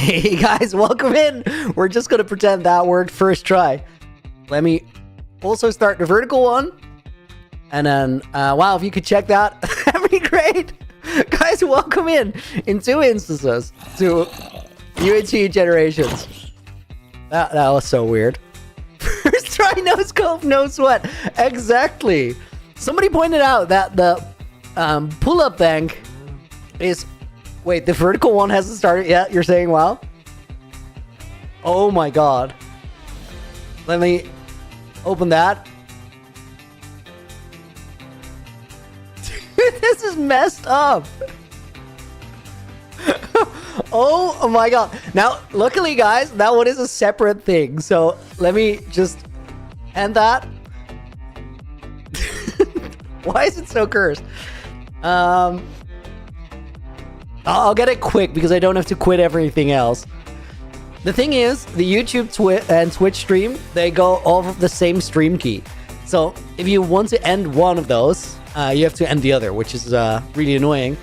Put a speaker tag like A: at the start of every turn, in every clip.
A: Hey guys, welcome in. We're just gonna pretend that worked first try. Let me also start the vertical one. And then, wow, if you could check that, that'd be great. Guys, welcome in 2 instances to UHCG Generations. That was so weird. First try, no scope, no sweat. Exactly. Somebody pointed out that the pull-up bank is... Wait, the vertical one hasn't started yet? You're saying wow? Oh my god. Let me open that. Dude, this is messed up. Oh my god. Now, luckily guys, that one is a separate thing. So let me just end that. Why is it so cursed? I'll get it quick because I don't have to quit everything else. The thing is, the YouTube and Twitch stream, they go off of the same stream key. So if you want to end one of those, you have to end the other, which is really annoying.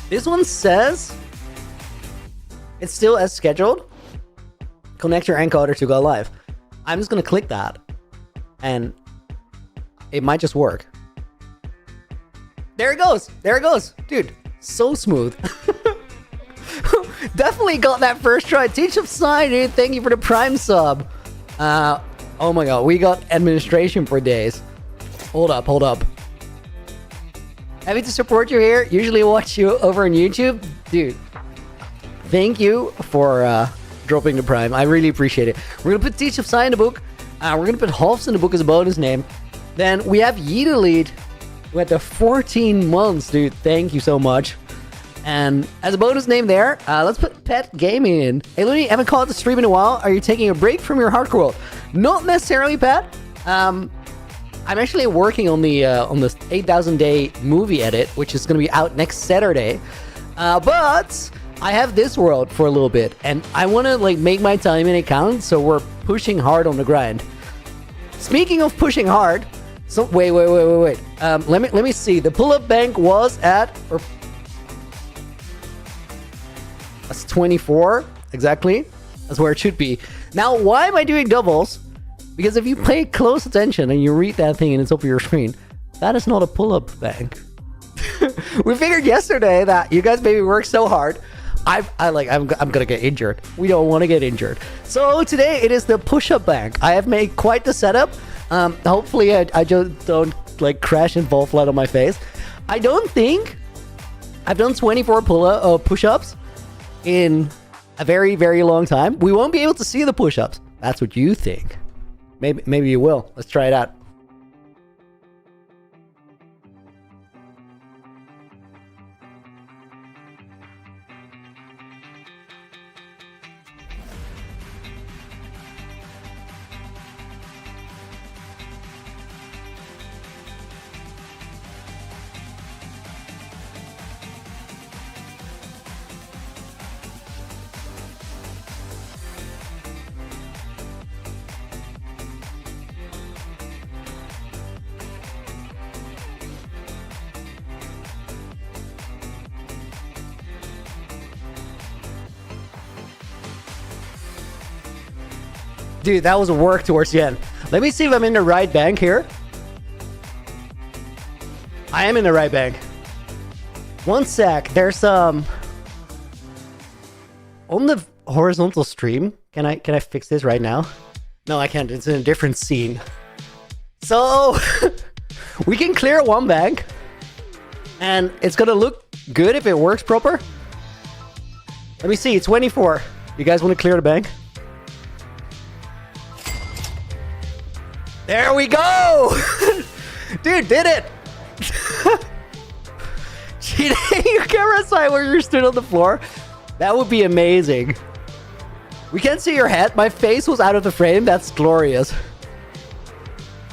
A: This one says it's still as scheduled. Connect your encoder to go live. I'm just gonna click that, and it might just work. There it goes. There it goes. Dude, so smooth. Definitely got that first try. Teach of sign, dude. Thank you for the Prime sub. Oh my god, we got administration for days. Hold up, hold up. Happy to support you here. Usually watch you over on YouTube. Dude, thank you for dropping the Prime. I really appreciate it. We're gonna put Teach of sign in the book. We're gonna put Hofs in the book as a bonus name. Then we have Yedelite. We had the 14 months, dude. Thank you so much. And as a bonus name there, let's put Pet Gaming in. Hey, Looney, haven't caught the stream in a while. Are you taking a break from your hardcore world? Not necessarily, Pat. I'm actually working on the 8,000 day movie edit, which is going to be out next Saturday. But I have this world for a little bit, and I want to like make my time in it count. So we're pushing hard on the grind. Speaking of pushing hard. So wait. Let me see. The pull-up bank was at that's 24 exactly. That's where it should be. Now, why am I doing doubles? Because if you pay close attention and you read that thing and it's up your screen, that is not a pull-up bank. We figured yesterday that you guys maybe work so hard. I'm gonna get injured. We don't want to get injured. So today it is the push-up bank. I have made quite the setup. Hopefully I just don't like crash and fall flat on my face. I don't think I've done 24 push-ups in a very, very long time. We won't be able to see the push-ups. That's what you think. Maybe you will. Let's try it out. Dude, that was a work towards the end. Let me see if I'm in the right bank here. I am in the right bank. One sec. There's on the horizontal stream. Can I fix this right now? No, I can't. It's in a different scene. So we can clear one bank, and it's gonna look good if it works proper. Let me see. It's 24. You guys want to clear the bank? There we go! Dude, did it! Cheating your camera side where you're stood on the floor? That would be amazing. We can't see your head. My face was out of the frame. That's glorious.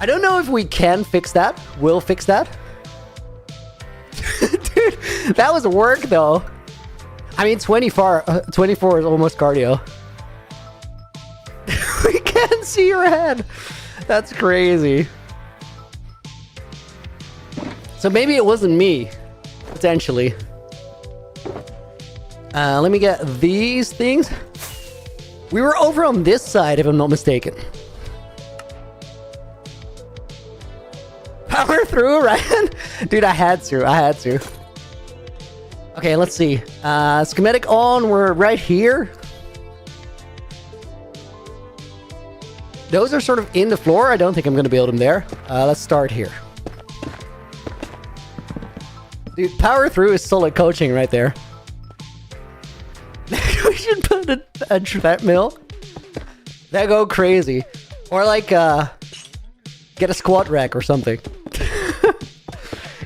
A: I don't know if we can fix that. We'll fix that. Dude, that was work though. I mean, 24 is almost cardio. We can't see your head. That's crazy. So maybe it wasn't me, potentially. Let me get these things. We were over on this side, if I'm not mistaken. Power through, Ryan? Dude, I had to. Okay, let's see. Schematic on, we're right here. Those are sort of in the floor. I don't think I'm going to build them there. Let's start here. Dude, power through is solid coaching right there. We should put a treadmill. That go crazy. Or like, get a squat rack or something.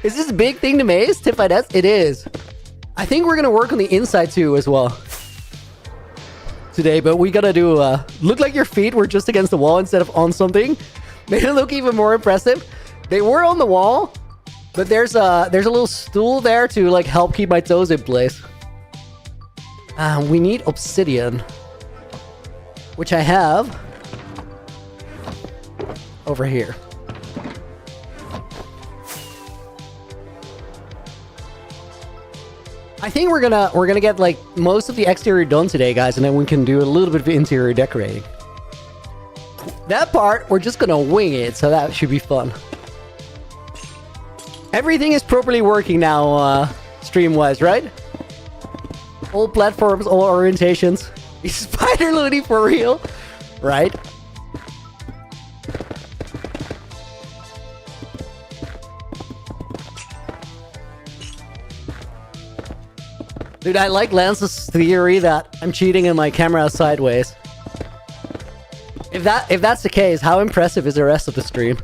A: Is this a big thing to maze? Tip by desk? It is. I think we're going to work on the inside too as well. Today, but we gotta do look like your feet were just against the wall instead of on something. Made it look even more impressive. They were on the wall, but there's a little stool there to like help keep my toes in place. We need obsidian, which I have over here. I think we're gonna get like most of the exterior done today, guys, and then we can do a little bit of interior decorating. That part we're just gonna wing it, so that should be fun. Everything is properly working now, stream-wise, right? All platforms, all orientations. Is Spider Looney for real? Right? Dude, I like Lance's theory that I'm cheating and my camera is sideways. If that's the case, how impressive is the rest of the stream?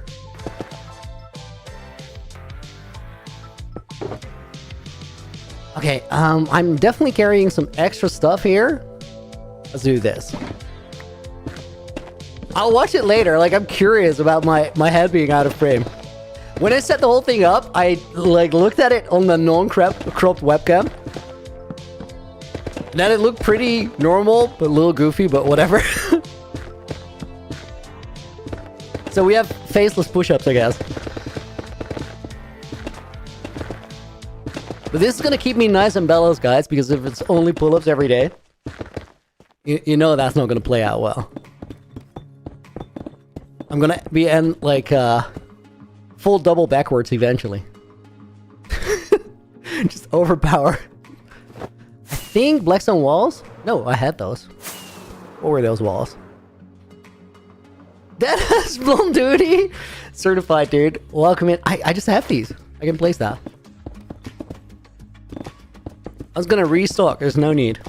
A: Okay, I'm definitely carrying some extra stuff here. Let's do this. I'll watch it later. Like, I'm curious about my head being out of frame. When I set the whole thing up, I like looked at it on the non-cropped webcam. And then it looked pretty normal, but a little goofy, but whatever. So we have faceless push-ups, I guess. But this is gonna keep me nice and balanced, guys, because if it's only pull-ups every day, you know that's not gonna play out well. I'm gonna be in like full double backwards eventually. Just overpower. I think Blackstone walls? No, I had those. What were those walls? That has Bloom Duty! Certified, dude. Welcome in. I just have these. I can place that. I was gonna restock. There's no need.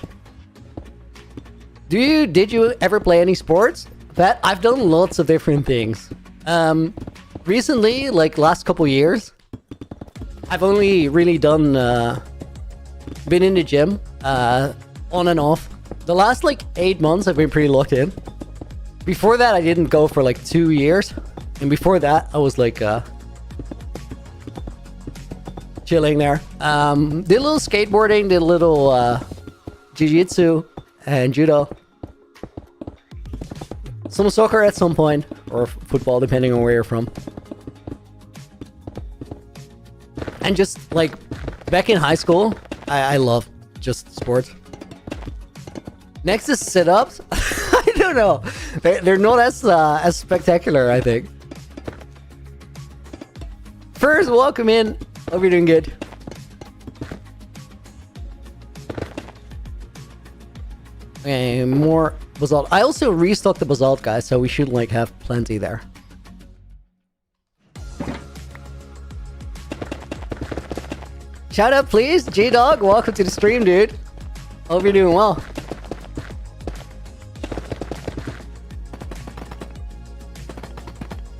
A: Did you ever play any sports? Pat, I've done lots of different things. Recently, like last couple years, I've only really done, been in the gym, on and off. The last like 8 months I've been pretty locked in. Before that, I didn't go for like 2 years. And before that, I was like, chilling there. Did a little skateboarding, did a little, jiu-jitsu and judo. Some soccer at some point, or football, depending on where you're from. And just like back in high school, I love just sports. Next is sit-ups. I don't know. They're not as spectacular, I think. First, welcome in. Hope you're doing good. Okay, more basalt. I also restocked the basalt, guys, so we should like have plenty there. Shout out, please, G-Dog. Welcome to the stream, dude. Hope you're doing well.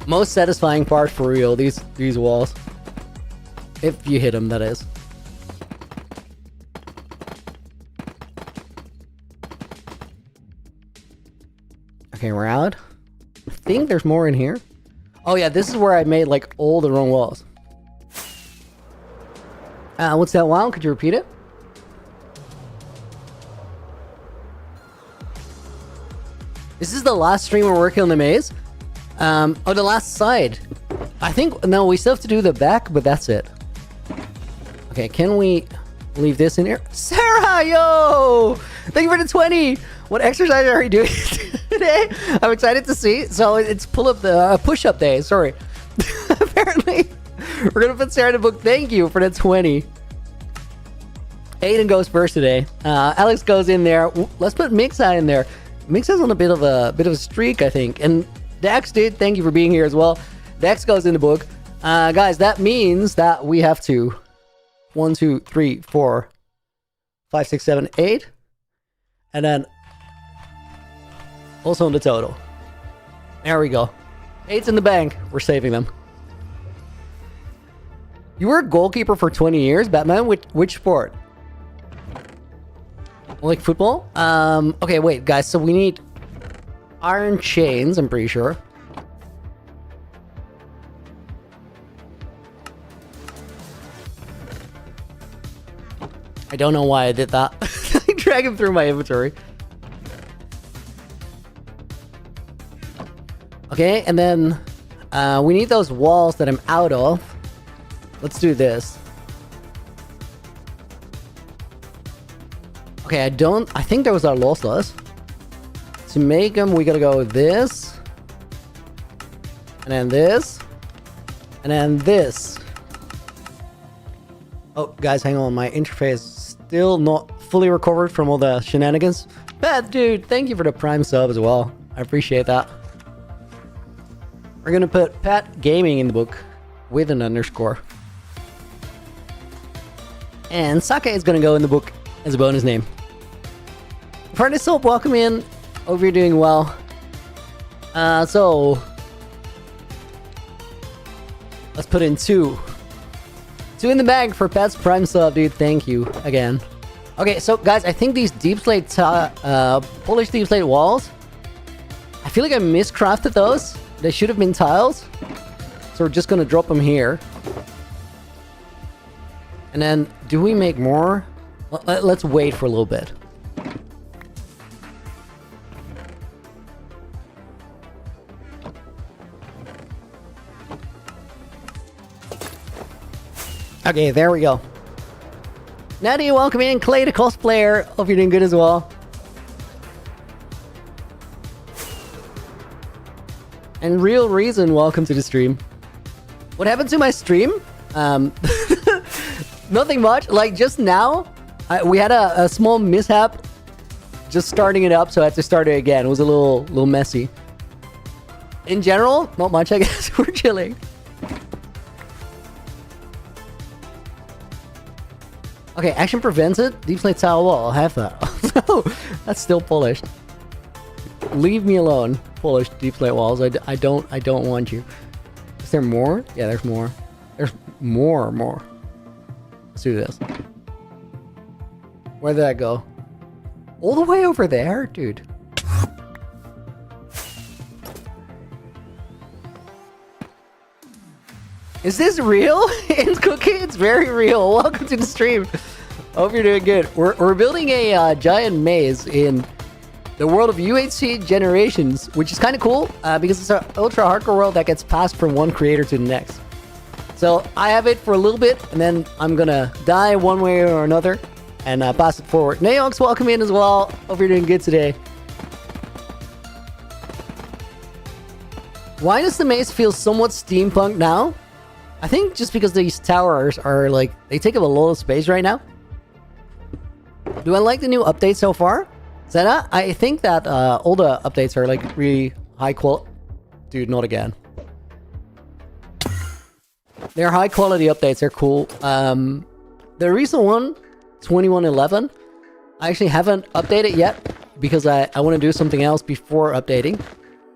A: Most satisfying part for real, these walls. If you hit them, that is. Okay, we're out. I think there's more in here. Oh yeah, this is where I made like all the wrong walls. What's that wow? Could you repeat it? This is the last stream we're working on the maze. Oh, the last side. I think, no, we still have to do the back, but that's it. Okay, can we... Leave this in here. Sarah, yo! Thank you for the 20. What exercise are you doing today? I'm excited to see. So it's push-up day. Sorry. Apparently, we're gonna put Sarah in the book. Thank you for the 20. Aiden goes first today. Alex goes in there. Let's put Mixa in there. Mixa's on a bit of a streak, I think. And Dax did. Thank you for being here as well. Dax goes in the book. Guys, that means that we have to 1, 2, 3, 4, 5, 6, 7, 8, and then also on the total. There we go. 8's in the bank. We're saving them. You were a goalkeeper for 20 years, Batman. Which sport? Like football? Okay, wait, guys. So we need iron chains, I'm pretty sure. I don't know why I did that. Drag him through my inventory. Okay, and then we need those walls that I'm out of. Let's do this. Okay, I think those are lossless. To make them, we gotta go this. And then this. And then this. Oh, guys, hang on. My interface is still not fully recovered from all the shenanigans. Pat, dude, thank you for the Prime sub as well. I appreciate that. We're gonna put Pat Gaming in the book with an underscore. And Sake is gonna go in the book as a bonus name. Furnace Soap, welcome in. Hope you're doing well. So let's put in 2. 2 in the bag for Pat's Prime sub, dude. Thank you again. Okay, so guys, I think these deep slate, polished deep slate walls, I feel like I miscrafted those. They should have been tiles. So we're just gonna drop them here. And then, do we make more? Let's wait for a little bit. Okay, there we go. Nadia, welcome in. Clay, the cosplayer. Hope you're doing good as well. And Real Reason, welcome to the stream. What happened to my stream? Nothing much. Like, just now, we had a small mishap just starting it up, so I had to start it again. It was a little messy. In general, not much, I guess. We're chilling. Okay, action prevents it. Deep slate tile wall. I'll have that. No, that's still polished. Leave me alone. Polished deep slate walls. I don't want you. Is there more? Yeah, there's more. There's more. Let's do this. Where did that go? All the way over there? Dude. Is this real? It's Cookie? It's very real. Welcome to the stream. Hope you're doing good. We're building a giant maze in the world of UHCG Generations, which is kind of cool because it's an ultra hardcore world that gets passed from one creator to the next. So I have it for a little bit, and then I'm gonna die one way or another and pass it forward. Naox, welcome in as well. Hope you're doing good today. Why does the maze feel somewhat steampunk now? I think just because these towers are like, they take up a lot of space right now. Do I like the new update so far? Zena, I think that all the updates are like really high quality. Dude, not again. They're high quality updates. They're cool. The recent one, 2111, I actually haven't updated yet because I want to do something else before updating.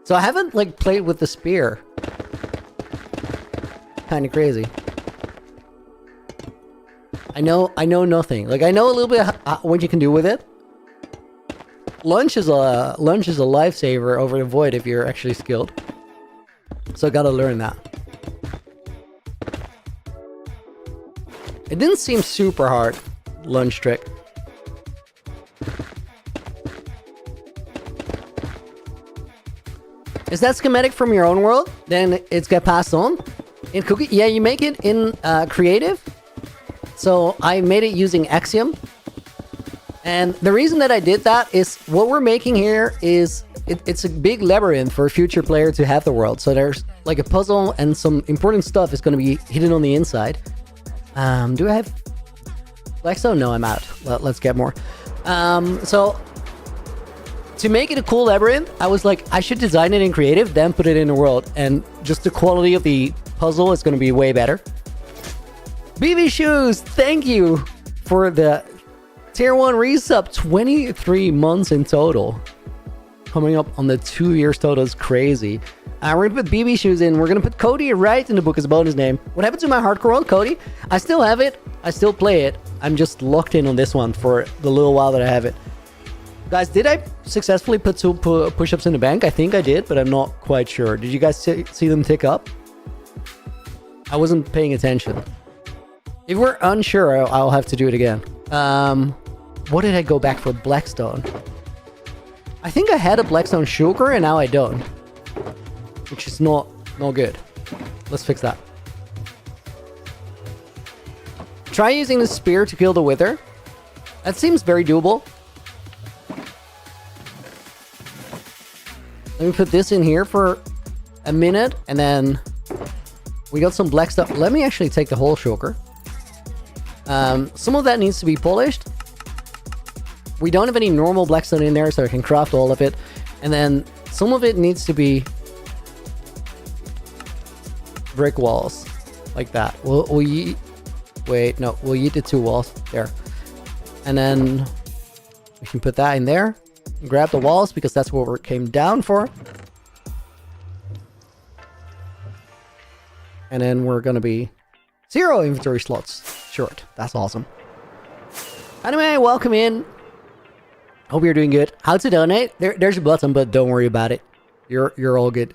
A: So I haven't like played with the spear. Kind of crazy. I know nothing. Like I know a little bit what you can do with it. Lunch is a lifesaver over the void if you're actually skilled. So I gotta learn that. It didn't seem super hard. Lunch trick. Is that schematic from your own world? Then it's got passed on. In Cookie, yeah, you make it in creative. So I made it using Axiom. And the reason that I did that is what we're making here is it's a big labyrinth for a future player to have the world. So there's like a puzzle and some important stuff is going to be hidden on the inside. Do I have Blackstone? No, I'm out. Let's get more. So to make it a cool labyrinth, I was like, I should design it in creative, then put it in the world. And just the quality of the puzzle is going to be way better. BB Shoes, thank you for the Tier 1 resub. 23 months in total. Coming up on the 2 years total is crazy. We're going to put BB Shoes in. We're going to put Cody right in the book as a bonus name. What happened to my hardcore world, Cody? I still have it. I still play it. I'm just locked in on this one for the little while that I have it. Guys, did I successfully put 2 push-ups in the bank? I think I did, but I'm not quite sure. Did you guys see them tick up? I wasn't paying attention. If we're unsure, I'll have to do it again. What did I go back for? Blackstone. I think I had a Blackstone Shulker and now I don't. Which is not good. Let's fix that. Try using the spear to kill the wither. That seems very doable. Let me put this in here for a minute and then we got some black stuff. Let me actually take the whole shulker. Some of that needs to be polished. We don't have any normal blackstone in there, so I can craft all of it. And then some of it needs to be brick walls, like that. We'll wait, no, we'll yeet the 2 walls there. And then we can put that in there. Grab the walls, because that's what we came down for. And then we're gonna be 0 inventory slots short. That's awesome. Anyway, welcome in. Hope you're doing good. How to donate? There's a button, but don't worry about it. You're all good.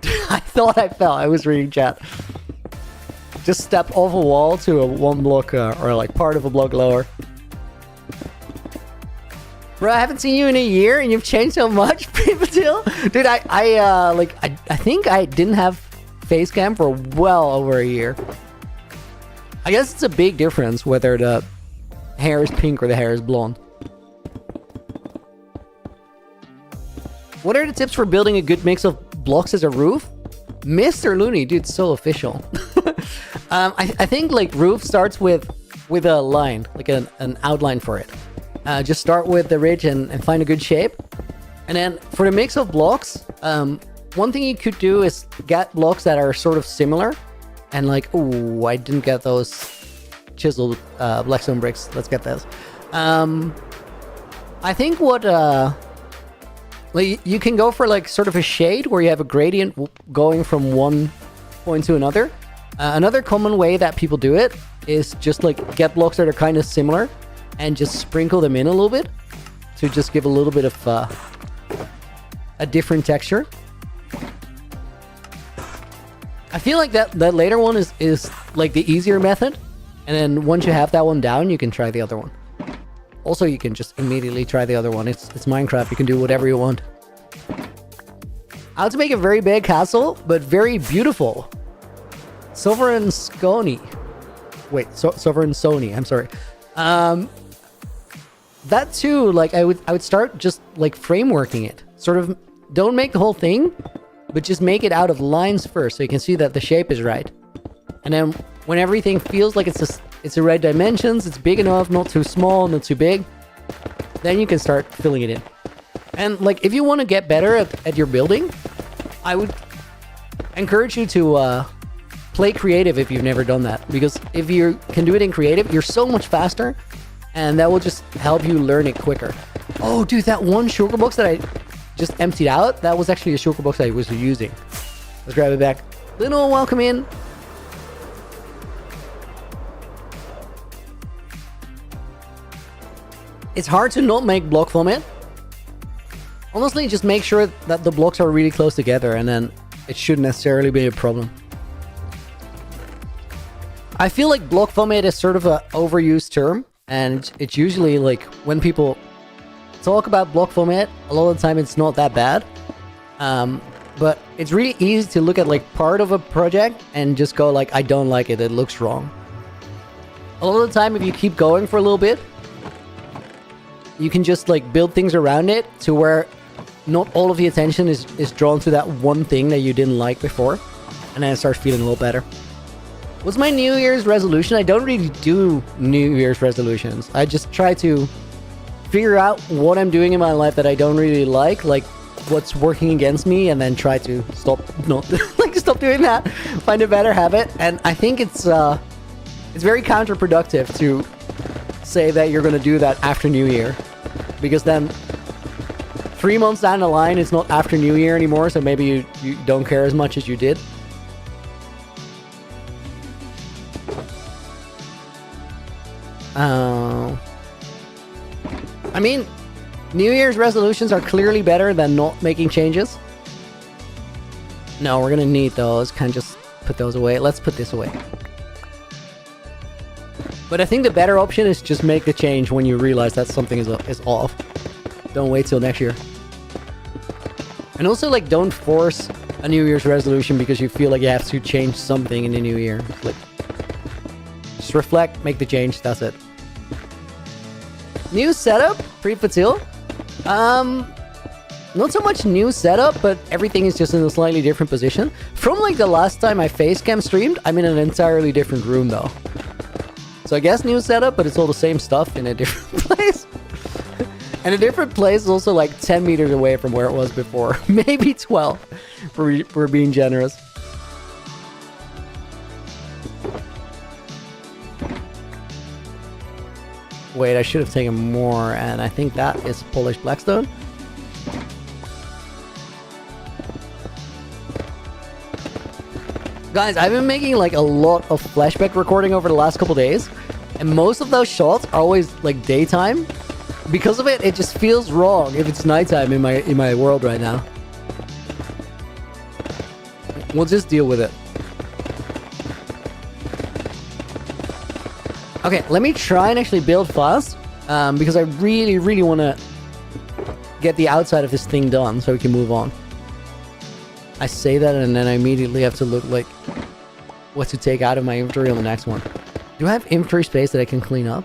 A: I thought I fell. I was reading chat. Just step off a wall to a 1 block or like part of a block lower. Bro, I haven't seen you in a year and you've changed so much, Privatil. Dude, I think I didn't have face cam for well over a year. I guess it's a big difference whether the hair is pink or the hair is blonde. What are the tips for building a good mix of blocks as a roof? Mr. Looney, dude, so official. I think like roof starts with a line, like an outline for it. Just start with the ridge and find a good shape. And then for the mix of blocks, one thing you could do is get blocks that are sort of similar. And like, ooh, I didn't get those chiseled blackstone bricks. Let's get those. I think what like you can go for like sort of a shade where you have a gradient going from one point to another. Another common way that people do it is just like get blocks that are kind of similar and just sprinkle them in a little bit to just give a little bit of a different texture. I feel like that later one is like the easier method. And then once you have that one down, you can try the other one. Also, you can just immediately try the other one. It's Minecraft. You can do whatever you want. How to make a very big castle, but very beautiful. Sovereign Sony. Wait, Sovereign Sony. I'm sorry. That too, like I would start just like frameworking it. Sort of don't make the whole thing, but just make it out of lines first so you can see that the shape is right. And then when everything feels like it's the right dimensions, it's big enough, not too small, not too big, then you can start filling it in. And like if you want to get better at your building, I would encourage you to play creative if you've never done that. Because if you can do it in creative, you're so much faster, and that will just help you learn it quicker. Oh, dude, that one shulker box that I just emptied out, that was actually a shulker box I was using. Let's grab it back. Lino, welcome in. It's hard to not make block vomit. Honestly, just make sure that the blocks are really close together, and then it shouldn't necessarily be a problem. I feel like block vomit is sort of an overused term, and it's usually like when people talk about block vomit, a lot of the time it's not that bad. But it's really easy to look at like part of a project and just go like, I don't like it, it looks wrong. A lot of the time, if you keep going for a little bit, you can just like build things around it to where not all of the attention is drawn to that one thing that you didn't like before. And then it starts feeling a little better. What's my New Year's resolution? I don't really do New Year's resolutions. I just try to figure out what I'm doing in my life that I don't really like what's working against me, and then try to stop doing that, find a better habit. And I think it's very counterproductive to say that you're going to do that after New Year, because then 3 months down the line it's not after New Year anymore, so maybe you don't care as much as you did. I mean, New Year's resolutions are clearly better than not making changes. No, we're gonna need those. Can't just put those away. Let's put this away. But I think the better option is just make the change when you realize that something is off. Don't wait till next year. And also, like, don't force a New Year's resolution because you feel like you have to change something in the new year. Like, just reflect, make the change, that's it. New setup, pretty facile. Not so much new setup, but everything is just in a slightly different position. From like the last time I facecam streamed, I'm in an entirely different room though. So I guess new setup, but it's all the same stuff in a different place. And a different place is also like 10 meters away from where it was before. Maybe 12, for being generous. Wait, I should have taken more, and I think that is polished blackstone. Guys, I've been making like a lot of flashback recording over the last couple days, and most of those shots are always like daytime. Because of it, it just feels wrong if it's nighttime in my world right now. We'll just deal with it. Okay, let me try and actually build fast, because I really want to get the outside of this thing done so we can move on. I say that and then I immediately have to look like what to take out of my inventory on the next one. Do I have inventory space that I can clean up?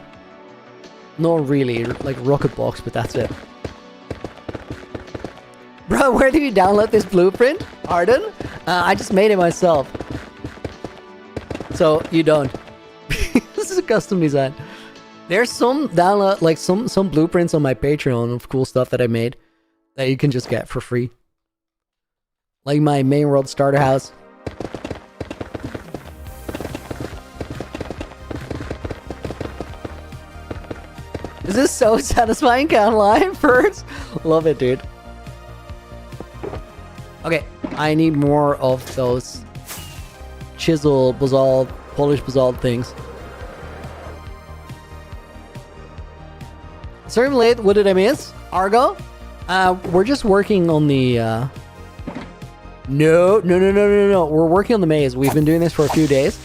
A: Not really, like rocket box, but that's it. Bro, where did you download this blueprint? Arden? I just made it myself. So, you don't. This is a custom design. There's some download, like some blueprints on my Patreon of cool stuff that I made that you can just get for free. Like my main world starter house. Is this so satisfying? Can't lie. Birds? Love it, dude. Okay, I need more of those chisel, basalt, polished basalt things. Certainly late. What did I miss? Argo? We're just working on the... No. We're working on the maze. We've been doing this for a few days.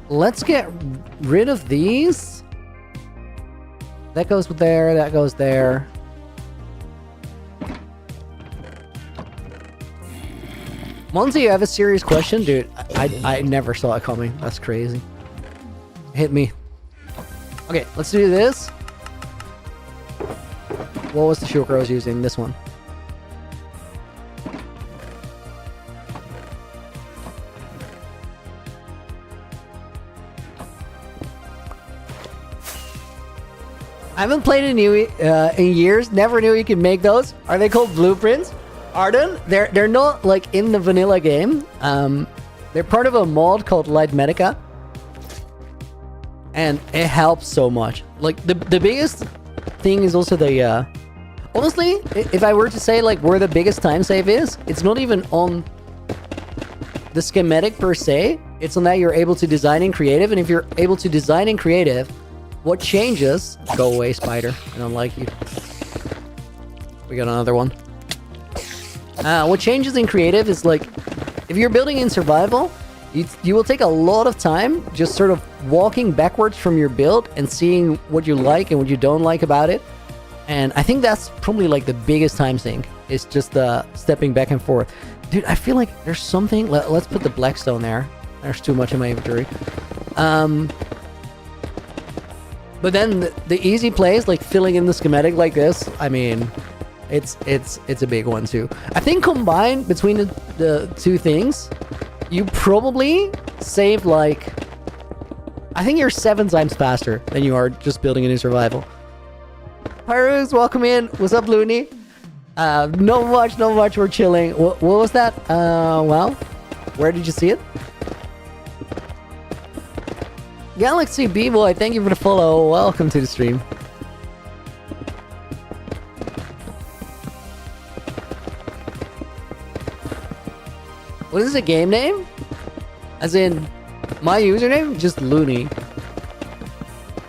A: Let's get rid of these. That goes there, that goes there. Monty, you have a serious question? Dude, I never saw it coming. That's crazy. Hit me. Okay, let's do this. What was the shulker I was using? This one. I haven't played in years. Never knew you could make those. Are they called blueprints? Arden? They're not like in the vanilla game. They're part of a mod called Light Medica. And it helps so much. Like the biggest thing is also the honestly, if I were to say like where the biggest time save is, it's not even on the schematic per se. It's on that you're able to design in creative, and if you're able to design in creative, what changes? Go away, spider. I don't like you. We got another one. What changes in creative is like, if you're building in survival, you will take a lot of time just sort of walking backwards from your build and seeing what you like and what you don't like about it. And I think that's probably like the biggest time sink. It's just stepping back and forth. Dude, I feel like there's something. Let's put the blackstone there. There's too much in my inventory. But then the easy plays, like filling in the schematic like this, I mean, it's a big one too. I think combined between the two things, you probably save like, I think you're 7 times faster than you are just building a new survival. Pyrus, welcome in. What's up, Looney? Not much. We're chilling. What was that? Well, where did you see it? Galaxy B-Boy, thank you for the follow. Welcome to the stream. What is the game name? As in, my username? Just Looney.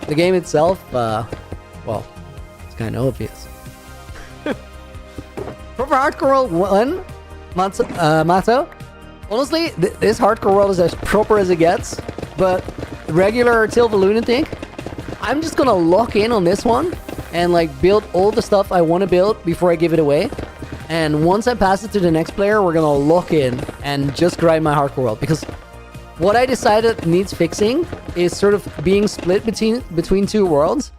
A: The game itself, well, it's kind of obvious. Proper Hardcore World 1, Mato. Honestly, this Hardcore World is as proper as it gets, but regular Tilva Lunatic, I'm just gonna lock in on this one and like build all the stuff I want to build before I give it away. And once I pass it to the next player, we're gonna lock in and just grind my Hardcore World, because what I decided needs fixing is sort of being split between two worlds.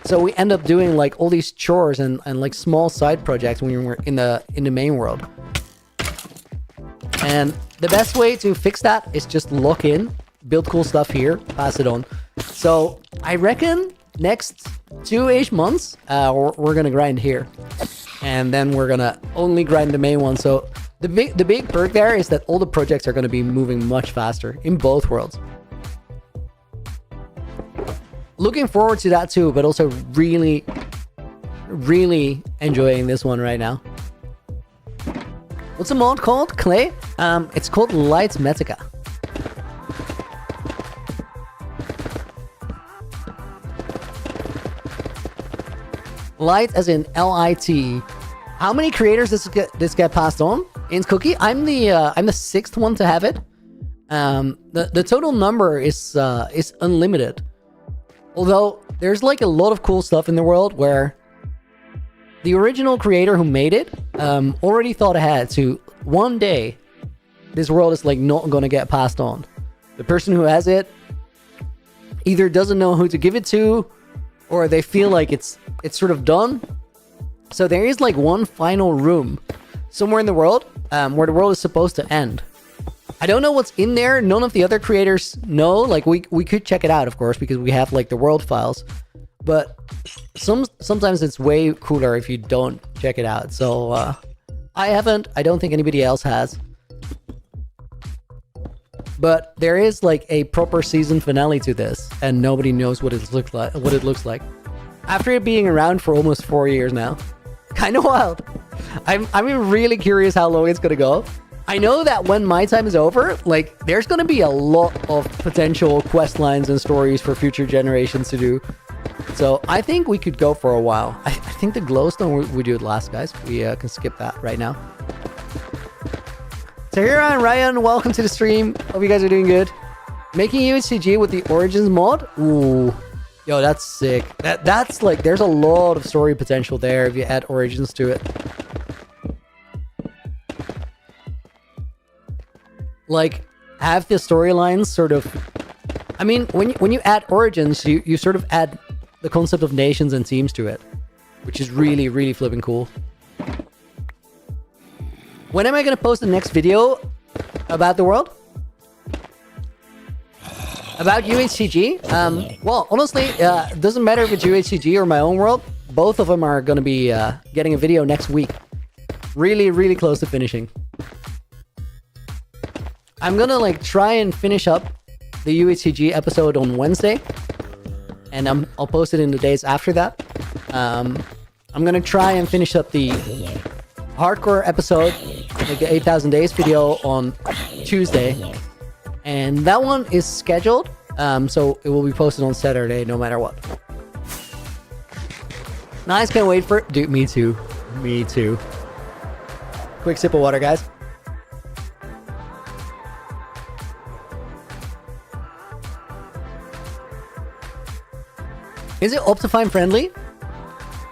A: So we end up doing like all these chores and like small side projects when we're in the main world. And the best way to fix that is just lock in, build cool stuff here, pass it on. So I reckon next 2-ish months, we're gonna grind here, and then we're gonna only grind the main one. So the big perk there is that all the projects are gonna be moving much faster in both worlds. Looking forward to that too, but also really enjoying this one right now. What's the mod called, Clay? It's called Light Metica. Light as in L-I-T. How many creators does this get passed on? In Cookie, I'm the 6th one to have it. The total number is unlimited. Although there's like a lot of cool stuff in the world where the original creator who made it already thought ahead to one day this world is like not gonna get passed on. The person who has it either doesn't know who to give it to, or they feel like it's sort of done. So there is like one final room somewhere in the world where the world is supposed to end. I don't know what's in there. None of the other creators know. Like we could check it out, of course, because we have like the world files. But sometimes it's way cooler if you don't check it out. So I haven't. I don't think anybody else has. But there is like a proper season finale to this, and nobody knows what it looks like. After it being around for almost 4 years now, kind of wild. I'm really curious how long it's gonna go. I know that when my time is over, like there's gonna be a lot of potential quest lines and stories for future generations to do. So I think we could go for a while. I think the glowstone we do it last, guys. We can skip that right now. Tahira and Ryan, welcome to the stream. Hope you guys are doing good. Making UHCG with the Origins mod? Ooh. Yo, that's sick. That's like, there's a lot of story potential there if you add Origins to it. Like, have the storylines sort of... I mean, when you add Origins, you sort of add the concept of nations and teams to it, which is really, really flipping cool. When am I going to post the next video about the world? About UHCG? Well, honestly, it doesn't matter if it's UHCG or my own world. Both of them are going to be getting a video next week. Really, really close to finishing. I'm going to like try and finish up the UHCG episode on Wednesday. And I'll post it in the days after that. I'm going to try and finish up the hardcore episode, like the 8,000 days video on Tuesday. And that one is scheduled, so it will be posted on Saturday no matter what. Nice, can't wait for it. Dude, me too. Me too. Quick sip of water, guys. Is it Optifine friendly?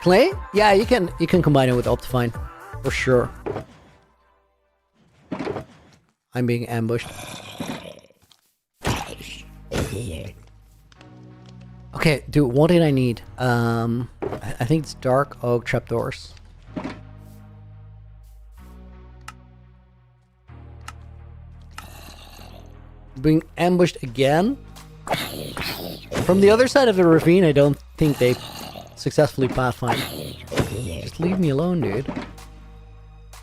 A: Clay? Yeah, you can combine it with Optifine. For sure. I'm being ambushed. Okay, dude, what did I need? I think it's dark oak trapdoors. Being ambushed again? From the other side of the ravine, I don't think they successfully pathfind. Just leave me alone, dude.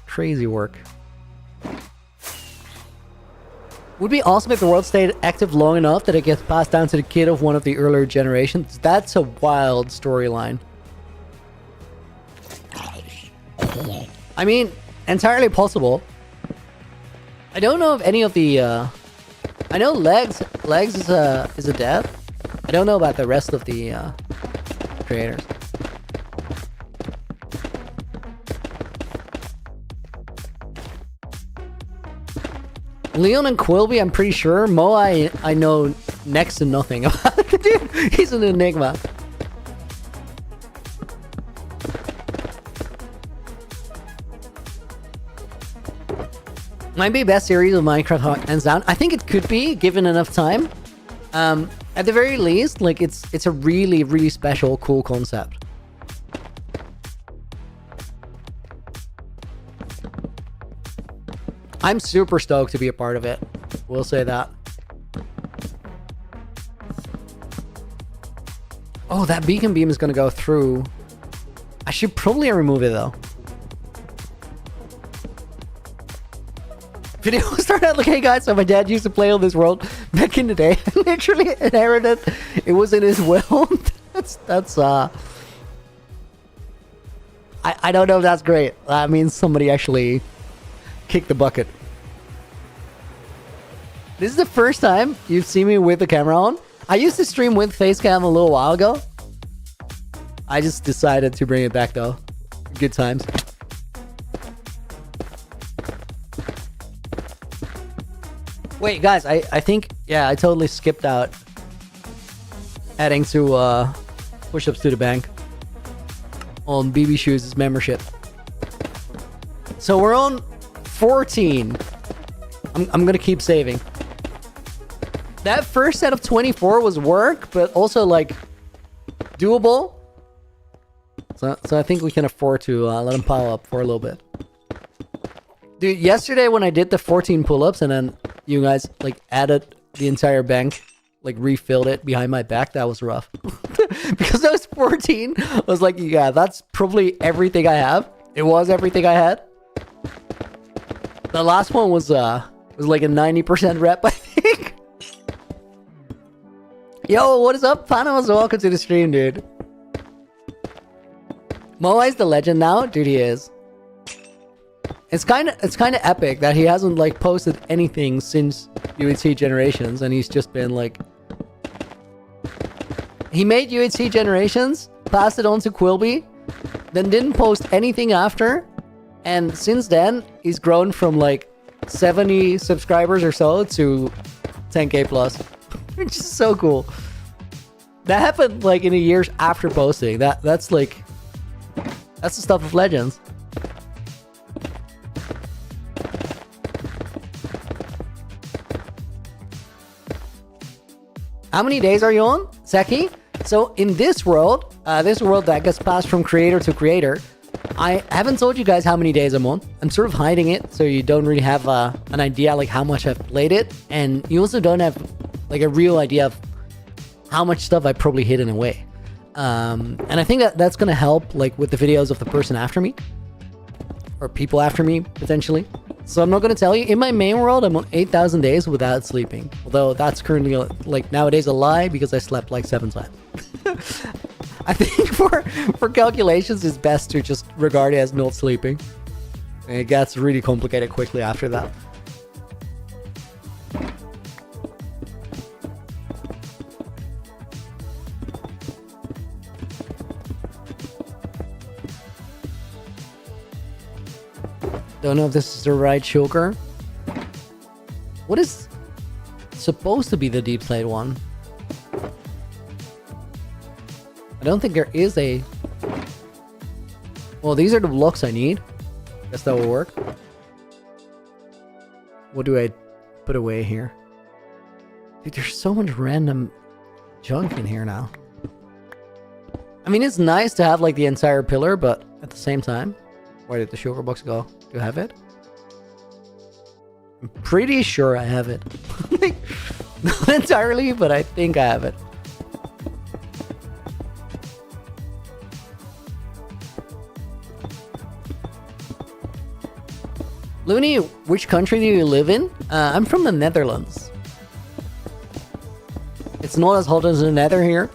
A: Crazy work. Would be awesome if the world stayed active long enough that it gets passed down to the kid of one of the earlier generations. That's a wild storyline. I mean, entirely possible. I don't know if any of the I know legs is a death. I don't know about the rest of the creators. Leon and Quilby, I'm pretty sure. Mo, I know next to nothing about. Dude, he's an enigma. Might be best series of Minecraft hands down. I think it could be, given enough time. At the very least, like it's a really, really special, cool concept. I'm super stoked to be a part of it. We'll say that. Oh, that beacon beam is gonna go through. I should probably remove it though. Video started out like, hey guys, so my dad used to play on this world back in the day. I literally inherited. It was in his will. that's I don't know if that's great. That means somebody actually kicked the bucket. This is the first time you've seen me with the camera on. I used to stream with Facecam a little while ago. I just decided to bring it back though. Good times. Wait, guys, I think, yeah, I totally skipped out adding to push-ups to the bank on BB Shoes' membership. So we're on 14. I'm gonna keep saving. That first set of 24 was work, but also like doable. So I think we can afford to let them pile up for a little bit. Dude, yesterday when I did the 14 pull-ups and then you guys like added the entire bank, like refilled it behind my back, that was rough. Because those 14 was like, yeah, that's probably everything I have. It was everything I had. The last one was like a 90% rep, I think. Yo, what is up, Panos? Welcome to the stream, dude. Moai's the legend now, dude. He is. It's kind of epic that he hasn't like posted anything since UHCG Generations, and he's just been like, he made UHCG Generations, passed it on to Quilby, then didn't post anything after, and since then he's grown from like 70 subscribers or so to 10k plus, which is so cool. That happened like in the years after posting. That's the stuff of legends. How many days are you on, Seki? So in this world that gets passed from creator to creator, I haven't told you guys how many days I'm on. I'm sort of hiding it, so you don't really have an idea like how much I've played it, and you also don't have like a real idea of how much stuff I probably hidden away. And I think that's gonna help like with the videos of the person after me, or people after me potentially. So I'm not gonna tell you. In my main world, I'm on 8,000 days without sleeping. Although that's currently like nowadays a lie because I slept like 7 times. I think for calculations, it's best to just regard it as not sleeping. And it gets really complicated quickly after that. Don't know if this is the right shulker. What is supposed to be the deep slate one? I don't think there is a... Well, these are the blocks I need. Guess that will work. What do I put away here? Dude, there's so much random junk in here now. I mean, it's nice to have like the entire pillar, but at the same time... Where did the sugar box go? Do I have it? I'm pretty sure I have it. Not entirely, but I think I have it. Looney, which country do you live in? I'm from the Netherlands. It's not as hot as the Nether here.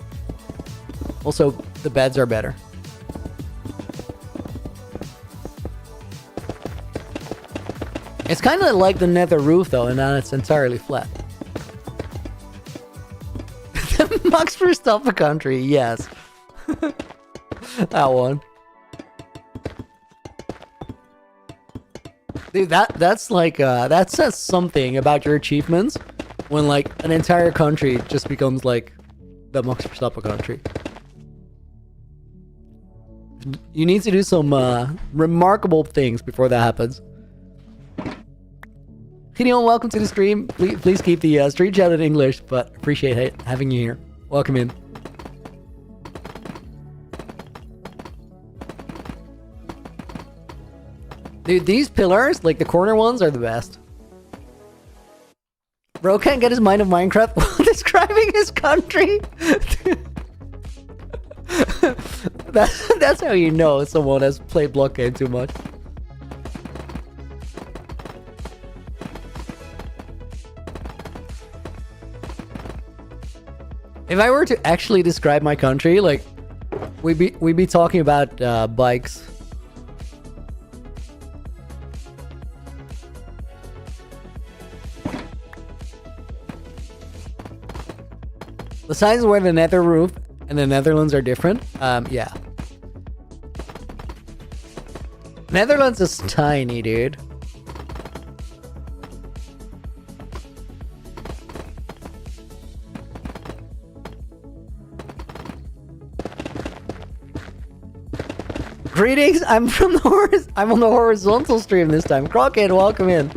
A: Also, the beds are better. It's kind of like the Nether roof though, and now it's entirely flat. The Max Verstappen country, yes. That one. Dude, that's like that says something about your achievements when like an entire country just becomes like the Max Verstappen country. You need to do some remarkable things before that happens. Gideon, welcome to the stream. Please keep the stream chat in English, but appreciate having you here. Welcome in. Dude, these pillars, like the corner ones, are the best. Bro can't get his mind of Minecraft while describing his country. That's how you know someone has played block game too much. If I were to actually describe my country, like, we'd be talking about bikes. The size where the Nether roof and the Netherlands are different. Yeah. Netherlands is tiny, dude. Greetings, I'm on the horizontal stream this time. Crockett, welcome in.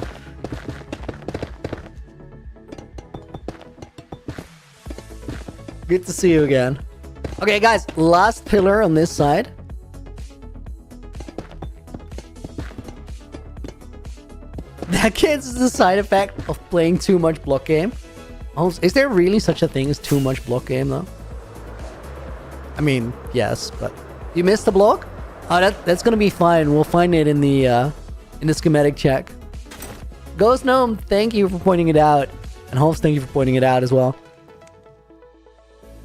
A: Good to see you again. Okay, guys, last pillar on this side. That gets the side effect of playing too much block game. Oh, is there really such a thing as too much block game, though? I mean, yes, but you missed the block? Oh, that's gonna be fine. We'll find it in the schematic check. Ghost Gnome, thank you for pointing it out, and Holmes, thank you for pointing it out as well.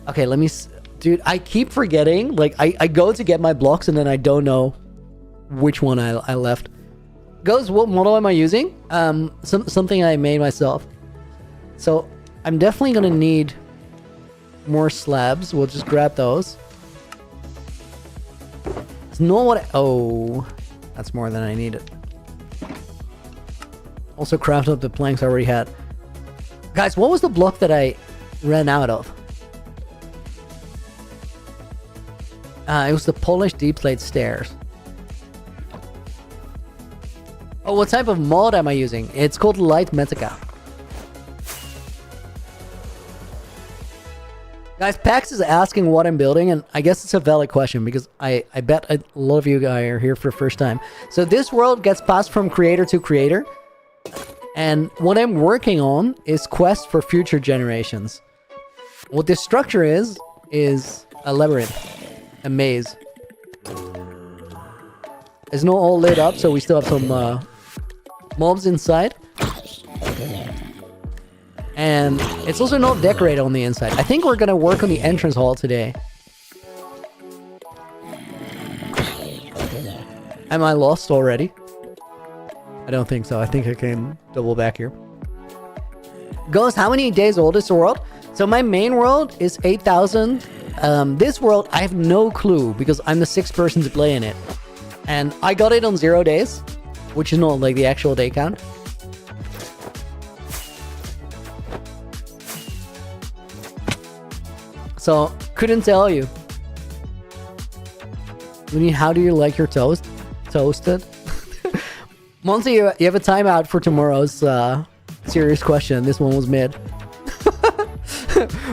A: Okay, let me... Dude, I keep forgetting. Like, I go to get my blocks, and then I don't know which one I left. Ghost, what model am I using? Something I made myself. So, I'm definitely gonna need more slabs. We'll just grab those. It's not what oh, that's more than I needed. Also craft up the planks I already had. Guys, what was the block that I ran out of? It was the polished deep slate stairs. Oh, what type of mod am I using? It's called Light Metica. Guys, Pax is asking what I'm building, and I guess it's a valid question because I bet a lot of you guys are here for the first time. So this world gets passed from creator to creator, and what I'm working on is quest for future generations. What this structure is a labyrinth, a maze. It's not all lit up, so we still have some mobs inside. And it's also not decorated on the inside. I think we're gonna work on the entrance hall today. Am I lost already? I don't think so. I think I can double back here. Ghost, how many days old is the world? So my main world is 8,000. This world, I have no clue because I'm the 6th person to play in it. And I got it on 0 days, which is not like the actual day count. So, couldn't tell you. Looney, how do you like your toast? Toasted? Monty, you have a timeout for tomorrow's serious question. This one was mid.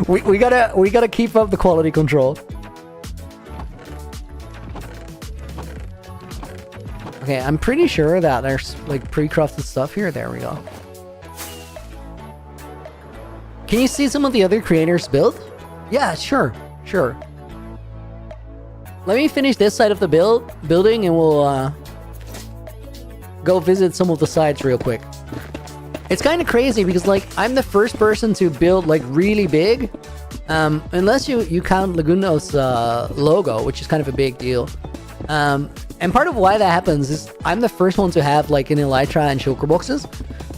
A: we gotta keep up the quality control. Okay, I'm pretty sure that there's like pre-crafted stuff here. There we go. Can you see some of the other creators' build? Yeah, sure. Let me finish this side of the building and we'll go visit some of the sides real quick. It's kind of crazy because like I'm the first person to build like really big, unless you count Laguno's logo, which is kind of a big deal. And part of why that happens is I'm the first one to have like an Elytra and shulker boxes.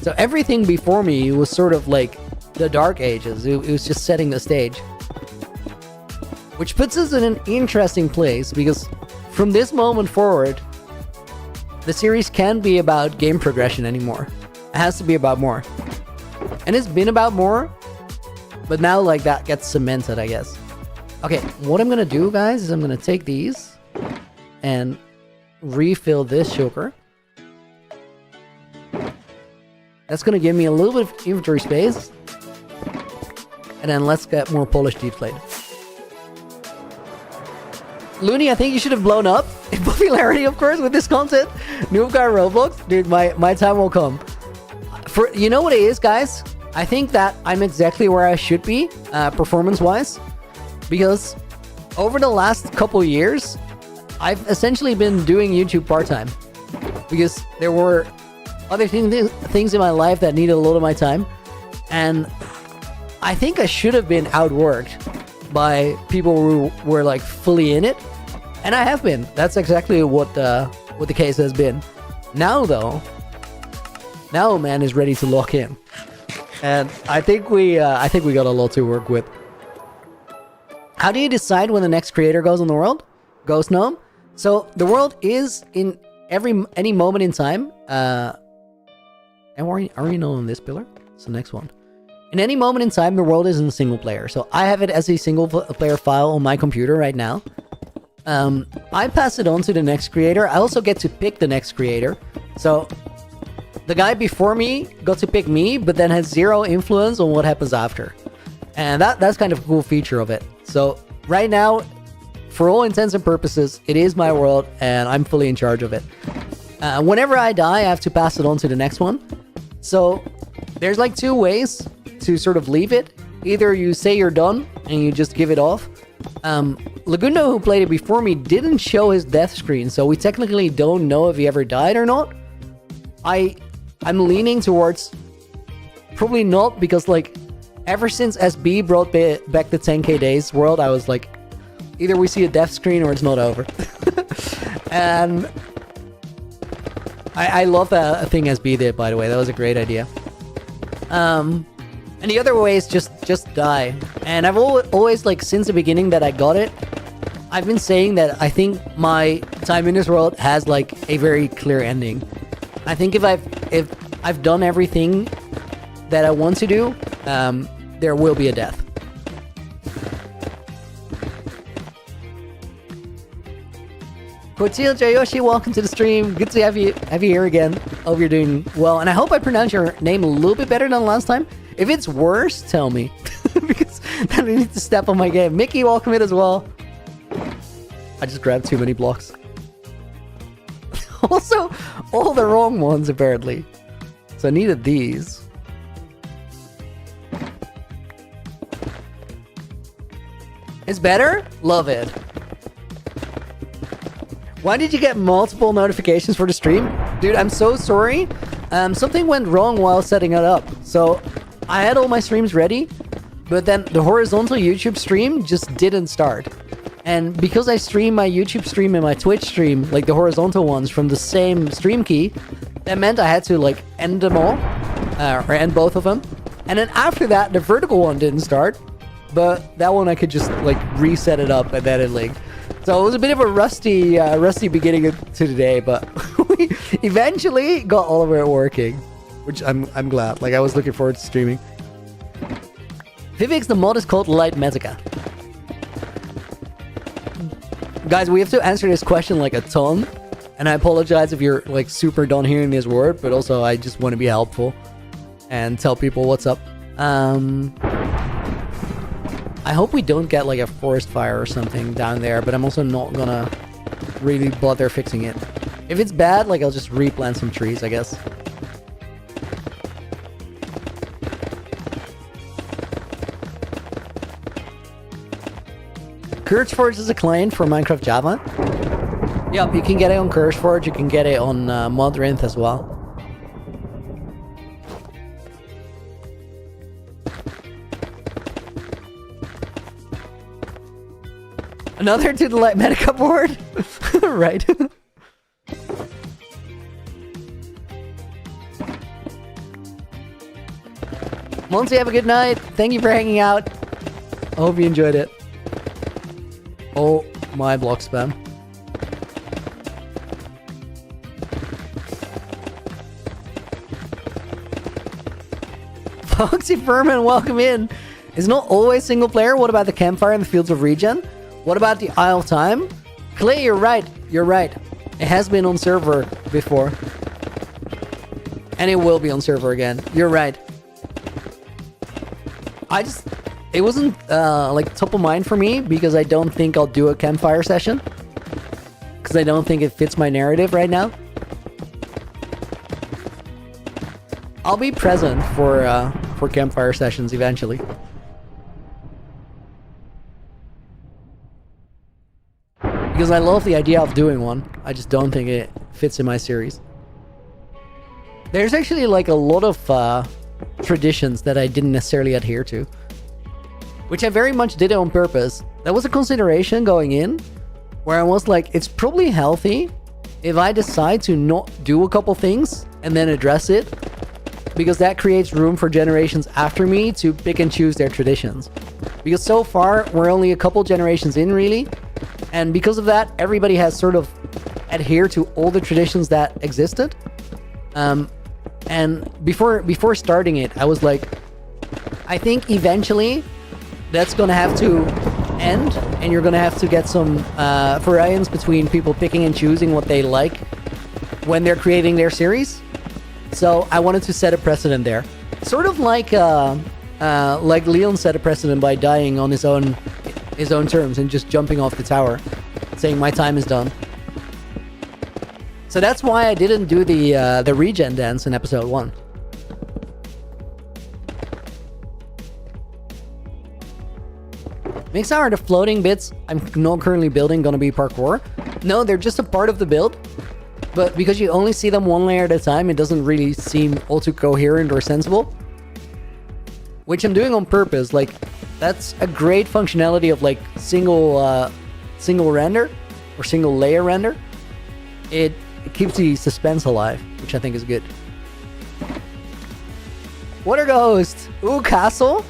A: So everything before me was sort of like the Dark Ages. It was just setting the stage. Which puts us in an interesting place because from this moment forward, the series can't be about game progression anymore. It has to be about more. And it's been about more, but now like that gets cemented, I guess. Okay, what I'm gonna do, guys, is I'm gonna take these and refill this shulker. That's gonna give me a little bit of inventory space. And then let's get more polished deep plate. Looney, I think you should have blown up in popularity, of course, with this content. Noob guy Roblox, dude, my time will come. You know what it is, guys? I think that I'm exactly where I should be, performance-wise, because over the last couple years, I've essentially been doing YouTube part-time because there were other things in my life that needed a lot of my time, and I think I should have been outworked by people who were like fully in it, and I have been. That's exactly what the case has been. Now though, man is ready to lock in, and I think we got a lot to work with. How do you decide when the next creator goes on the world? Ghost Gnome. So the world is in any moment in time. And are we not on this pillar? It's the next one. In any moment in time, the world is in single player. So I have it as a single player file on my computer right now. I pass it on to the next creator. I also get to pick the next creator. So the guy before me got to pick me, but then has zero influence on what happens after. And that's kind of a cool feature of it. So right now, for all intents and purposes, it is my world and I'm fully in charge of it. Whenever I die, I have to pass it on to the next one. So there's like two ways to sort of leave it. Either you say you're done and you just give it off. Laguno, who played it before me, didn't show his death screen, so we technically don't know if he ever died or not. I'm leaning towards probably not, because like ever since SB brought back the 10k days world, I was like, either we see a death screen or it's not over. And I love that thing SB did, by the way. That was a great idea. And the other way is just die. And I've always, like, since the beginning that I got it, I've been saying that I think my time in this world has, like, a very clear ending. I think if I've done everything that I want to do, there will be a death. Kotil Jayoshi, welcome to the stream. Good to have you here again. Hope you're doing well, and I hope I pronounced your name a little bit better than last time. If it's worse, tell me, because then I need to step on my game. Mickey, welcome in as well. I just grabbed too many blocks. Also, all the wrong ones apparently. So I needed these. It's better? Love it. Why did you get multiple notifications for the stream? Dude, I'm so sorry. Something went wrong while setting it up. So I had all my streams ready, but then the horizontal YouTube stream just didn't start. And because I stream my YouTube stream and my Twitch stream, like the horizontal ones, from the same stream key, that meant I had to like end them all, or end both of them. And then after that, the vertical one didn't start, but that one I could just like reset it up and then it linked. So it was a bit of a rusty beginning to the day, but we eventually got all of it working, which I'm glad. Like, I was looking forward to streaming. Vivix, the mod is called Light Medica. Guys, we have to answer this question like a ton. And I apologize if you're like super done hearing this word, but also I just want to be helpful and tell people what's up. I hope we don't get like a forest fire or something down there, but I'm also not gonna really bother fixing it. If it's bad, like I'll just replant some trees, I guess. CourageForge is a client for Minecraft Java. Yep, you can get it on CourageForge, you can get it on Modrinth as well. Another to the light medica board? Right. Monty, have a good night. Thank you for hanging out. I hope you enjoyed it. Oh, my block spam. Foxy Furman, welcome in. It's not always single player. What about the campfire in the fields of regen? What about the Isle of Time? Clay, you're right. You're right. It has been on server before. And it will be on server again. You're right. It wasn't like top of mind for me because I don't think I'll do a campfire session. Because I don't think it fits my narrative right now. I'll be present for campfire sessions eventually. Because I love the idea of doing one. I just don't think it fits in my series. There's actually like a lot of traditions that I didn't necessarily adhere to. Which I very much did it on purpose. That was a consideration going in. Where I was like, it's probably healthy if I decide to not do a couple things and then address it. Because that creates room for generations after me to pick and choose their traditions. Because so far, we're only a couple generations in, really. And because of that, everybody has sort of adhered to all the traditions that existed. And before starting it, I was like, I think eventually that's going to have to end. And you're going to have to get some variance between people picking and choosing what they like when they're creating their series. So I wanted to set a precedent there. Sort of like Leon set a precedent by dying on his own terms and just jumping off the tower, saying my time is done. So that's why I didn't do the regen dance in episode 1. Mix are the floating bits I'm not currently building gonna be parkour? No, they're just a part of the build. But because you only see them one layer at a time, it doesn't really seem all too coherent or sensible. Which I'm doing on purpose. Like, that's a great functionality of like single render or single layer render. It keeps the suspense alive, which I think is good. Water Ghost! Ooh, castle?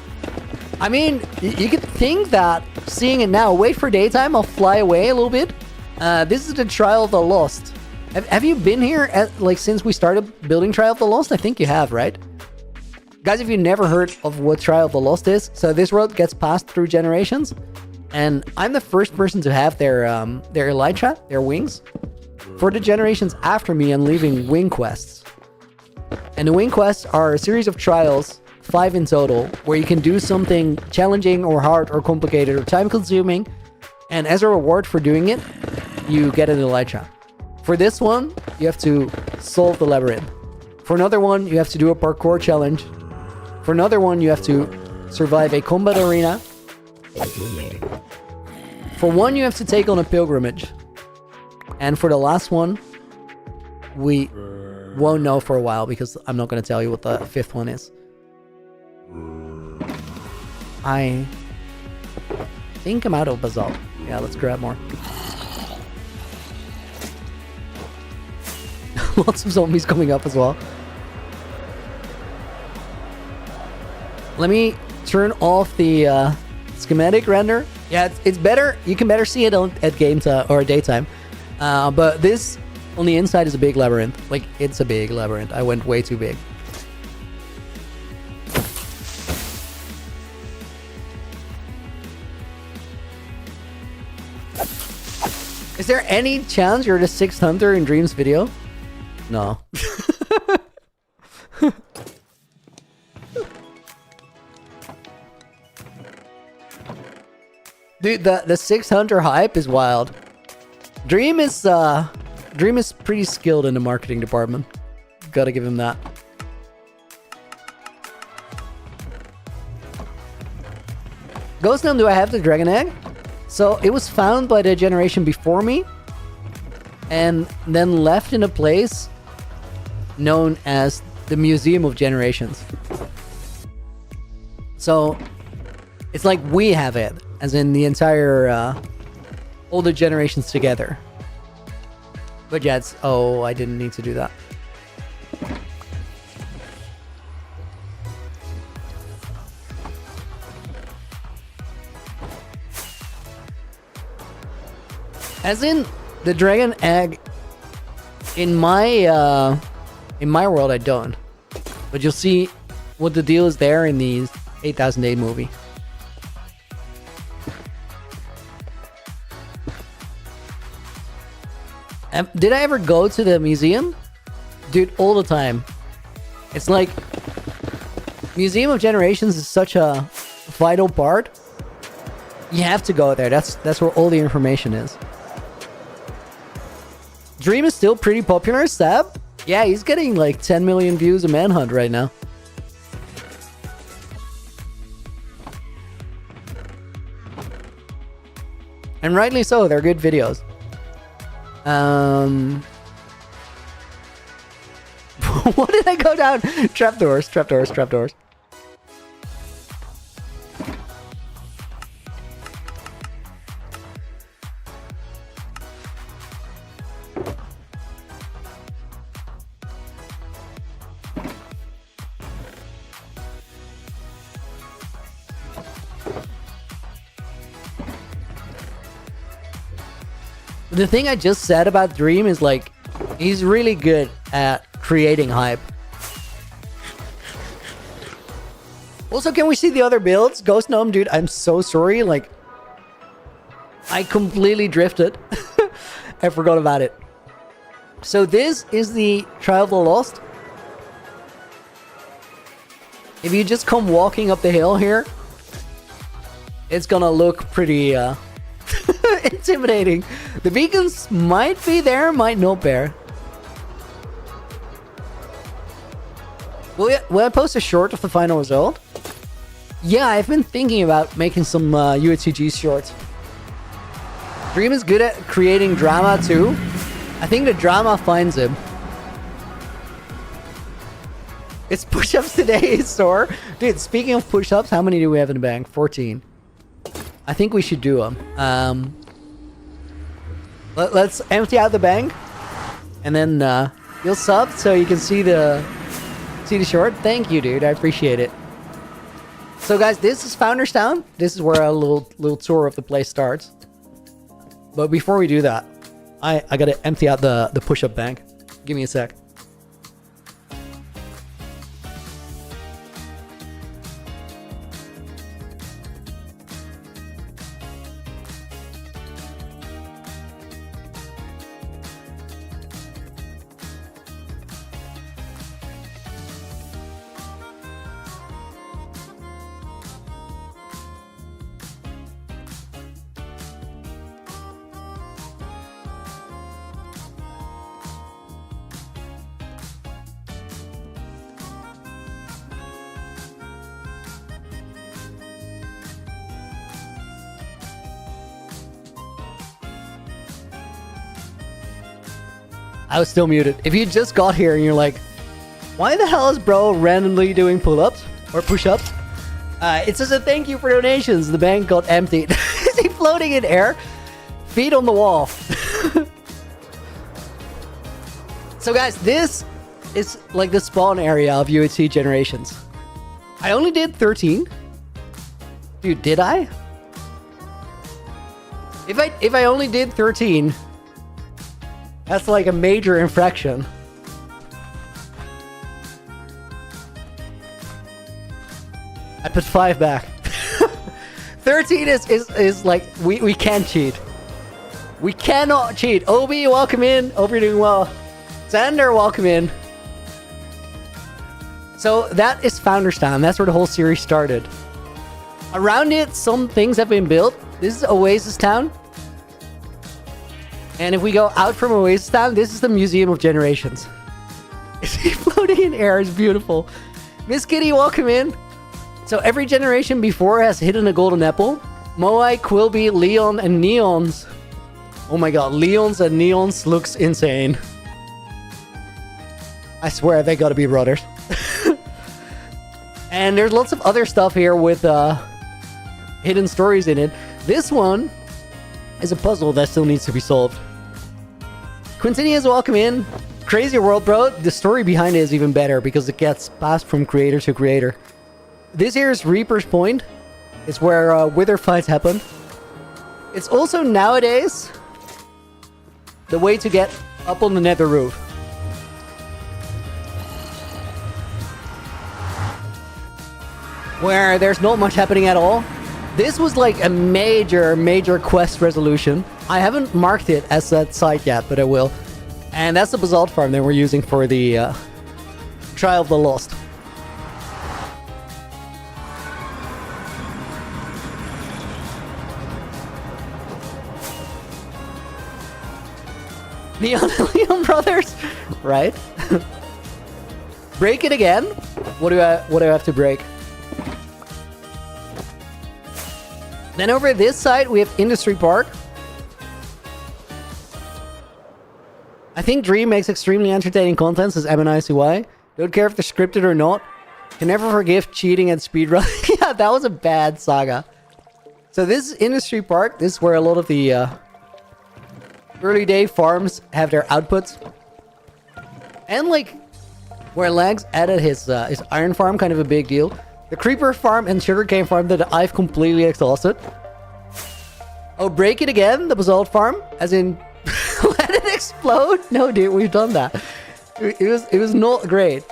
A: I mean, you could think that seeing it now, wait for daytime, I'll fly away a little bit. This is the Trial of the Lost. Have you been here since we started building Trial of the Lost? I think you have, right? Guys, if you never heard of what Trial of the Lost is, so this world gets passed through generations, and I'm the first person to have their elytra, their wings. For the generations after me, I'm leaving wing quests. And the wing quests are a series of trials, 5 in total, where you can do something challenging or hard or complicated or time-consuming, and as a reward for doing it, you get an elytra. For this one, you have to solve the labyrinth. For another one, you have to do a parkour challenge. For another one, you have to survive a combat arena. For one, you have to take on a pilgrimage. And for the last one, we won't know for a while because I'm not going to tell you what the 5th one is. I think I'm out of basalt. Yeah, let's grab more. Lots of zombies coming up as well. Let me turn off the schematic render. Yeah, it's better. You can better see it at game time or daytime. But this on the inside is a big labyrinth. Like, it's a big labyrinth. I went way too big. Is there any chance you're the sixth hunter in Dream's video? No. Dude, the sixth hunter hype is wild. Dream is pretty skilled in the marketing department. Gotta give him that. Ghost Gnome, do I have the dragon egg? So it was found by the generation before me, and then left in a place known as the Museum of Generations. So it's like we have it, as in the entire all the generations together. But yeah, it's, oh, I didn't need to do that. As in, the dragon egg, in my world, I don't. But you'll see what the deal is there in the 8008 movie. Did I ever go to the museum? Dude, all the time. It's like, Museum of Generations is such a vital part. You have to go there. That's where all the information is. Dream is still pretty popular, Stab? Yeah, he's getting like 10 million views a Manhunt right now. And rightly so, they're good videos. What did I go down? Trapdoors, trapdoors, trapdoors. The thing I just said about Dream is like, he's really good at creating hype. Also, can we see the other builds? Ghost Gnome, dude, I'm so sorry. Like, I completely drifted. I forgot about it. So this is the Trial of the Lost. If you just come walking up the hill here, it's gonna look pretty intimidating. The beacons might be there, might not be. Will I post a short of the final result? Yeah, I've been thinking about making some UHCG shorts. Dream is good at creating drama too. I think the drama finds him. It's push-ups today, Sor. Dude, speaking of push-ups, how many do we have in the bank? 14. I think we should do them. Let's empty out the bank, and then you'll sub so you can see the short. Thank you, dude. I appreciate it. So, guys, this is Founders Town. This is where a little tour of the place starts. But before we do that, I gotta empty out the push-up bank. Give me a sec. I was still muted. If you just got here and you're like, why the hell is bro randomly doing pull-ups or push-ups? It says a thank you for donations. The bank got emptied. Is he floating in air? Feet on the wall. So guys, this is like the spawn area of UHCG Generations. I only did 13. Dude, did I? If I only did 13, that's like a major infraction. I put 5 back. 13 is like, we can't cheat. We cannot cheat. Obi, welcome in. Hope you're doing well. Xander, welcome in. So that is Founders Town. That's where the whole series started. Around it, some things have been built. This is Oasis Town. And if we go out from Oasis Town, this is the Museum of Generations. Is he floating in air? It's beautiful. Miss Kitty, welcome in. So every generation before has hidden a golden apple. Moai, Quilby, Leon, and Neons. Oh my god, Leons and Neons looks insane. I swear they gotta be brothers. And there's lots of other stuff here with hidden stories in it. This one is a puzzle that still needs to be solved. Quintinius, welcome in. Crazy world, bro. The story behind it is even better because it gets passed from creator to creator. This here is Reaper's Point. It's where wither fights happen. It's also nowadays the way to get up on the nether roof. Where there's not much happening at all. This was like a major quest resolution. I haven't marked it as that site yet, but I will. And that's the basalt farm that we're using for the Trial of the Lost. Leon Brothers, right? Break it again. What do I have to break? Then over this side we have Industry Park. I think Dream makes extremely entertaining content, says MNICY. Don't care if they're scripted or not. Can never forgive cheating and speedrunning. Yeah, that was a bad saga. So this is Industry Park. This is where a lot of the early day farms have their outputs. And like where Lags added his iron farm, kind of a big deal. The creeper farm and sugarcane farm that I've completely exhausted. Oh, break it again, the basalt farm, as in let it explode. No, dude, we've done that. It was not great.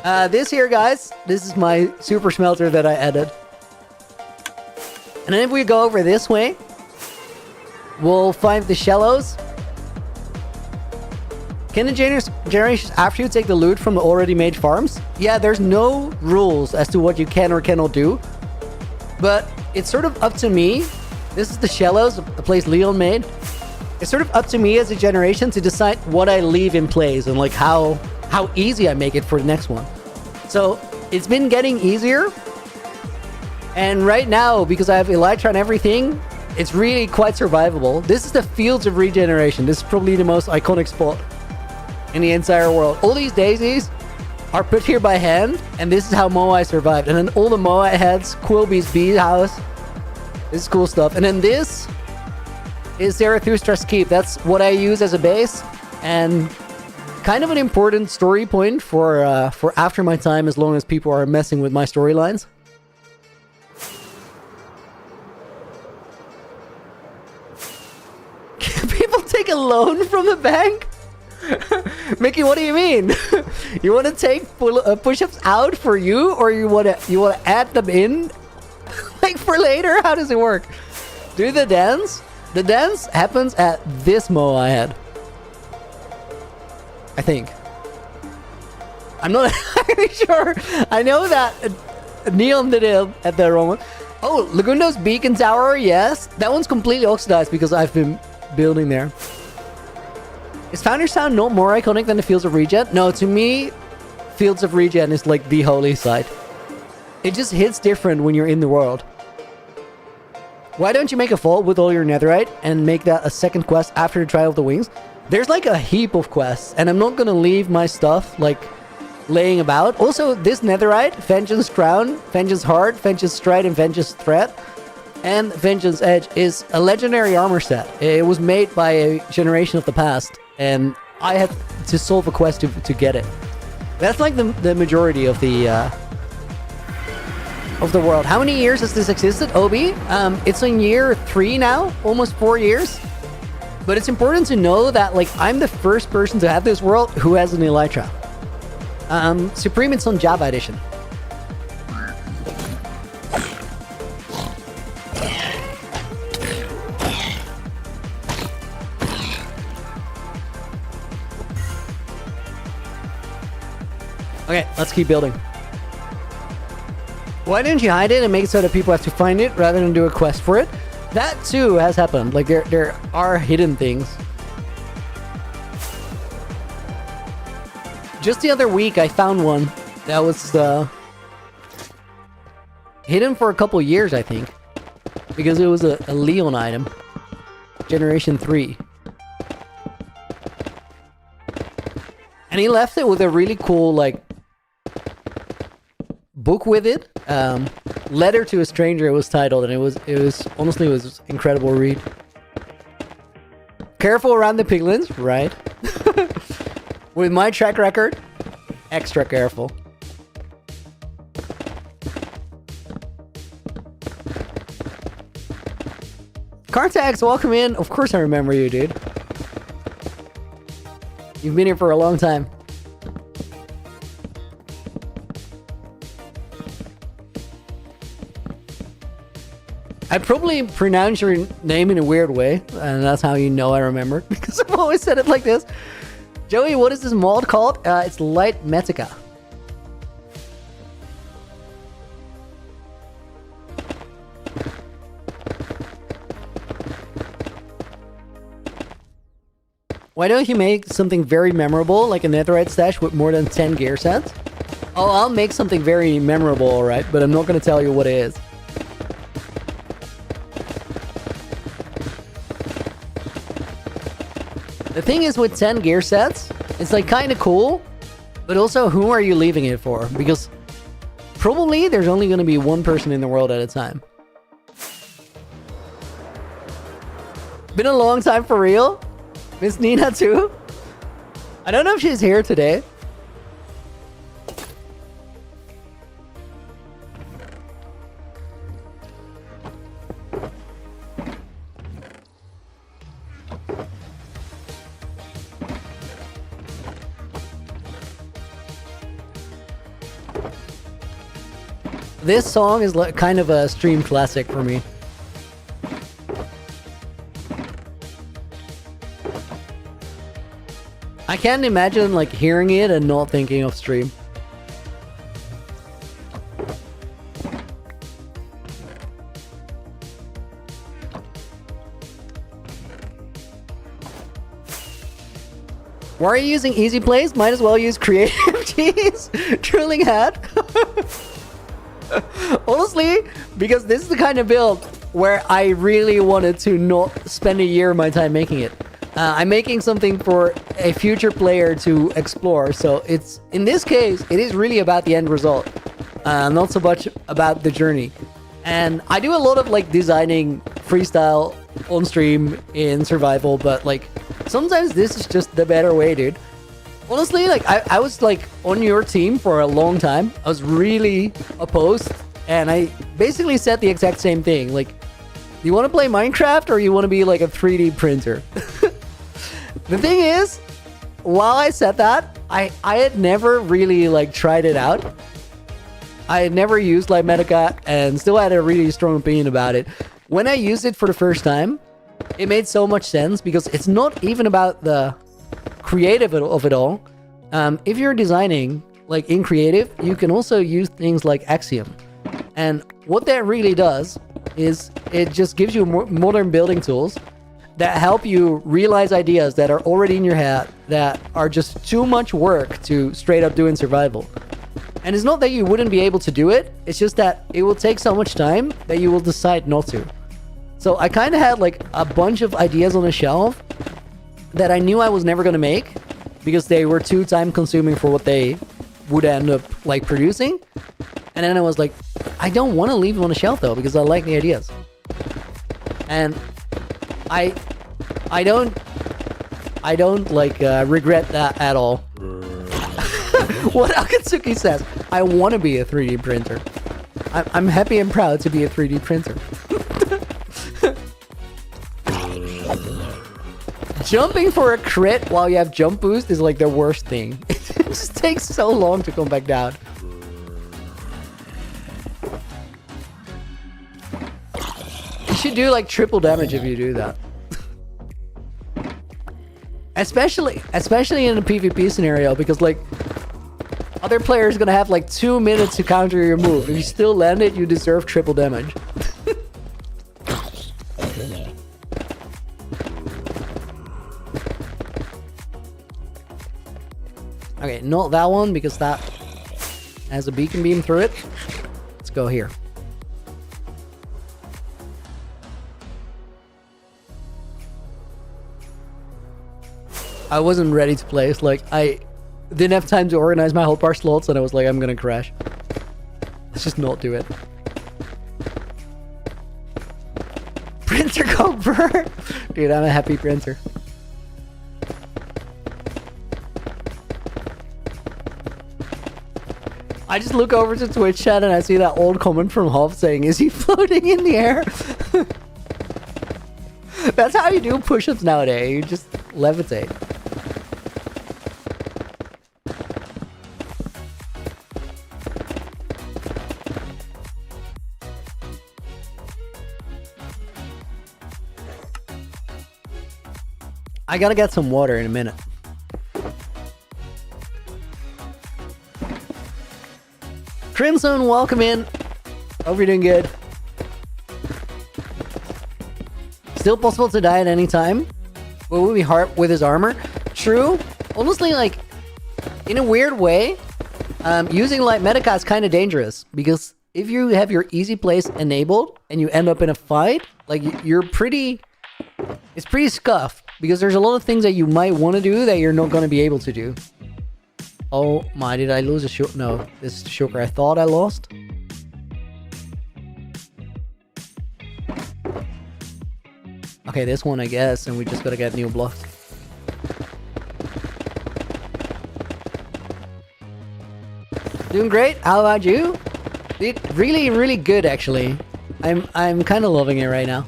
A: This here, guys, this is my super smelter that I added. And then if we go over this way, we'll find the shallows. Can the generations after you take the loot from the already made farms? Yeah, there's no rules as to what you can or cannot do. But it's sort of up to me. This is the shallows, the place Leon made. It's sort of up to me as a generation to decide what I leave in place and like how easy I make it for the next one. So it's been getting easier. And right now, because I have Elytra and everything, it's really quite survivable. This is the Fields of Regeneration. This is probably the most iconic spot in the entire world. All these daisies are put here by hand, and this is how Moai survived. And then all the Moai heads, Quilby's bee house. This is cool stuff. And then this is Zarathustra's Keep. That's what I use as a base, and kind of an important story point for after my time, as long as people are messing with my storylines. Can people take a loan from the bank? Mickey, what do you mean? You want to take push-ups out for you, or you want to add them in, like for later? How does it work? Do the dance. The dance happens at this Mo I had. I think. I'm not entirely sure. I know that Neon did it at the wrong one. Oh, Lagundo's Beacon Tower, yes. That one's completely oxidized because I've been building there. Is Founders Town not more iconic than the Fields of Regen? No, to me, Fields of Regen is like the holy site. It just hits different when you're in the world. Why don't you make a vault with all your netherite and make that a second quest after the Trial of the Wings? There's like a heap of quests, and I'm not gonna leave my stuff like laying about. Also, this netherite, Vengeance Crown, Vengeance Heart, Vengeance Stride, and Vengeance Threat, and Vengeance Edge is a legendary armor set. It was made by a generation of the past, and I had to solve a quest to get it. That's like the majority of the world. How many years has this existed, Obi? It's in year 3 now, almost 4 years. But it's important to know that like I'm the first person to have this world who has an Elytra. Supreme, it's on Java Edition. Okay, let's keep building. Why didn't you hide it and make it so that people have to find it rather than do a quest for it? That too has happened. Like there are hidden things. Just the other week, I found one that was hidden for a couple years, I think, because it was a Leon item, Generation 3. And he left it with a really cool, like, book with it. Letter to a Stranger, it was titled, and it was honestly, it was incredible read. Careful around the piglins, right? With my track record, extra careful. Cartax, welcome in. Of course I remember you, dude. You've been here for a long time. I probably pronounce your name in a weird way, and that's how you know I remember, because I've always said it like this. Joey, what is this mod called? It's Light Metica. Why don't you make something very memorable, like a netherite stash with more than 10 gear sets? Oh, I'll make something very memorable, alright, but I'm not going to tell you what it is. The thing is with 10 gear sets, it's like kind of cool, but also who are you leaving it for? Because probably there's only going to be one person in the world at a time. Been a long time for real? Miss Nina too? I don't know if she's here today. This song is like kind of a stream classic for me. I can't imagine like hearing it and not thinking of stream. Why are you using easy plays? Might as well use creative. Jeez, drilling hat. Honestly, because this is the kind of build where I really wanted to not spend a year of my time making it. I'm making something for a future player to explore, so it's, in this case, it is really about the end result, not so much about the journey. And I do a lot of like designing freestyle on stream in survival, but like sometimes this is just the better way, dude. Honestly, like I was like on your team for a long time. I was really opposed, and I basically said the exact same thing. Like, you want to play Minecraft or you want to be like a 3D printer? The thing is, while I said that, I had never really like tried it out. I had never used Light Metica and still had a really strong opinion about it. When I used it for the first time, it made so much sense because it's not even about the creative of it all. If you're designing like in creative, you can also use things like Axiom. And what that really does is it just gives you more modern building tools that help you realize ideas that are already in your head that are just too much work to straight up do in survival. And it's not that you wouldn't be able to do it, it's just that it will take so much time that you will decide not to. So I kind of had like a bunch of ideas on a shelf that I knew I was never going to make because they were too time consuming for what they would end up like producing. And then I was like, I don't want to leave them on the shelf though because I like the ideas. And I don't like regret that at all. What Akatsuki says, I want to be a 3D printer. I'm happy and proud to be a 3D printer. Jumping for a crit while you have jump boost is like the worst thing. It just takes so long to come back down. You should do like triple damage if you do that. Especially in a PvP scenario, because like Other player is gonna have like 2 minutes to counter your move. If you still land it, you deserve triple damage. Okay, not that one because that has a beacon beam through it. Let's go here. I wasn't ready to place. Like, I didn't have time to organize my hotbar slots, and I was like, I'm gonna crash. Let's just not do it. Printer go burn! Dude, I'm a happy printer. I just look over to Twitch chat and I see that old comment from Hoff saying, is he floating in the air? That's how you do push-ups nowadays. You just levitate. I gotta get some water in a minute. Crimson, welcome in. Hope you're doing good. Still possible to die at any time. But will be hard with his armor. True. Honestly, like, in a weird way, using light medica is kind of dangerous. Because if you have your easy place enabled and you end up in a fight, like, you're pretty... It's pretty scuffed. Because there's a lot of things that you might want to do that you're not going to be able to do. Oh my, did I lose a shot? No, this is Shoker. I thought I lost. Okay, this one I guess, and we just gotta get new blocks. Doing great. How about you? Dude, really, really good actually. I'm kind of loving it right now.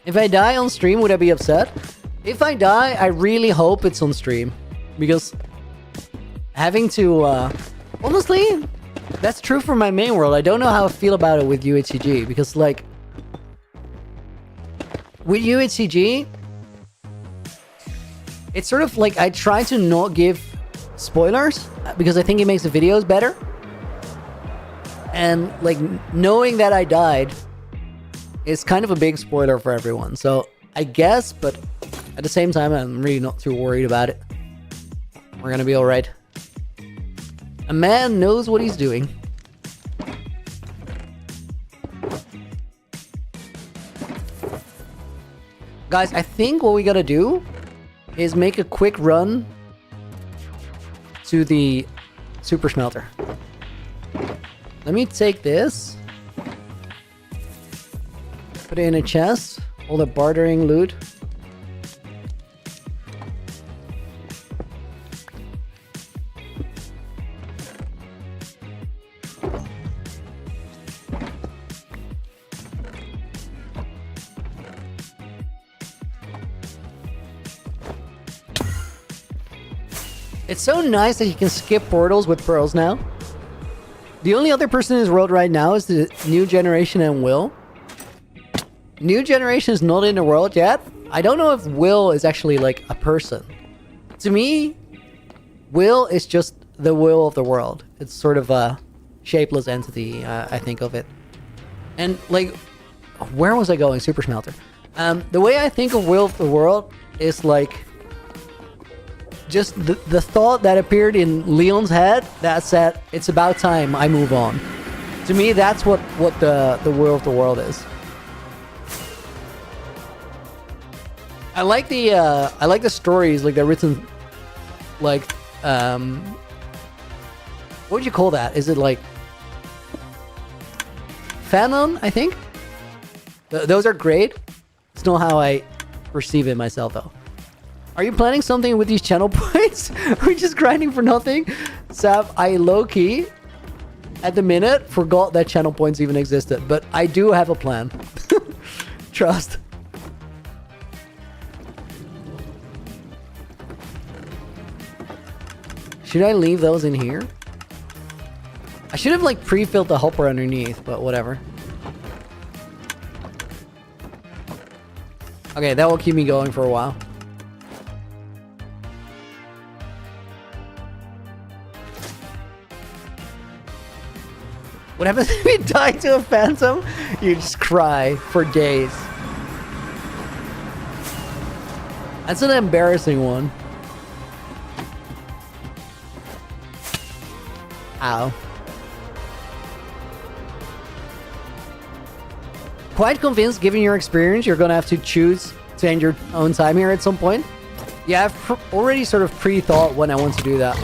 A: If I die on stream, would I be upset? If I die, I really hope it's on stream. Because having to... honestly, that's true for my main world. I don't know how I feel about it with UHCG. Because, like... With UHCG... It's sort of like I try to not give spoilers. Because I think it makes the videos better. And, like, knowing that I died... is kind of a big spoiler for everyone. So, I guess, but... At the same time, I'm really not too worried about it. We're gonna be alright. A man knows what he's doing. Guys, I think what we gotta do is make a quick run to the super smelter. Let me take this. Put it in a chest. All the bartering loot. It's so nice that you can skip portals with pearls now. The only other person in this world right now is the new generation and Will. New generation is not in the world yet. I don't know if Will is actually like a person. To me, Will is just the will of the world. It's sort of a shapeless entity, I think of it. And like, where was I going? Super Smelter. The way I think of will of the world is like just the thought that appeared in Leon's head that said, it's about time I move on. To me, that's what the will of the world is. I like the stories, like they're written, like, what would you call that? Is it like fanon, I think? Those are great. It's not how I perceive it myself, though. Are you planning something with these channel points? Are we just grinding for nothing? Sab, I low-key, at the minute, forgot that channel points even existed. But I do have a plan. Trust. Should I leave those in here? I should have, like, pre-filled the hopper underneath, but whatever. Okay, that will keep me going for a while. What happens if you die to a phantom? You just cry for days. That's an embarrassing one. Ow. Quite convinced, given your experience, you're gonna have to choose to end your own time here at some point. Yeah, I've already sort of pre-thought when I want to do that.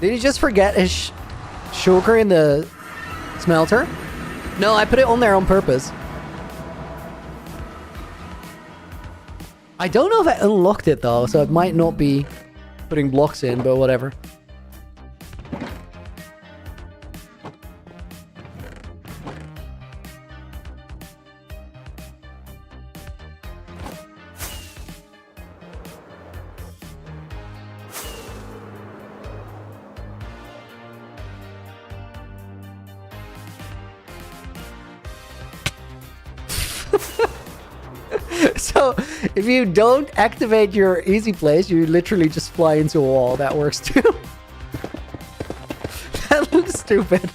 A: Did he just forget his shulker in the smelter? No, I put it on there on purpose. I don't know if I unlocked it though, so it might not be putting blocks in, but whatever. So, if you don't activate your easy place, you literally just fly into a wall. That works too. That looks stupid.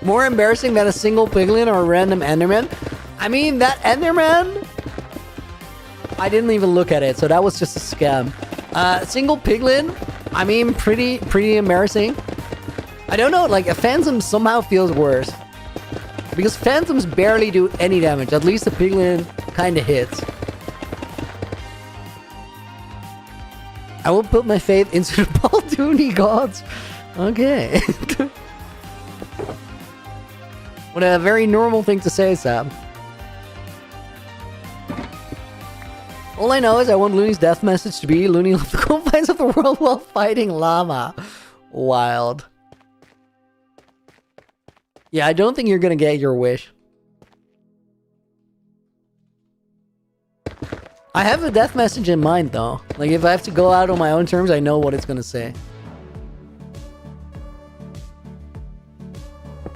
A: More embarrassing than a single piglin or a random enderman? I mean, that enderman... I didn't even look at it, so that was just a scam. Single piglin, I mean, pretty embarrassing. I don't know, like, a phantom somehow feels worse. Because phantoms barely do any damage. At least a piglin kind of hits. I will put my faith into the Baldoony gods. Okay. What a very normal thing to say, Sam. All I know is I want Looney's death message to be Looney left the confines of the world while fighting llama. Wild. Yeah, I don't think you're gonna get your wish. I have a death message in mind though. Like if I have to go out on my own terms, I know what it's gonna say.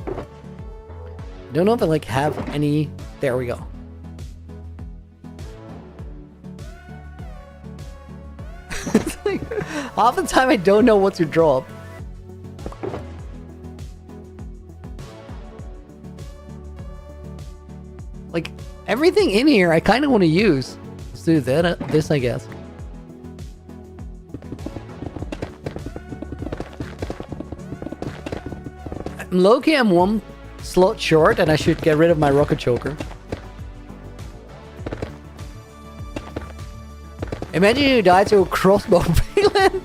A: I don't know if I like have any... There we go. Half the time I don't know what to drop. Like, everything in here I kind of want to use. Let's do that, this, I guess. Low-key, I'm one slot short and I should get rid of my rocket choker. Imagine you die to a crossbow piglin.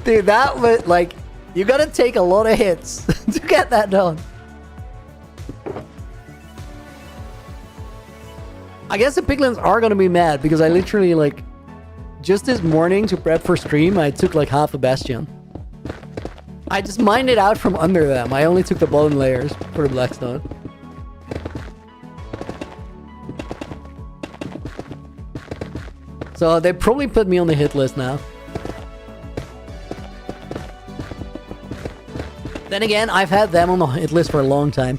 A: Dude, that would, like, you gotta take a lot of hits to get that done. I guess the piglins are gonna be mad because I literally, like, just this morning to prep for stream, I took like half a bastion. I just mined it out from under them. I only took the bone layers for the blackstone. So they probably put me on the hit list now. Then again, I've had them on the hit list for a long time.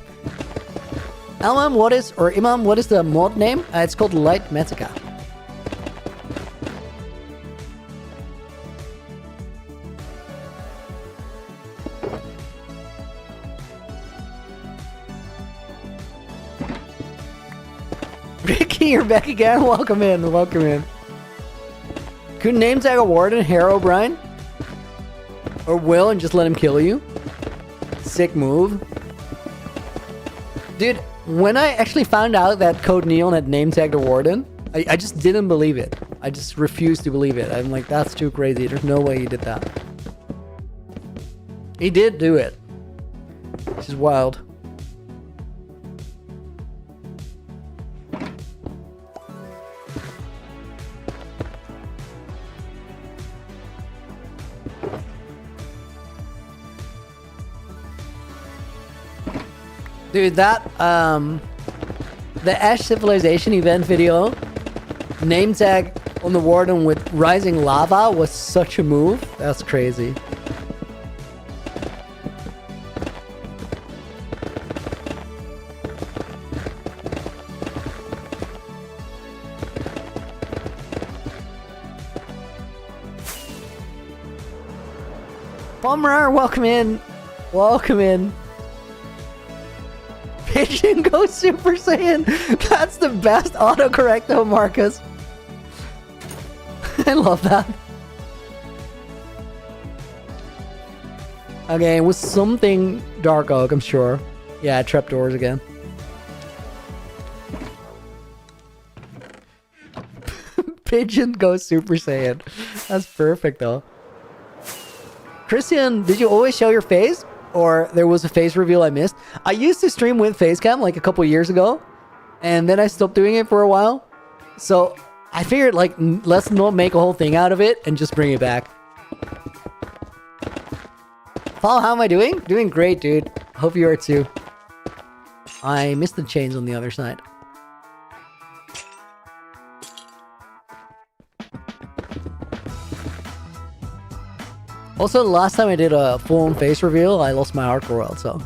A: Imam, what is the mod name? It's called Light Metica. Ricky, you're back again. Welcome in. Welcome in. Could name tag a warden, Hero Brian? Or Will and just let him kill you? Sick move. Dude, when I actually found out that Code Neon had name tagged a warden, I just didn't believe it. I just refused to believe it. I'm like, that's too crazy. There's no way he did that. He did do it. Which is wild. Dude, that, the Ash Civilization event video, name tag on the warden with rising lava was such a move. That's crazy. Bummer, welcome in. Welcome in. Pigeon goes Super Saiyan. That's the best autocorrect though, Marcus. I love that. Okay, it was something Dark Oak, I'm sure. Yeah, trapdoors again. Pigeon goes Super Saiyan. That's perfect though. Christian, did you always show your face? Or there was a face reveal I missed? I used to stream with facecam like a couple years ago. And then I stopped doing it for a while. So I figured like, let's not make a whole thing out of it and just bring it back. Paul, how am I doing? Doing great, dude. Hope you are too. I missed the chains on the other side. Also, the last time I did a full-on face reveal, I lost my hardcore world, so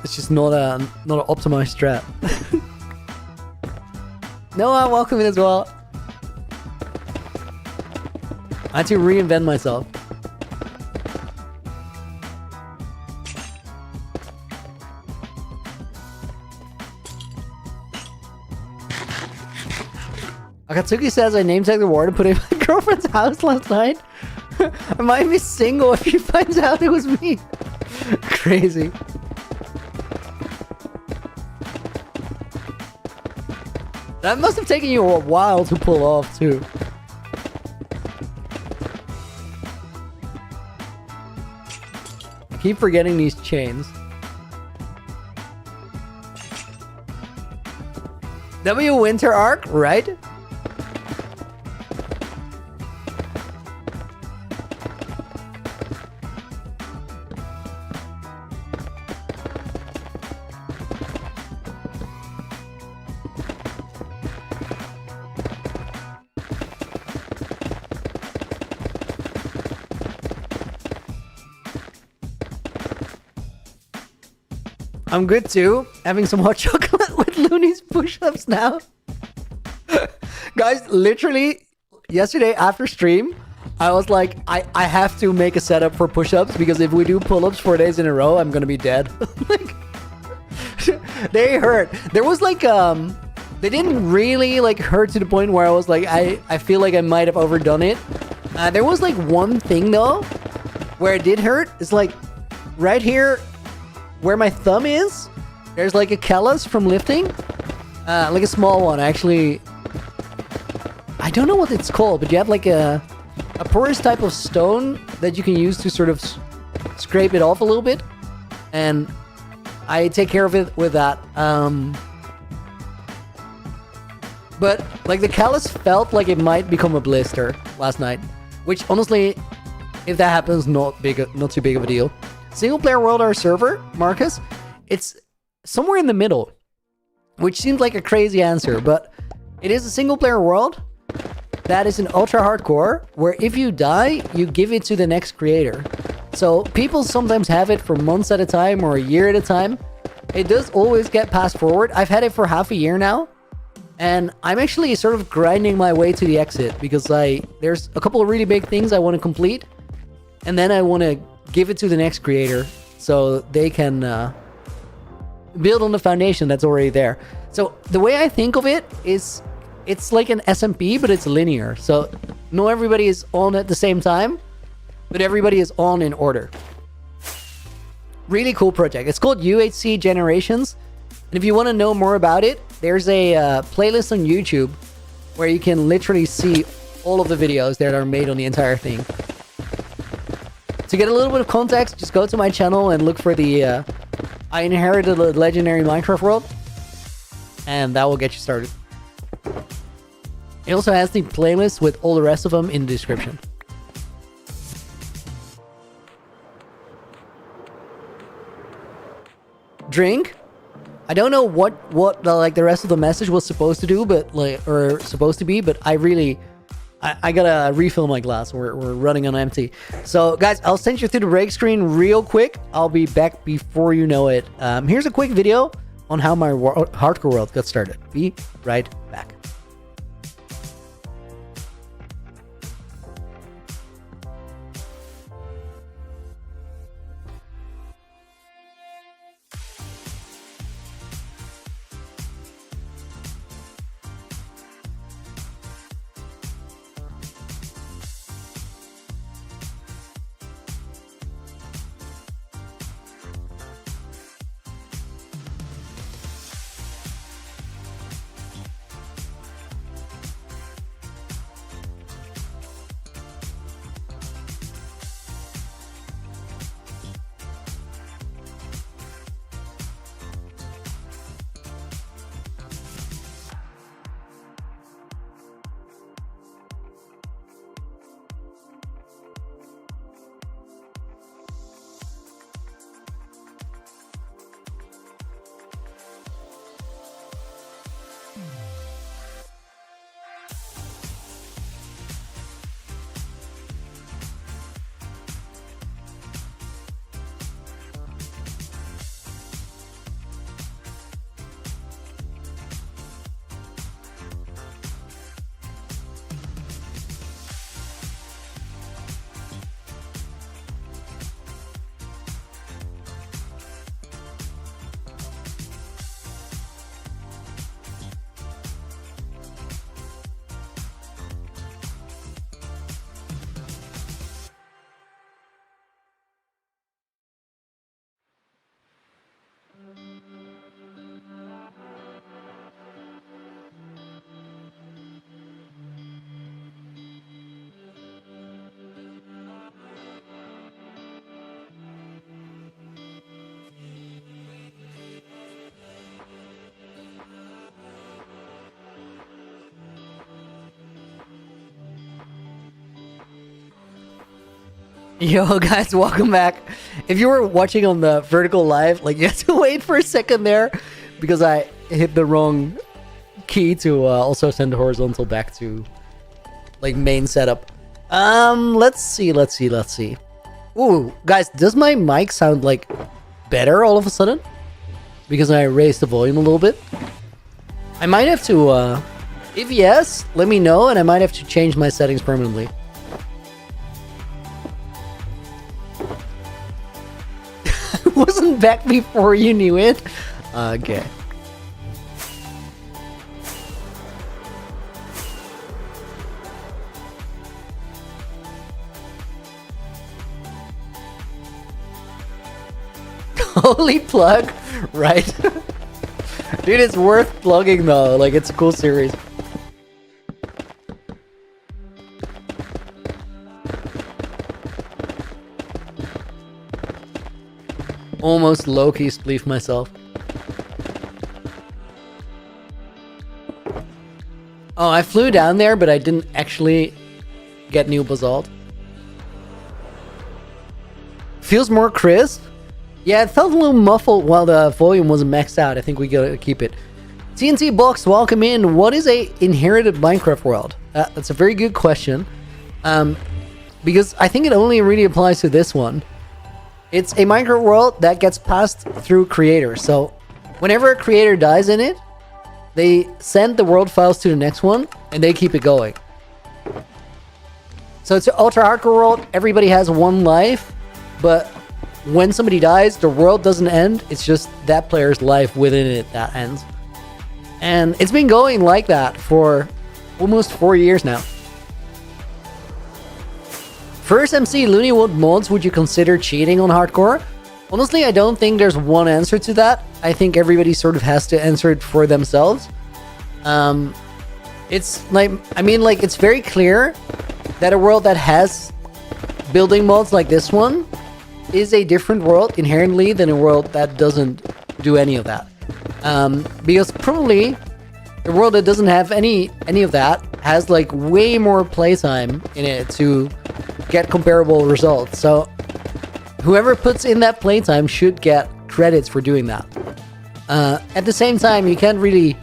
A: it's just not an optimized strat. Noah, welcome in as well. I had to reinvent myself. Akatsuki says I name-tagged the ward and put it in my girlfriend's house last night. I might be single if he finds out it was me. Crazy. That must have taken you a while to pull off, too. I keep forgetting these chains. W Winter Arc, right? I'm good too. Having some hot chocolate with Looney's push-ups now. Guys, literally, yesterday after stream, I was like, I have to make a setup for push-ups because if we do pull-ups 4 days in a row, I'm gonna be dead. Like, they hurt. There was like, they didn't really like hurt to the point where I was like, I feel like I might have overdone it. There was like one thing though, where it did hurt. It's like, right here, where my thumb is, there's like a callus from lifting. Like a small one, actually. I don't know what it's called, but you have like a porous type of stone that you can use to sort of scrape it off a little bit. And I take care of it with that. But like the callus felt like it might become a blister last night. Which honestly, if that happens, not too big of a deal. Single player world or server, Marcus? It's somewhere in the middle, which seems like a crazy answer, but it is a single player world that is an ultra hardcore where if you die, you give it to the next creator. So people sometimes have it for months at a time or a year at a time. It does always get passed forward. I've had it for half a year now, and I'm actually sort of grinding my way to the exit because there's a couple of really big things I want to complete, and then I want to give it to the next creator so they can build on the foundation that's already there. So the way I think of it is it's like an SMP, but it's linear. So not everybody is on at the same time, but everybody is on in order. Really cool project. It's called UHCG Generations. And if you want to know more about it, there's a playlist on YouTube where you can literally see all of the videos that are made on the entire thing. To get a little bit of context, just go to my channel and look for the I inherited a legendary Minecraft world, and that will get you started. It also has the playlist with all the rest of them in the description. Drink. I don't know what like the rest of the message was supposed to do, but like, or supposed to be, but I really I gotta refill my glass. We're running on empty. So guys, I'll send you through the break screen real quick. I'll be back before you know it. Here's a quick video on how my hardcore world got started. Be right back. Yo guys, welcome back. If you were watching on the vertical live, like you have to wait for a second there because I hit the wrong key to also send the horizontal back to like main setup. Let's see. Ooh, guys, does my mic sound like better all of a sudden? Because I raised the volume a little bit. I might have to, if yes, let me know and I might have to change my settings permanently. Wasn't back before you knew it? Okay. Holy plug, right? Dude, it's worth plugging though. Like, it's a cool series. Almost low-key spleef myself. Oh, I flew down there, but I didn't actually get new basalt. Feels more crisp. Yeah, it felt a little muffled while the volume wasn't maxed out. I think we gotta keep it. TNT Box, welcome in. What is a inherited Minecraft world? That's a very good question. Because I think it only really applies to this one. It's a Minecraft world that gets passed through creators. So whenever a creator dies in it, they send the world files to the next one and they keep it going. So it's an ultra hardcore world. Everybody has one life, but when somebody dies, the world doesn't end. It's just that player's life within it that ends. And it's been going like that for almost 4 years now. First MC, Looney, what mods would you consider cheating on hardcore? Honestly, I don't think there's one answer to that. I think everybody sort of has to answer it for themselves. It's like, I mean, like, it's very clear that a world that has building mods like this one is a different world inherently than a world that doesn't do any of that. Because probably a world that doesn't have any of that has like way more playtime in it to get comparable results. So whoever puts in that playtime should get credits for doing that. At the same time, you can't really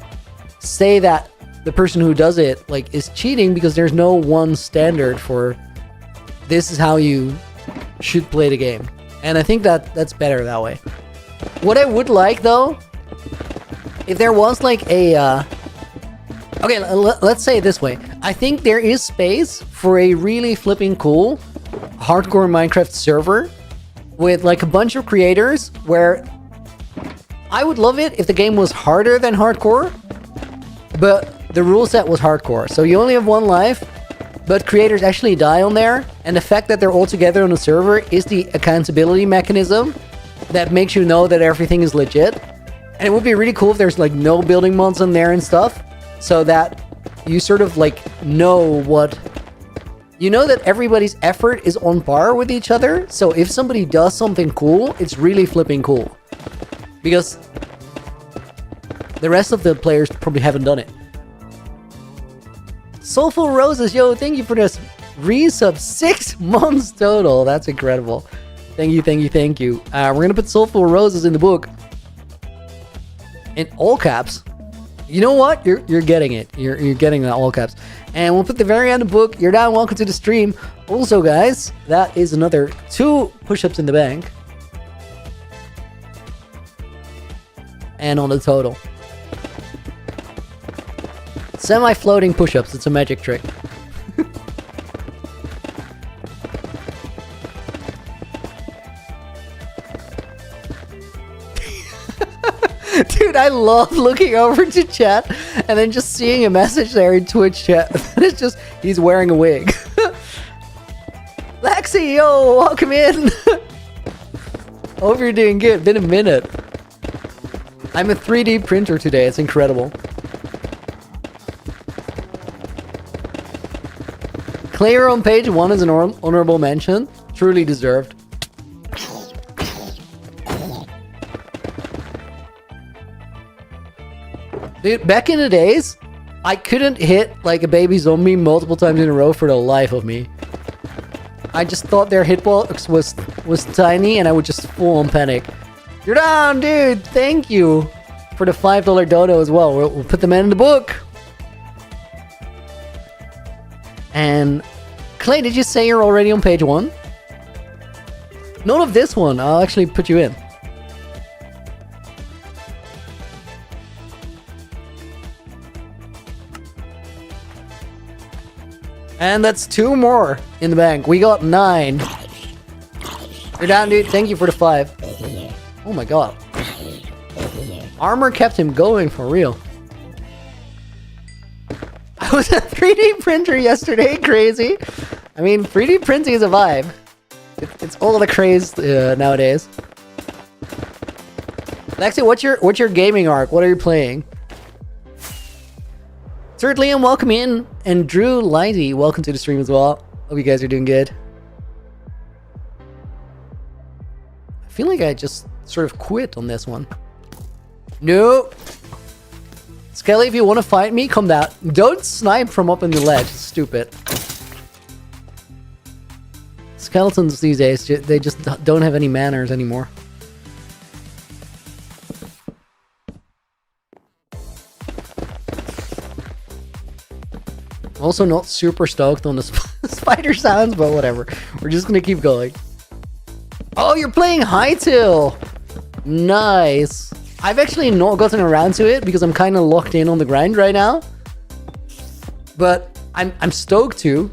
A: say that the person who does it like is cheating, because there's no one standard for this is how you should play the game. And I think that that's better that way. What I would like though, if there was like a okay, let's say it this way. I think there is space for a really flipping cool hardcore Minecraft server with like a bunch of creators, where I would love it if the game was harder than hardcore, but the rule set was hardcore. So you only have one life, but creators actually die on there, and the fact that they're all together on a server is the accountability mechanism that makes you know that everything is legit. And it would be really cool if there's like no building mods in there and stuff, so that you sort of like know what... You know that everybody's effort is on par with each other, so if somebody does something cool, it's really flipping cool. Because the rest of the players probably haven't done it. Soulful Roses, yo, thank you for this resub. 6 months total. That's incredible. Thank you, thank you, thank you. We're gonna put Soulful Roses in the book. In all caps. You know what? You're getting it. You're getting the all caps. And we'll put the very end of the book. You're down. Welcome to the stream. Also, guys, that is another 2 push-ups in the bank. And on the total. Semi-floating push-ups. It's a magic trick. Dude, I love looking over to chat and then just seeing a message there in Twitch chat. It's just, he's wearing a wig. Lexi, yo, welcome in. Hope you're doing good. Been a minute. I'm a 3D printer today. It's incredible. Clear on page 1 is an honorable mention. Truly deserved. Dude, back in the days, I couldn't hit like a baby zombie multiple times in a row for the life of me. I just thought their hitbox was tiny, and I would just full on panic. You're down, dude! Thank you for the $5 dono as well. We'll put them in the book. And Clay, did you say you're already on page 1? None of this one. I'll actually put you in. And that's 2 more in the bank. We got 9. You're down, dude. Thank you for the 5. Oh my god. Armor kept him going for real. I was a 3D printer yesterday. Crazy. I mean, 3D printing is a vibe. It's all the craze nowadays. Lexi, what's your gaming arc? What are you playing? Sir Liam, welcome in. And Drew Lighty, welcome to the stream as well. Hope you guys are doing good. I feel like I just sort of quit on this one. No. Skelly, if you want to fight me, come down. Don't snipe from up in the ledge. It's stupid. Skeletons these days, they just don't have any manners anymore. Also not super stoked on the spider sounds, but whatever. We're just gonna keep going. Oh, you're playing Hytale! Nice. I've actually not gotten around to it because I'm kind of locked in on the grind right now. But I'm stoked to.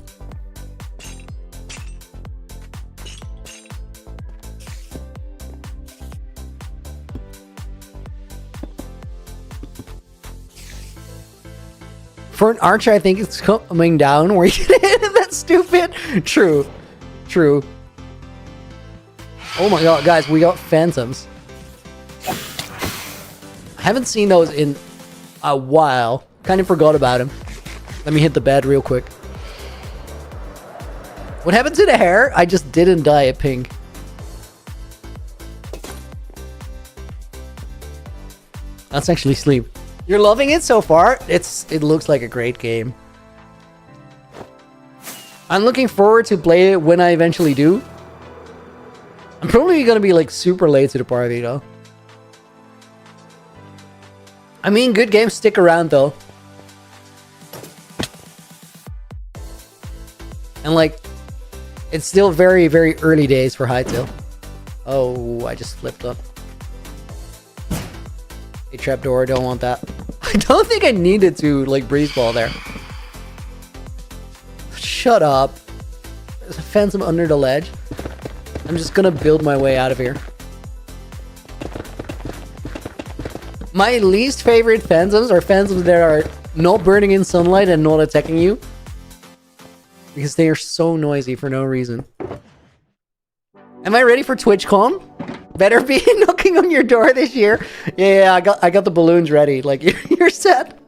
A: For an archer, I think it's coming down where you hit it. That's stupid. True. True. Oh my god, guys, we got phantoms. I haven't seen those in a while. Kind of forgot about him. Let me hit the bed real quick. What happened to the hair? I just didn't dye it pink. That's actually sleep. You're loving it so far? It looks like a great game. I'm looking forward to play it when I eventually do. I'm probably gonna be like super late to the party though. I mean, good games stick around though. like, it's still very, very early days for hightail. Oh, I just flipped up. A trapdoor, don't want that. I don't think I needed to, like, breeze ball there. Shut up. There's a phantom under the ledge. I'm just gonna build my way out of here. My least favorite phantoms are phantoms that are not burning in sunlight and not attacking you. Because they are so noisy for no reason. Am I ready for TwitchCon? Better be knocking on your door this year. Yeah, I got the balloons ready. Like, you're set.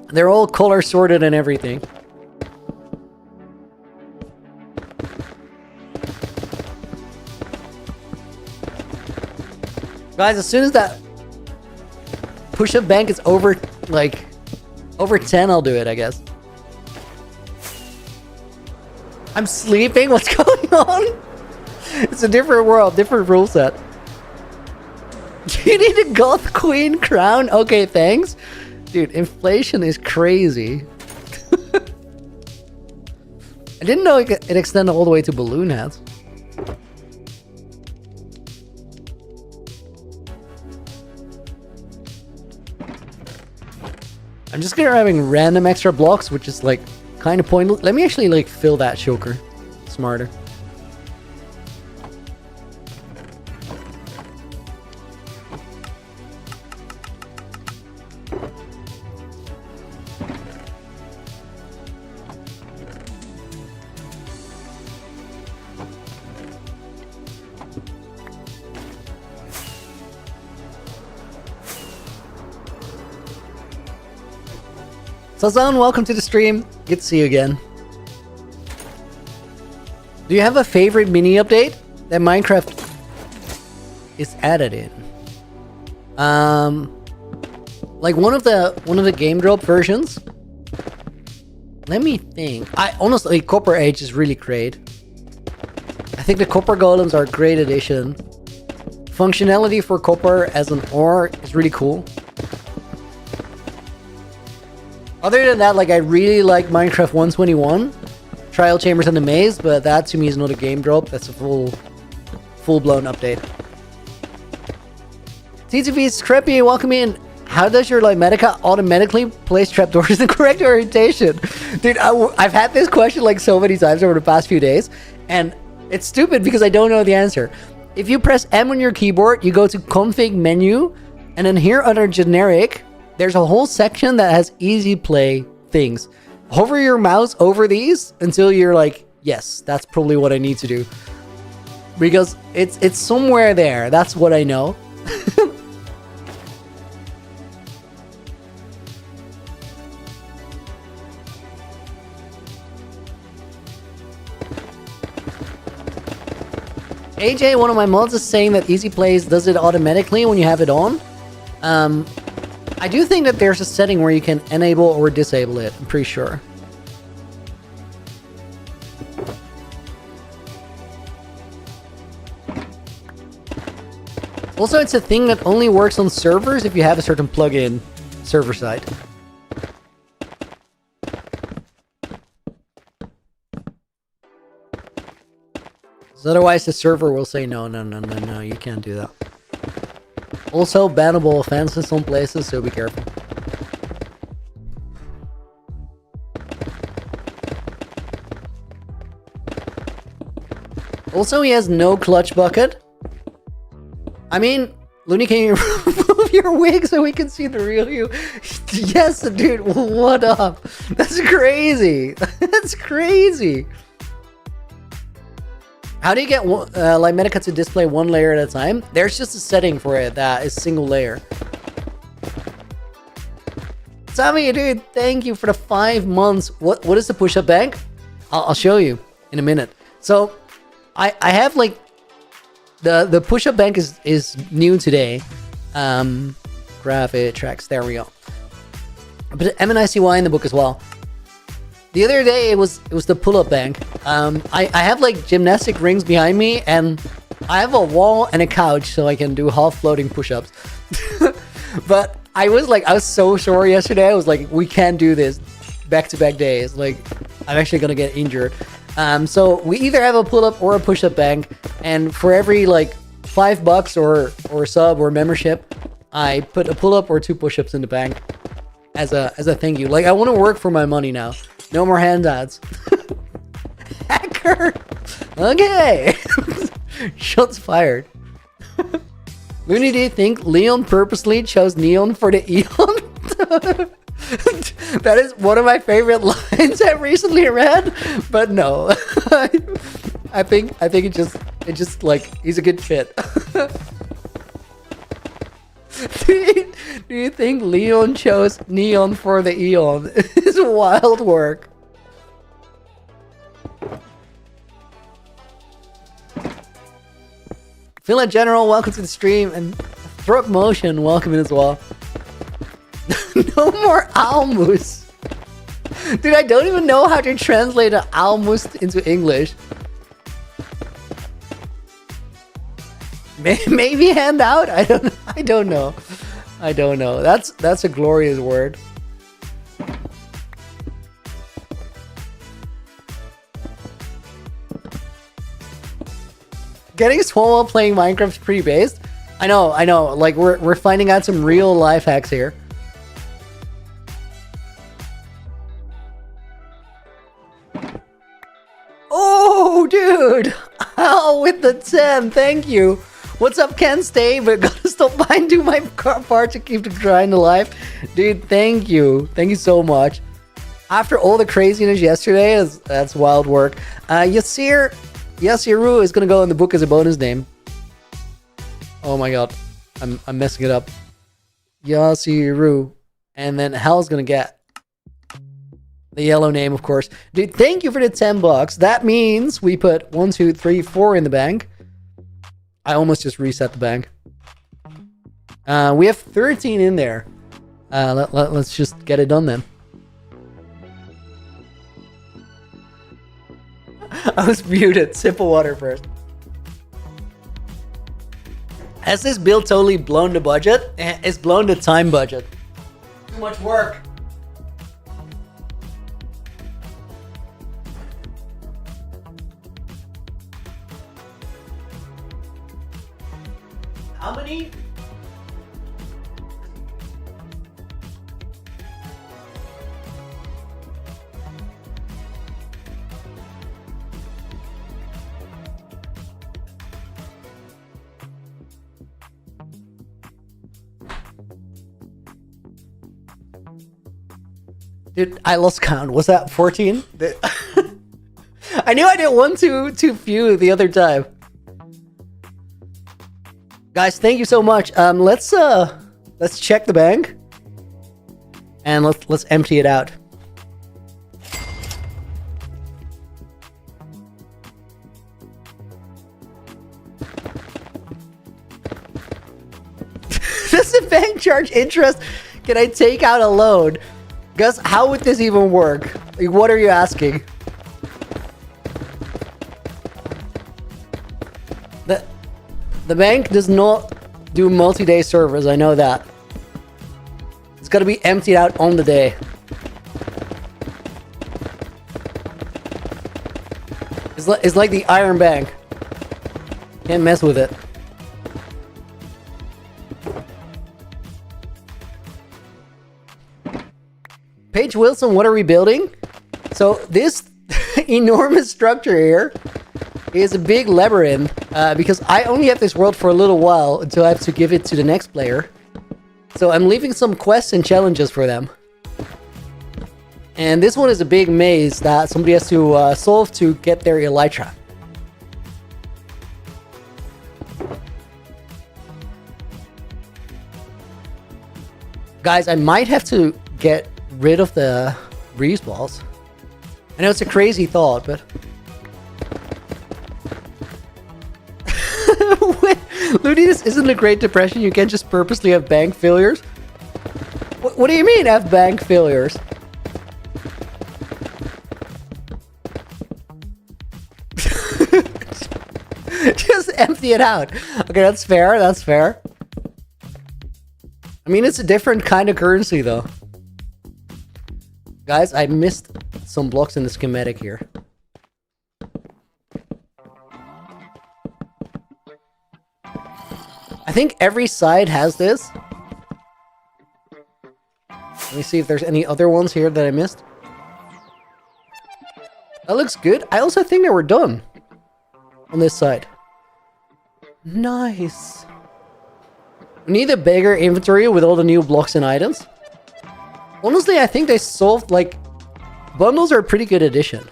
A: They're all color sorted and everything. Guys, as soon as that push-up bank is over, like, over 10, I'll do it, I guess. I'm sleeping? What's going on? It's a different world, different rule set. Do you need a goth queen crown? Okay, thanks. Dude, inflation is crazy. I didn't know it extended all the way to balloon hats. I'm just grabbing random extra blocks, which is like kind of pointless. Let me actually like fill that choker. Smarter. Sazan, welcome to the stream. Good to see you again. Do you have a favorite mini update that Minecraft is added in? Like one of the game drop versions. Let me think. I honestly, Copper Age is really great. I think the copper golems are a great addition. Functionality for copper as an ore is really cool. Other than that, like, I really like Minecraft 121, Trial Chambers and the Maze, but that to me is not a game drop. That's a full-blown update. TTV Scrappy, welcome in. How does your Limetica automatically place trapdoors in the correct orientation? Dude, I've had this question like so many times over the past few days, and it's stupid because I don't know the answer. If you press M on your keyboard, you go to config menu, and then here under generic, there's a whole section that has easy play things. Hover your mouse over these until you're like, yes, that's probably what I need to do. Because it's somewhere there. That's what I know. AJ, one of my mods, is saying that easy plays does it automatically when you have it on. I do think that there's a setting where you can enable or disable it, I'm pretty sure. Also, it's a thing that only works on servers if you have a certain plugin server side. So otherwise the server will say no, you can't do that. Also, bannable offense in some places, so be careful. Also, he has no clutch bucket. I mean, Looney, can you remove your wig so we can see the real you? Yes, dude, what up? That's crazy. That's crazy. How do you get Limetica to display one layer at a time? There's just a setting for it that is single layer. Sammy, dude, thank you for the 5 months. What is the push-up bank? I'll show you in a minute. So, I have like the push-up bank is new today. Graphic tracks. There we go. But MNICY in the book as well. The other day it was the pull-up bank. I have like gymnastic rings behind me, and I have a wall and a couch so I can do half floating push-ups. But I was so sore yesterday. I was like, we can't do this back-to-back days. Like, I'm actually gonna get injured. So we either have a pull-up or a push-up bank, and for every like $5 or sub or membership, I put a pull-up or 2 push-ups in the bank as a thank you. Like, I want to work for my money now. No more handouts. Hacker. Okay. Shots fired. Looney, do you think Leon purposely chose neon for the Eon? That is one of my favorite lines I've recently read, but no. I think it just like, he's a good fit. Do you think Leon chose neon for the Eon? It's wild work. Phil General, welcome to the stream, and Throat Motion, welcome in as well. No more almus. Dude, I don't even know how to translate an almus into English. Maybe handout? I don't know. I don't know. That's a glorious word. Getting swole while playing Minecraft's pretty based. I know. Like, we're finding out some real life hacks here. Oh, dude! Ow, with the 10, thank you. What's up, Can't stay, but gotta stop by and do my part to keep the grind alive. Dude, thank you. Thank you so much. After all the craziness yesterday, that's wild work. Yasiru is gonna go in the book as a bonus name. Oh my god. I'm messing it up. Yasiru. And then Hal's gonna get the yellow name, of course. Dude, thank you for the $10. That means we put 1, 2, 3, 4 in the bank. I almost just reset the bank. We have 13 in there. Let's just get it done then. I was muted. Sip of water first. Has this build totally blown the budget? It's blown the time budget. Too much work. How many? Dude, I lost count. Was that 14? I knew I did one too few the other time. Guys, thank you so much. Let's check the bank and let's empty it out. Does the bank charge interest? Can I take out a loan? Gus, how would this even work? Like, what are you asking? The bank does not do multi-day servers, I know that. It's gotta be emptied out on the day. It's like the Iron Bank. Can't mess with it. Paige Wilson, what are we building? So this enormous structure here is a big labyrinth because I only have this world for a little while until I have to give it to the next player. So I'm leaving some quests and challenges for them. And this one is a big maze that somebody has to solve to get their elytra. Guys, I might have to get rid of the breeze balls. I know it's a crazy thought, but... Looney, this isn't the Great Depression. You can't just purposely have bank failures. What do you mean have bank failures? Just empty it out. Okay, that's fair. That's fair. I mean, it's a different kind of currency though. Guys, I missed some blocks in the schematic here. I think every side has this. Let me see if there's any other ones here that I missed. That looks good. I also think they were done on this side. Nice. We need a bigger inventory with all the new blocks and items. Honestly, I think they solved, like, bundles are a pretty good addition.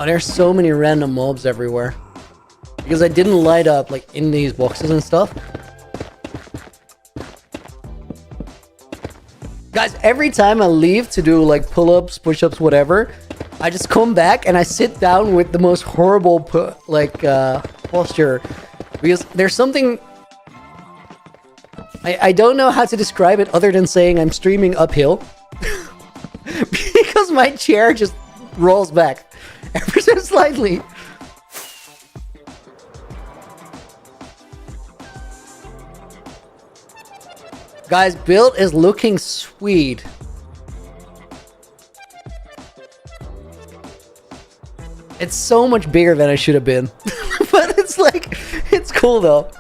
A: Oh, there's so many random mobs everywhere. Because I didn't light up, like, in these boxes and stuff. Guys, every time I leave to do, like, pull-ups, push-ups, whatever, I just come back and I sit down with the most horrible, posture. Because there's something... I don't know how to describe it other than saying I'm streaming uphill. Because my chair just rolls back. Ever so slightly. Guys, build is looking sweet. It's so much bigger than I should have been. But it's like, it's cool though.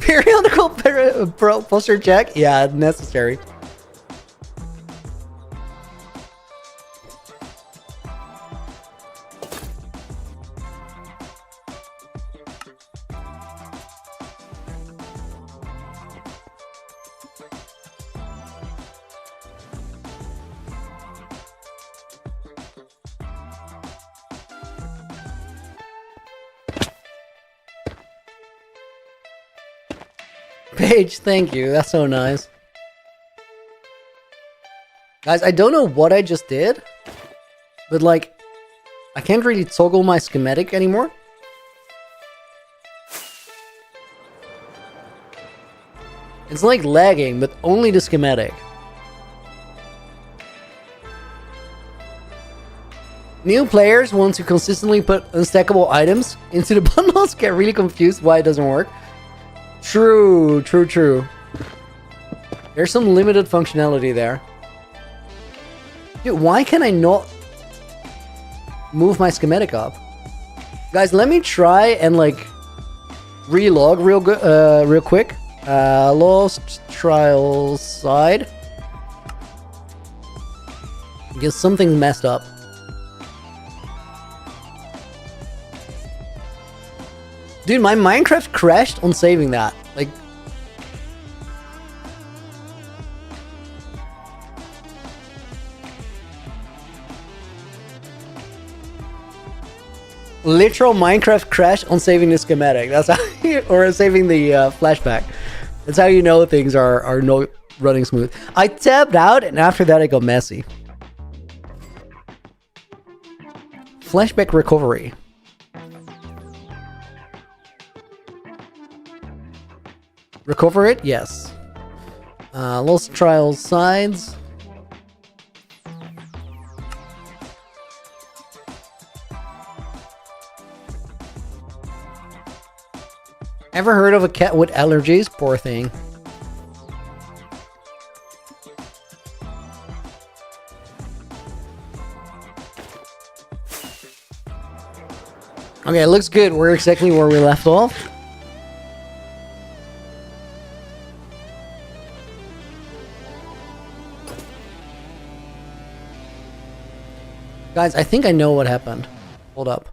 A: Periodical posture check? Yeah, necessary. Paige, thank you. That's so nice. Guys, I don't know what I just did, but like, I can't really toggle my schematic anymore. It's like lagging, but only the schematic. New players want to consistently put unstackable items into the bundles, get really confused why it doesn't work. True. There's some limited functionality there. Dude, why can I not move my schematic up? Guys, let me try and like relog real quick. Lost trial side. Because something's messed up. Dude, my Minecraft crashed on saving that. Like... literal Minecraft crash on saving the schematic. That's how you, or saving the flashback. That's how you know things are not running smooth. I tabbed out and after that it got messy. Flashback recovery. Recover it? Yes. Lost trial sides. Ever heard of a cat with allergies? Poor thing. Okay, it looks good. We're exactly where we left off. Guys, I think I know what happened. Hold up.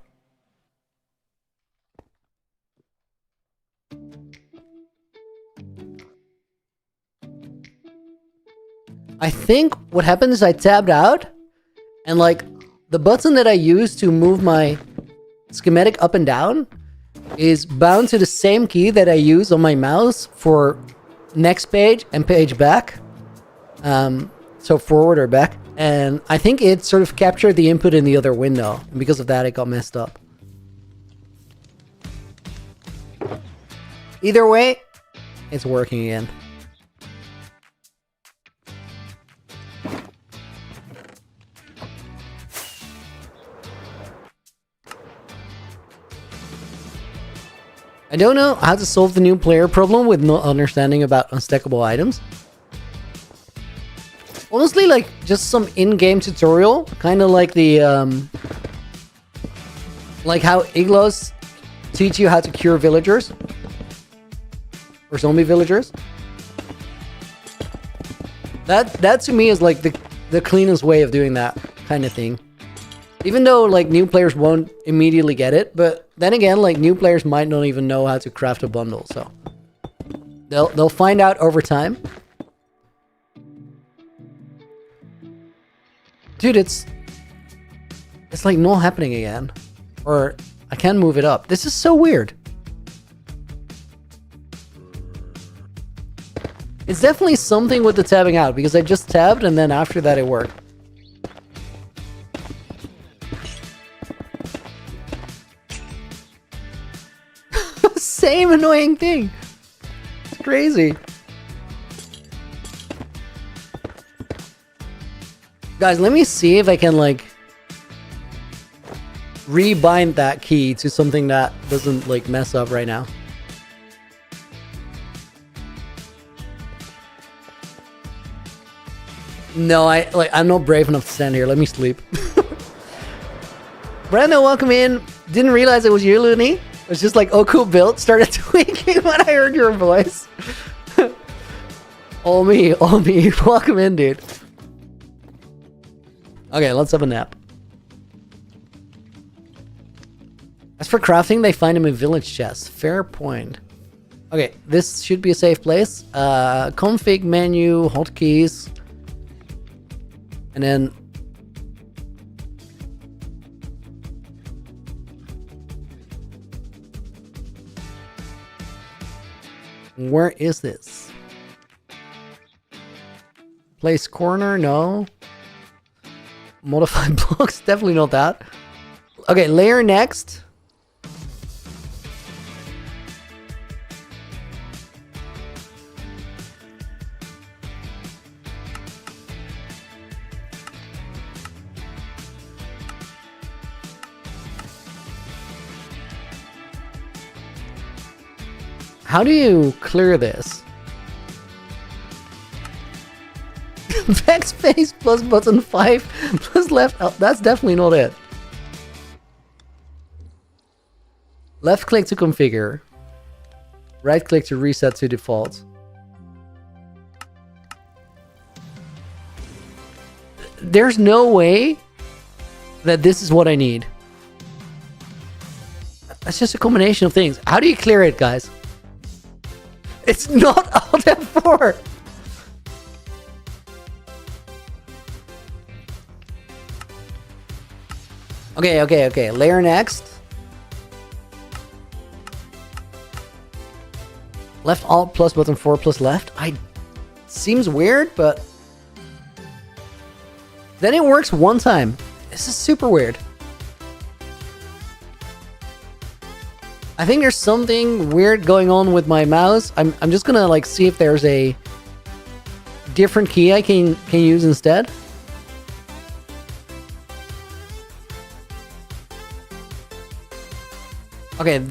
A: I think what happened is I tabbed out and like the button that I use to move my schematic up and down is bound to the same key that I use on my mouse for next page and page back. So forward or back. And I think it sort of captured the input in the other window. And because of that, it got messed up. Either way, it's working again. I don't know how to solve the new player problem with no understanding about unstackable items. Honestly, like, just some in-game tutorial, kind of like the, like how Iglos teach you how to cure villagers. Or zombie villagers. That to me is like the cleanest way of doing that kind of thing. Even though, like, new players won't immediately get it, but then again, like, new players might not even know how to craft a bundle, so they'll find out over time. Dude, it's like not happening again. Or I can't move it up. This is so weird. It's definitely something with the tabbing out, because I just tabbed and then after that it worked. Same annoying thing. It's crazy. Guys, let me see if I can, like, rebind that key to something that doesn't, like, mess up right now. No, I'm not brave enough to stand here. Let me sleep. Brando, welcome in. Didn't realize it was you, Looney. It was just like, oh, cool build. Started tweaking when I heard your voice. All me. Welcome in, dude. Okay, let's have a nap. As for crafting, they find him in village chests. Fair point. Okay, this should be a safe place. Config menu, hotkeys. And then... where is this? Place corner? No. Modify blocks? Definitely not that. Okay, layer next. How do you clear this? Backspace plus button 5 plus left. Oh, that's definitely not it. Left click to configure. Right click to reset to default. There's no way that this is what I need. That's just a combination of things. How do you clear it, guys? It's not Alt F4. Okay. Layer next. Left Alt plus button 4 plus left. Seems weird, but then it works one time. This is super weird. I think there's something weird going on with my mouse. I'm just gonna, like, see if there's a different key I can use instead. Okay,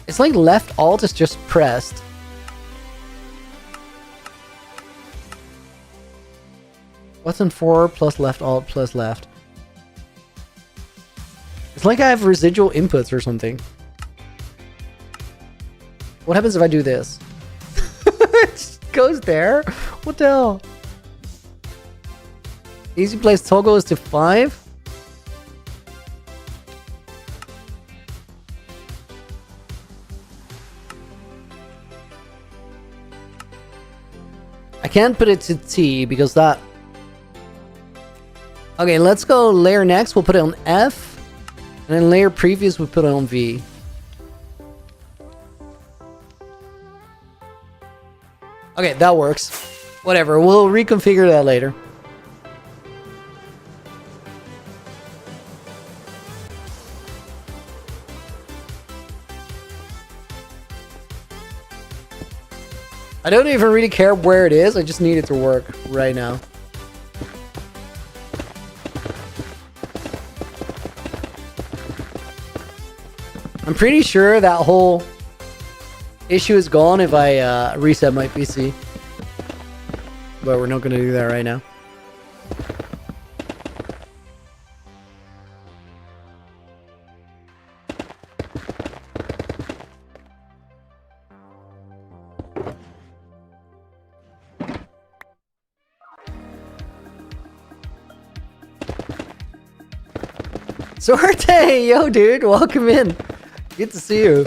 A: it's like left alt is just pressed. Button 4 plus left alt plus left. It's like I have residual inputs or something. What happens if I do this? It just goes there? What the hell? Easy place toggle is to 5. I can't put it to T because that... Okay, let's go layer next. We'll put it on F. And then layer previous, we'll put it on V. Okay, that works. Whatever, we'll reconfigure that later. I don't even really care where it is. I just need it to work right now. I'm pretty sure that whole issue is gone if I reset my PC. But we're not going to do that right now. Sorte! Yo, dude, welcome in. Good to see you.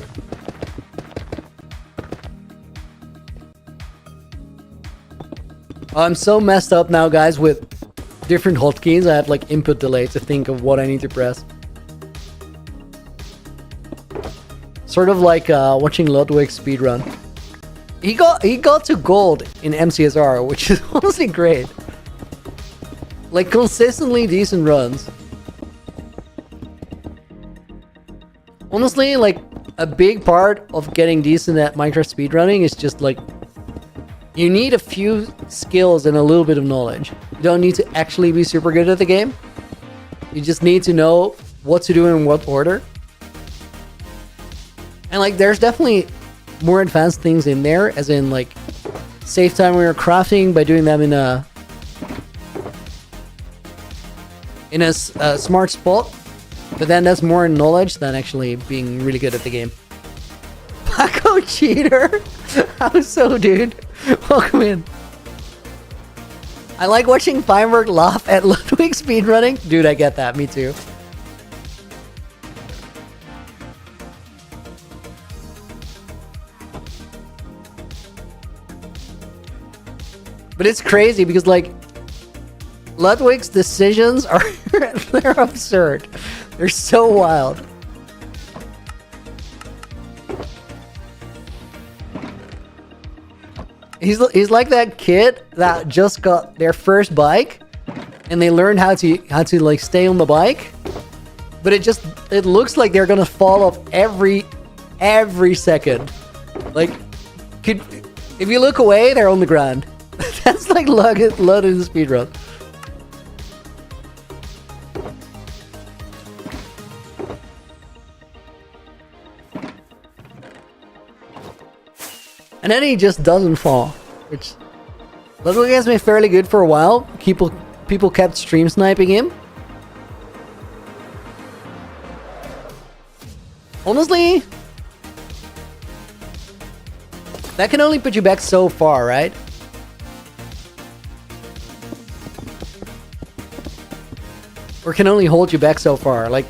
A: I'm so messed up now, guys, with different hotkeys. I have like input delay to think of what I need to press. Sort of like watching Ludwig speedrun. He got to gold in MCSR, which is honestly great. Like consistently decent runs. Honestly, like a big part of getting decent at Minecraft speedrunning is just like you need a few skills and a little bit of knowledge. You don't need to actually be super good at the game. You just need to know what to do in what order. And like there's definitely more advanced things in there, as in like save time when you're crafting by doing them in a smart spot. But then that's more knowledge than actually being really good at the game. Paco cheater! How so, dude? Welcome in. I like watching Feinberg laugh at Ludwig speedrunning. Dude, I get that. Me too. But it's crazy because like Ludwig's decisions are they're absurd. They're so wild. He's like that kid that just got their first bike and they learned how to like stay on the bike, but it looks like they're gonna fall off every second. Like if you look away, they're on the ground. That's like Lud in the speedrun. And then he just doesn't fall, which Ludwig has been fairly good for a while. People kept stream sniping him. Honestly, that can only put you back so far, right? Or can only hold you back so far. Like,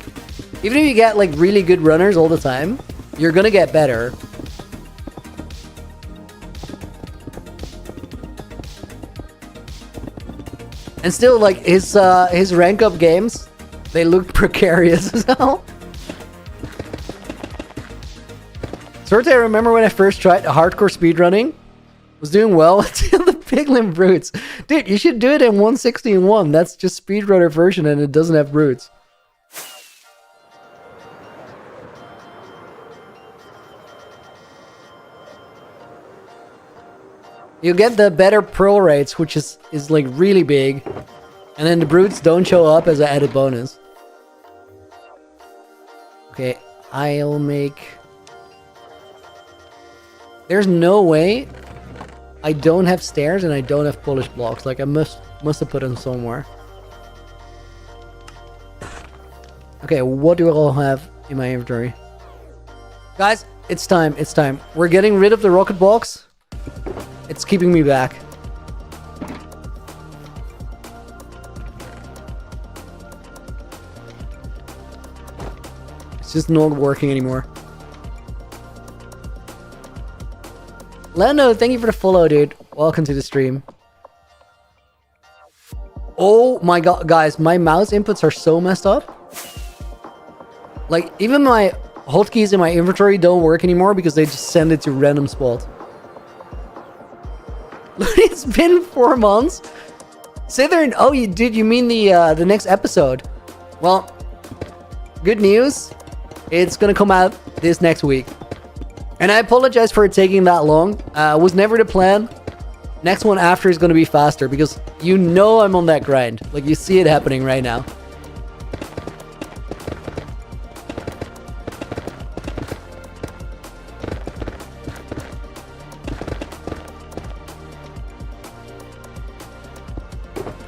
A: even if you get like really good runners all the time, you're gonna get better. And still, like, his rank up games, they look precarious as hell. Sort of, I remember when I first tried hardcore speedrunning, was doing well until the piglin brutes. Dude, you should do it in 160-1. That's just speedrunner version and it doesn't have brutes. You get the better pearl rates, which is like really big. And then the brutes don't show up as an added bonus. Okay, I'll make... There's no way I don't have stairs and I don't have polished blocks. Like I must have put them somewhere. Okay, what do I all have in my inventory? Guys, it's time. It's time. We're getting rid of the rocket box. It's keeping me back. It's just not working anymore. Lando, thank you for the follow, dude. Welcome to the stream. Oh my god, guys, my mouse inputs are so messed up. Like, even my hotkeys in my inventory don't work anymore because they just send it to random spot. It's been 4 months. Sit there and oh, you mean the next episode? Well, good news. It's gonna come out this next week. And I apologize for it taking that long. Was never the plan. Next one after is going to be faster because you know I'm on that grind. Like, you see it happening right now.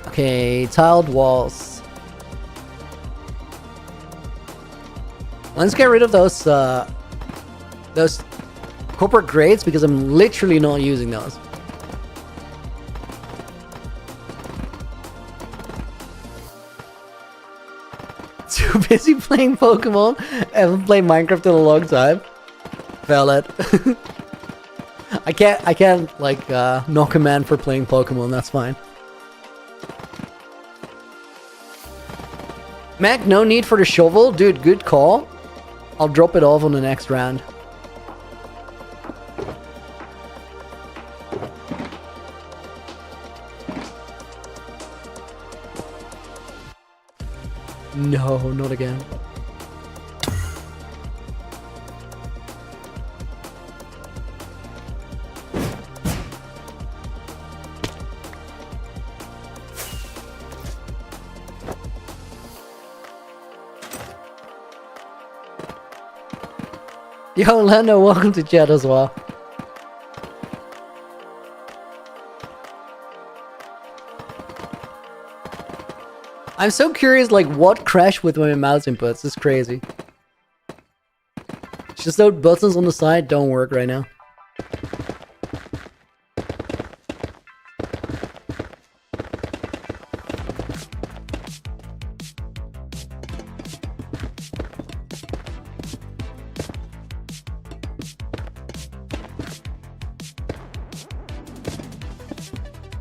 A: Okay, tiled walls. Let's get rid of those corporate grades because I'm literally not using those. Too busy playing Pokemon. I haven't played Minecraft in a long time. Felt it. I can't like knock a man for playing Pokemon. That's fine. Mac, no need for the shovel. Dude, good call. I'll drop it off on the next round. No, not again. Yo, Lando, welcome to chat as well. I'm so curious, like, what crashed with my mouse inputs. It's crazy. It's just those buttons on the side don't work right now.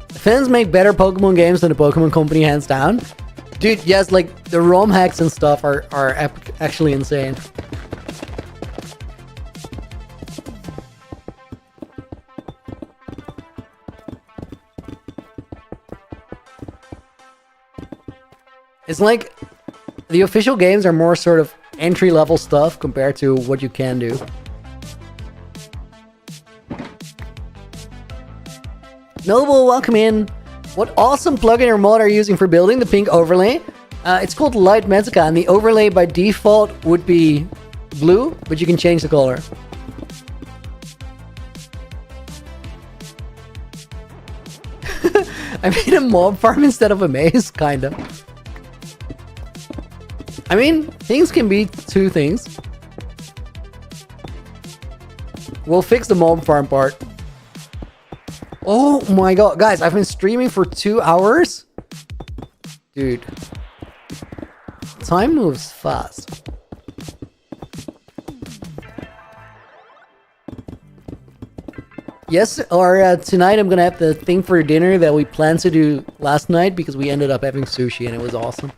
A: Fans make better Pokemon games than the Pokemon Company, hands down. Dude, yes, like, the ROM hacks and stuff are actually insane. It's like, the official games are more sort of entry-level stuff compared to what you can do. Noble, welcome in. What awesome plugin or mod are you using for building the pink overlay? It's called Light Medica, and the overlay by default would be blue, but you can change the color. I made a mob farm instead of a maze, kinda. I mean, things can be two things. We'll fix the mob farm part. Oh my god, guys, I've been streaming for 2 hours? Dude. Time moves fast. Yes, or tonight I'm gonna have the thing for dinner that we planned to do last night because we ended up having sushi and it was awesome.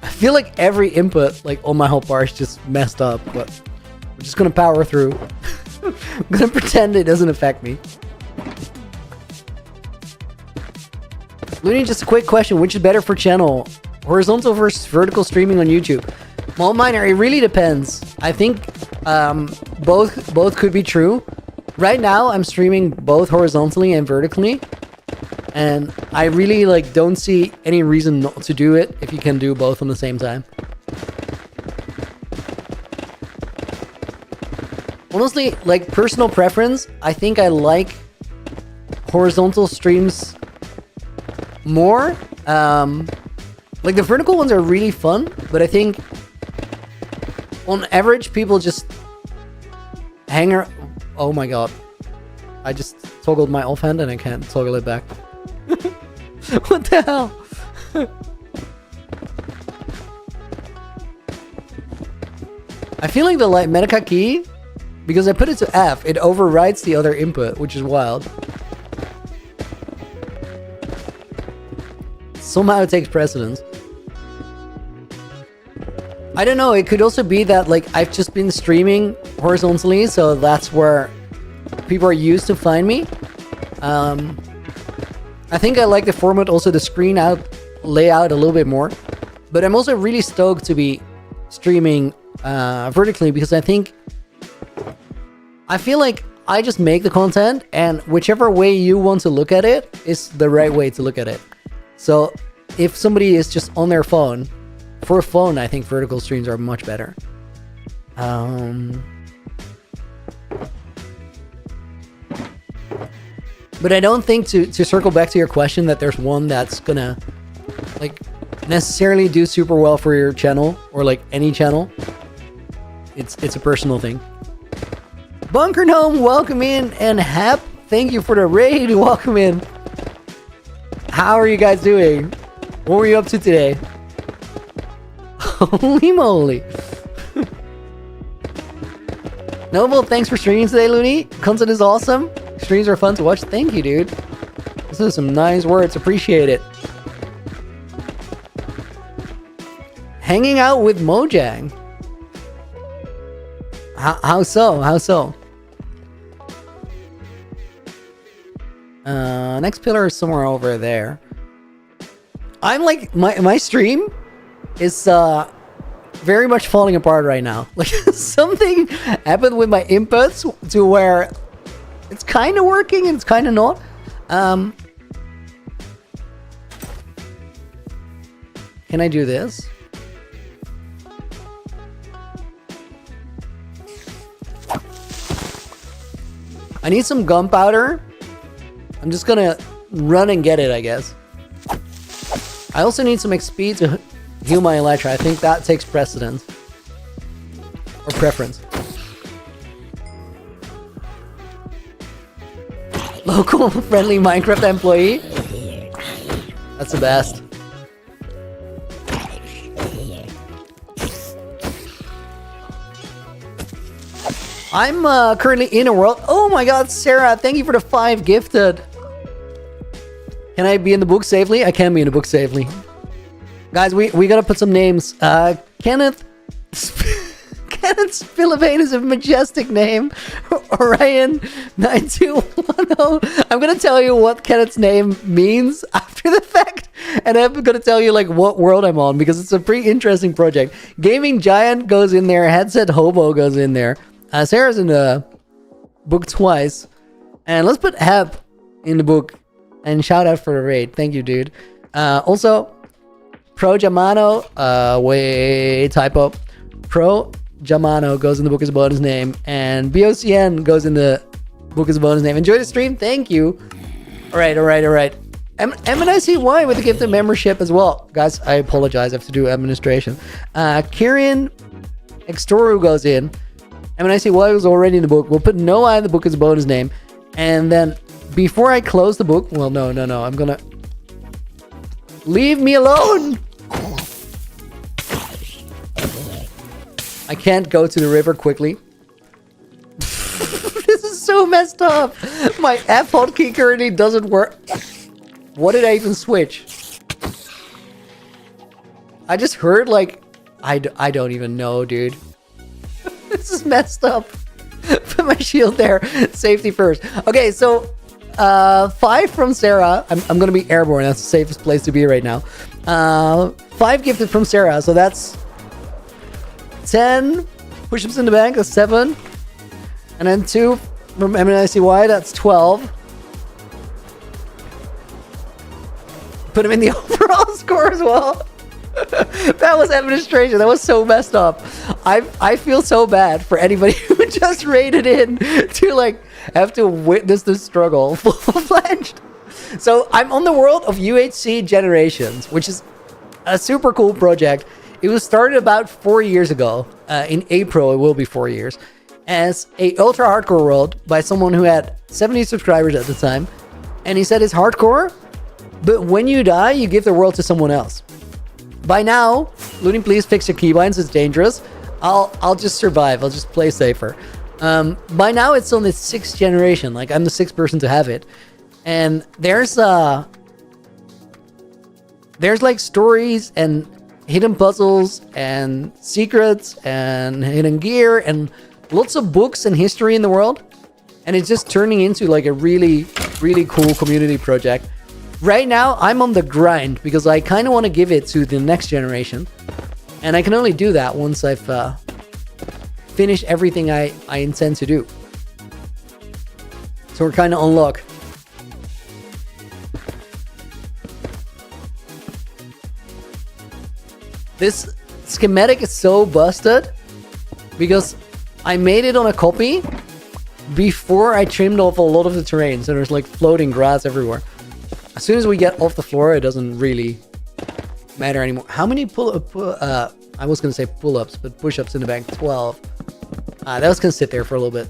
A: I feel like every input, like, on my whole bar is just messed up, but we're just gonna power through. I'm gonna pretend it doesn't affect me. Looney, just a quick question. Which is better for channel? Horizontal versus vertical streaming on YouTube? Well, Miner, it really depends. I think both could be true. Right now, I'm streaming both horizontally and vertically. And I really, like, don't see any reason not to do it if you can do both on the same time. Honestly, like, personal preference, I think I like horizontal streams more. Like, the vertical ones are really fun, but I think on average, people just hang around. Oh my god. I just toggled my offhand and I can't toggle it back. What the hell? I feel like the Light Medica key, because I put it to F, it overrides the other input, which is wild. Somehow it takes precedence. I don't know, it could also be that, like, I've just been streaming horizontally, so that's where people are used to find me. I think I like the format, also the screen out layout a little bit more. But I'm also really stoked to be streaming vertically, because I feel like I just make the content, and whichever way you want to look at it is the right way to look at it. So if somebody is just on their phone, for a phone, I think vertical streams are much better. But I don't think, to circle back to your question, that there's one that's gonna like necessarily do super well for your channel, or like any channel. It's a personal thing. Bunker Gnome, welcome in, and Hap, thank you for the raid. Welcome in. How are you guys doing? What were you up to today? Holy moly. Noble, thanks for streaming today, Looney. Content is awesome. Streams are fun to watch. Thank you, dude. This is some nice words. Appreciate it. Hanging out with Mojang. How so? How so? Next pillar is somewhere over there. I'm like, my stream is very much falling apart right now. Like, something happened with my inputs to where it's kind of working and it's kind of not. Can I do this? I need some gunpowder. I'm just gonna run and get it, I guess. I also need some XP to heal my Elytra. I think that takes precedence. Or preference. Local friendly Minecraft employee. That's the best. I'm currently in a world. Oh my god, Sarah, thank you for the 5 gifted. Can I be in the book safely? I can be in the book safely. Guys, we gotta put some names. Kenneth. Kenneth Spillivane is a majestic name. Orion 9210. I'm gonna tell you what Kenneth's name means after the fact, and I'm gonna tell you like what world I'm on, because it's a pretty interesting project. Gaming Giant goes in there. Headset Hobo goes in there. Sarah's in the book twice, and let's put Hep in the book. And shout out for the raid. Thank you, dude. Also, Pro Jamano. Wait, typo. Pro Jamano goes in the book as a bonus name, and BOCN goes in the book as a bonus name. Enjoy the stream. Thank you. All right. MNICY with the gift of membership as well. Guys, I apologize. I have to do administration. Kieran Extoru goes in. MNICY was already in the book. We'll put Noah in the book as a bonus name. And then before I close the book, well, no. I'm gonna leave me alone. I can't go to the river quickly. This is so messed up. My F hotkey currently doesn't work. What did I even switch? I just heard like, I don't even know, dude. This is messed up. Put my shield there. Safety first. Okay, so 5 from Sarah. I'm gonna be airborne. That's the safest place to be right now. 5 gifted from Sarah. So that's 10 push-ups in the bank. That's 7. And then 2 from MNICY. That's 12. Put him in the overall score as well. That was administration. That was so messed up. I feel so bad for anybody who just raided in to like have to witness this struggle full-fledged. So I'm on the world of UHCG Generations, which is a super cool project. It was started about 4 years ago. In April, it will be 4 years, as a ultra hardcore world by someone who had 70 subscribers at the time, and he said it's hardcore, but when you die, you give the world to someone else. By now, Looney, please fix your keybinds. It's dangerous. I'll just survive. I'll just play safer. By now, it's on its 6th generation. Like, I'm the 6th person to have it. And there's like stories and hidden puzzles and secrets and hidden gear and lots of books and history in the world, and it's just turning into like a really, really cool community project. Right now, I'm on the grind because I kind of want to give it to the next generation, and I can only do that once I've finished everything I intend to do. So we're kind of on luck. This schematic is so busted because I made it on a copy before I trimmed off a lot of the terrain, so there's like floating grass everywhere. As soon as we get off the floor, it doesn't really matter anymore. How many I was gonna say pull-ups, but push-ups in the back? 12. That was gonna sit there for a little bit.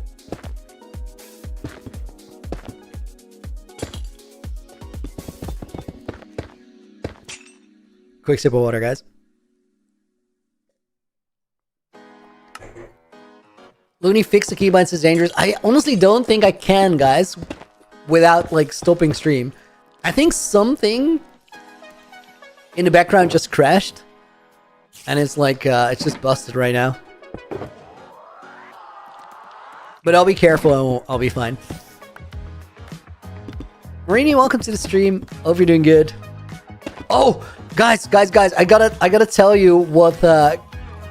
A: Quick sip of water, guys. Looney, fix the keybinds is dangerous. I honestly don't think I can, guys, without like stopping stream. I think something in the background just crashed, and it's like it's just busted right now. But I'll be careful. I'll be fine. Marini, welcome to the stream. Hope you're doing good. Oh, guys! I gotta tell you what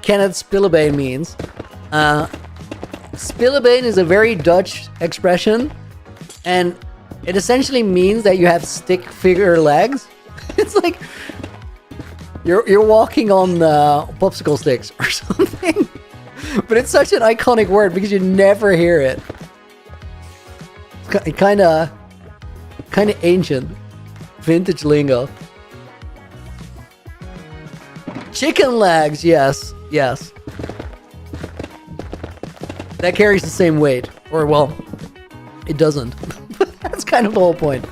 A: Kenneth Spillebane means. Spillebane is a very Dutch expression, and it essentially means that you have stick figure legs. It's like you're walking on popsicle sticks or something. But it's such an iconic word because you never hear it. It's kind of ancient, vintage lingo. Chicken legs, yes. That carries the same weight. Or, well, it doesn't. That's kind of the whole point.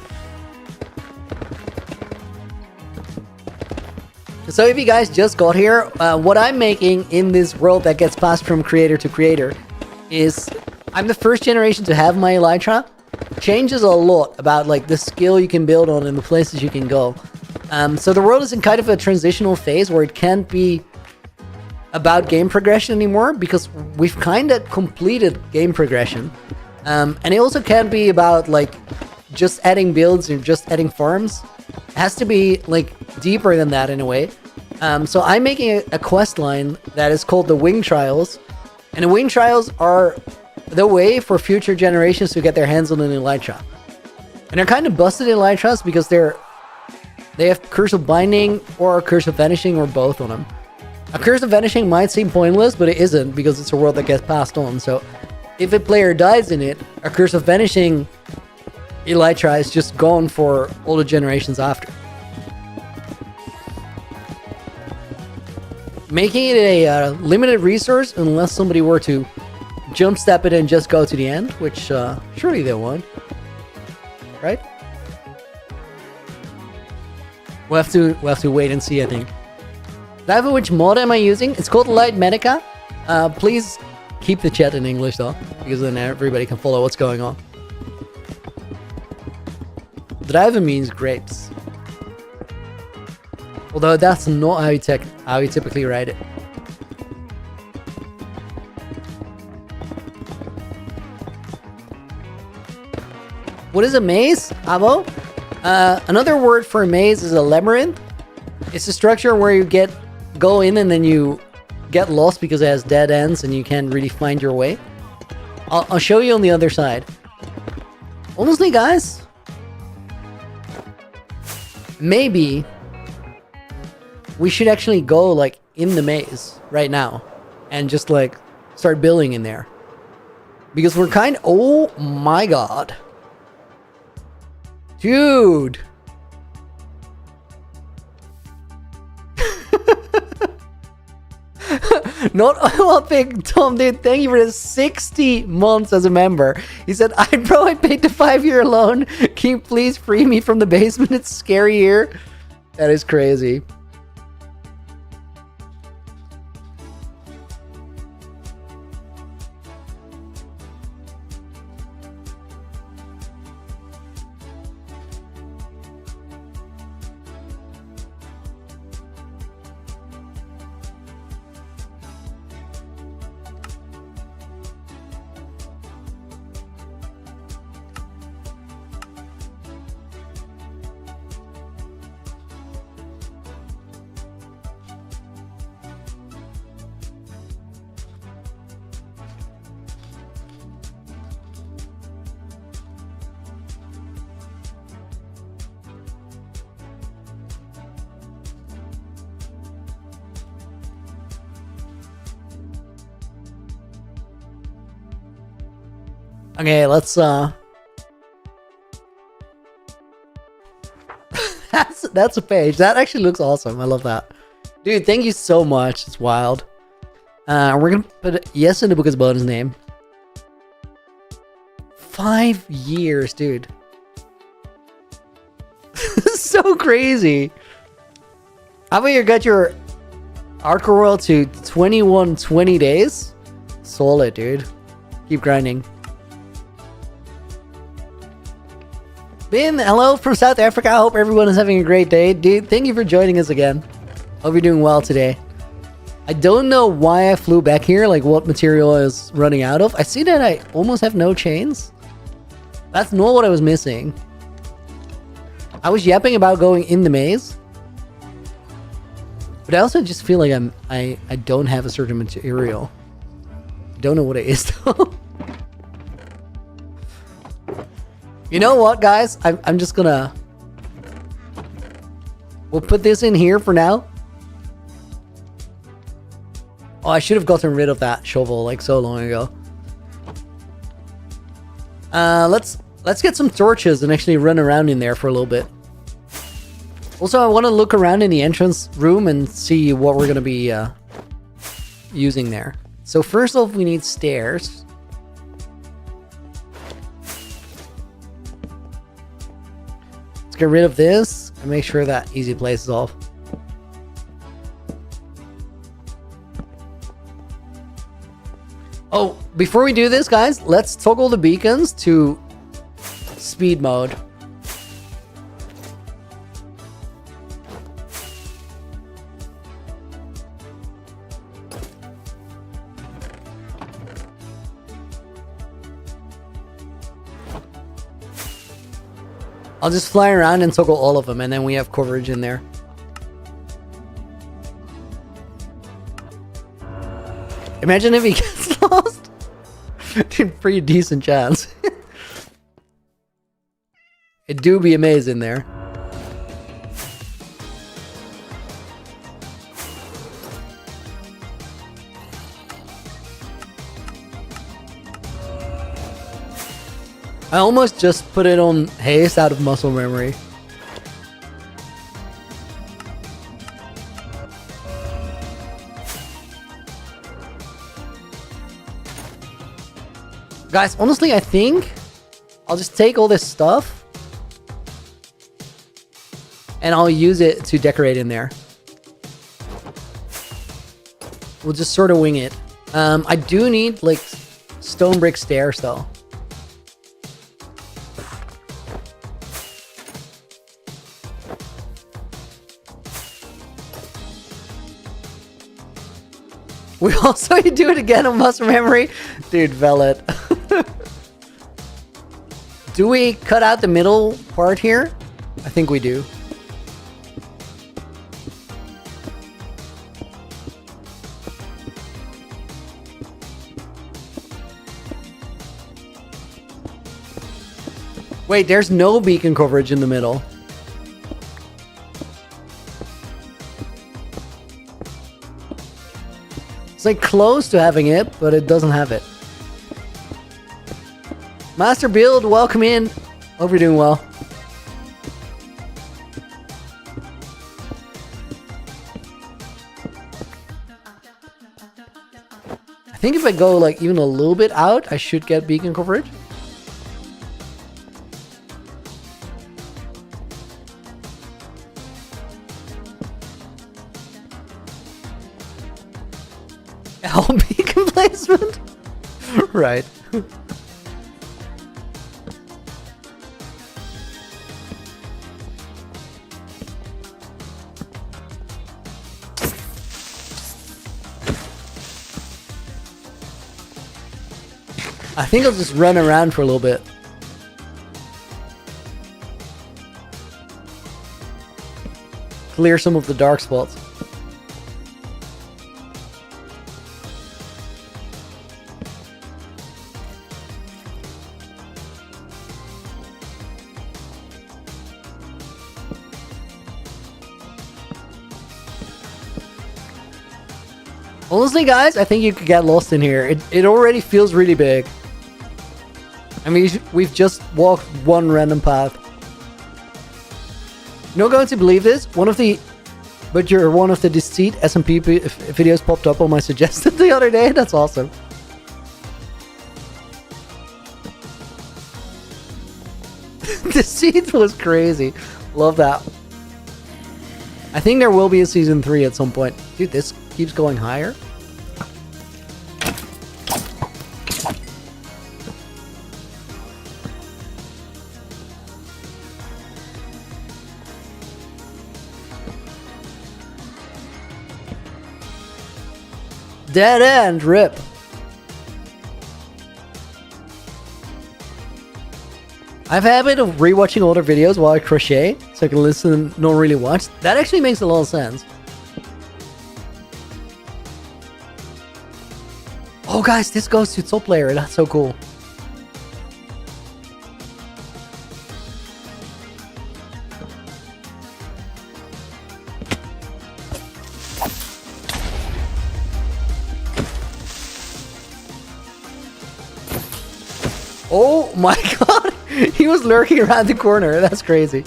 A: So if you guys just got here, what I'm making in this world that gets passed from creator to creator is... I'm the first generation to have my elytra. Changes a lot about like the skill you can build on and the places you can go. So the world is in kind of a transitional phase where it can't be about game progression anymore because we've kind of completed game progression. And it also can't be about like just adding builds or just adding farms. It has to be like deeper than that in a way. So I'm making a quest line that is called the Wing Trials. And the Wing Trials are the way for future generations to get their hands on an elytra. And they're kind of busted elytras because they have Curse of Binding or Curse of Vanishing or both on them. A Curse of Vanishing might seem pointless, but it isn't because it's a world that gets passed on. So if a player dies in it, a Curse of Vanishing elytra is just gone for all the generations after. Making it a limited resource unless somebody were to jump step it and just go to the end, which surely they won't. Right? We'll have to wait and see, I think. Diva, which mod am I using? It's called Light Medica. Please keep the chat in English though, because then everybody can follow what's going on. Drive means grapes. Although that's not how you typically write it. What is a maze, Avo? Another word for a maze is a labyrinth. It's a structure where you go in and then you get lost because it has dead ends and you can't really find your way. I'll show you on the other side. Honestly, guys, maybe we should actually go like in the maze right now and just like start building in there. Because we're oh my god. Dude. Not all big Tom, dude. Thank you for the 60 months as a member. He said, I paid the 5-year loan. Can you please free me from the basement? It's scary here. That is crazy. Okay, let's that's a page. That actually looks awesome. I love that. Dude, thank you so much. It's wild. We're gonna put yes in the book as bonus name. 5 years, dude. So crazy. How about you got your hardcore world to 2120 days? Solid, dude. Keep grinding. Ben, hello from South Africa. I hope everyone is having a great day. Dude, thank you for joining us again. Hope you're doing well today. I don't know why I flew back here, like what material is running out of. I see that I almost have no chains. That's not what I was missing. I was yapping about going in the maze. But I also just feel like I don't have a certain material. Don't know what it is though. You know what, guys? I'm just gonna... We'll put this in here for now. Oh, I should have gotten rid of that shovel like so long ago. Let's get some torches and actually run around in there for a little bit. Also, I want to look around in the entrance room and see what we're going to be using there. So first off, we need stairs. Let's get rid of this and make sure that easy place is off. Oh, before we do this, guys, let's toggle the beacons to speed mode. I'll just fly around and toggle all of them, and then we have coverage in there. Imagine if he gets lost. Dude, pretty decent chance. It do be amazing there. I almost just put it on haste out of muscle memory. Guys, honestly, I think I'll just take all this stuff and I'll use it to decorate in there. We'll just sort of wing it. I do need like stone brick stairs though. We also do it again on muscle memory. Dude, Velvet. Do we cut out the middle part here? I think we do. Wait, there's no beacon coverage in the middle. It's like close to having it, but it doesn't have it. Master Build, welcome in. Hope you're doing well. I think if I go like even a little bit out, I should get beacon coverage. All beacon placement? Right. I think I'll just run around for a little bit. Clear some of the dark spots. Honestly, guys, I think you could get lost in here. It already feels really big. I mean, we've just walked one random path. You're not going to believe this. One of the deceit SMP videos popped up on my suggested the other day. That's awesome. Deceit was crazy. Love that. I think there will be a season 3 at some point. Dude, this keeps going higher. Dead end, rip. I've habit of rewatching older videos while I crochet, so I can listen and not really watch. That actually makes a lot of sense. Oh guys, this goes to top layer. That's so cool. Oh my god! He was lurking around the corner. That's crazy.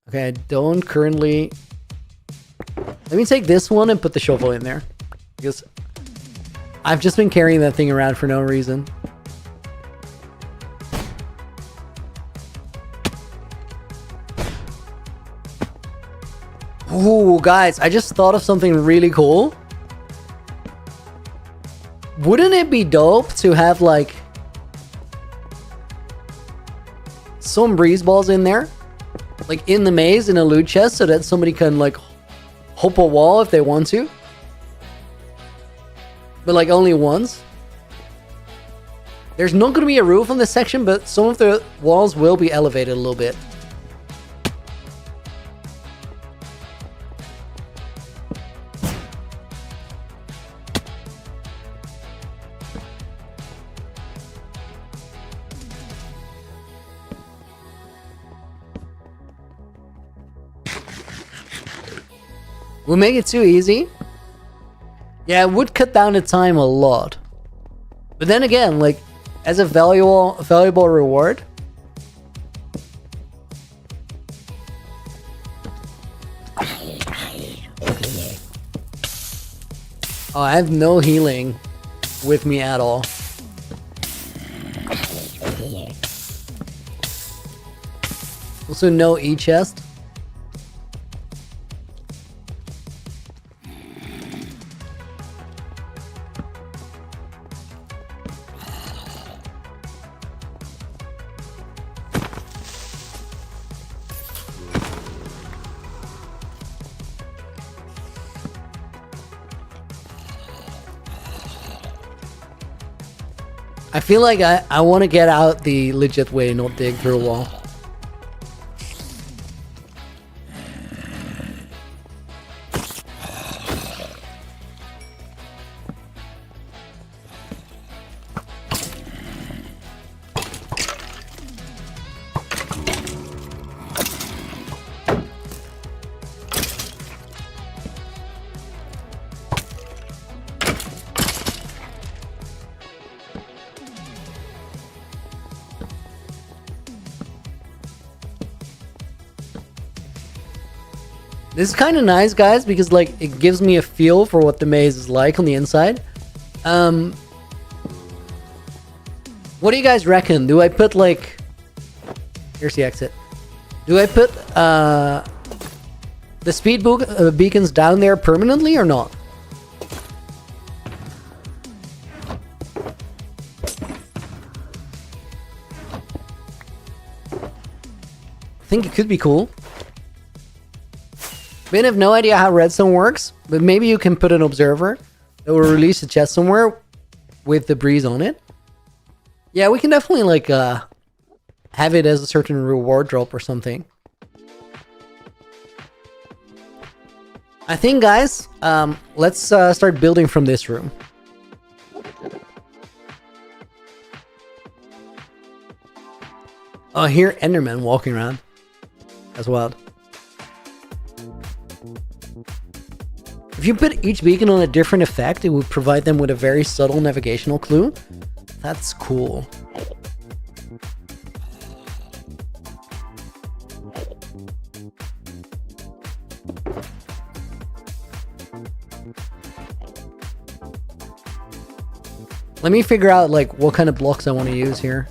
A: Okay, I don't currently... Let me take this one and put the shovel in there. Because I've just been carrying that thing around for no reason. Ooh, guys, I just thought of something really cool. Wouldn't it be dope to have, like, some breeze balls in there? Like, in the maze, in a loot chest, so that somebody can, like, hop a wall if they want to. But, like, only once. There's not going to be a roof on this section, but some of the walls will be elevated a little bit. We'll make it too easy. Yeah, it would cut down the time a lot. But then again, like, as a valuable reward. Oh, I have no healing with me at all. Also, no E-chest. I feel like I want to get out the legit way, not dig through a wall. This is kind of nice, guys, because, like, it gives me a feel for what the maze is like on the inside. What do you guys reckon? Do I put, like... Here's the exit. Do I put the speed beacons down there permanently or not? I think it could be cool. Ben, I have no idea how redstone works, but maybe you can put an observer that will release a chest somewhere with the breeze on it. Yeah, we can definitely, like, have it as a certain reward drop or something. I think, guys, let's start building from this room. Oh, here, Enderman walking around. That's wild. If you put each beacon on a different effect, it would provide them with a very subtle navigational clue. That's cool. Let me figure out like what kind of blocks I want to use here.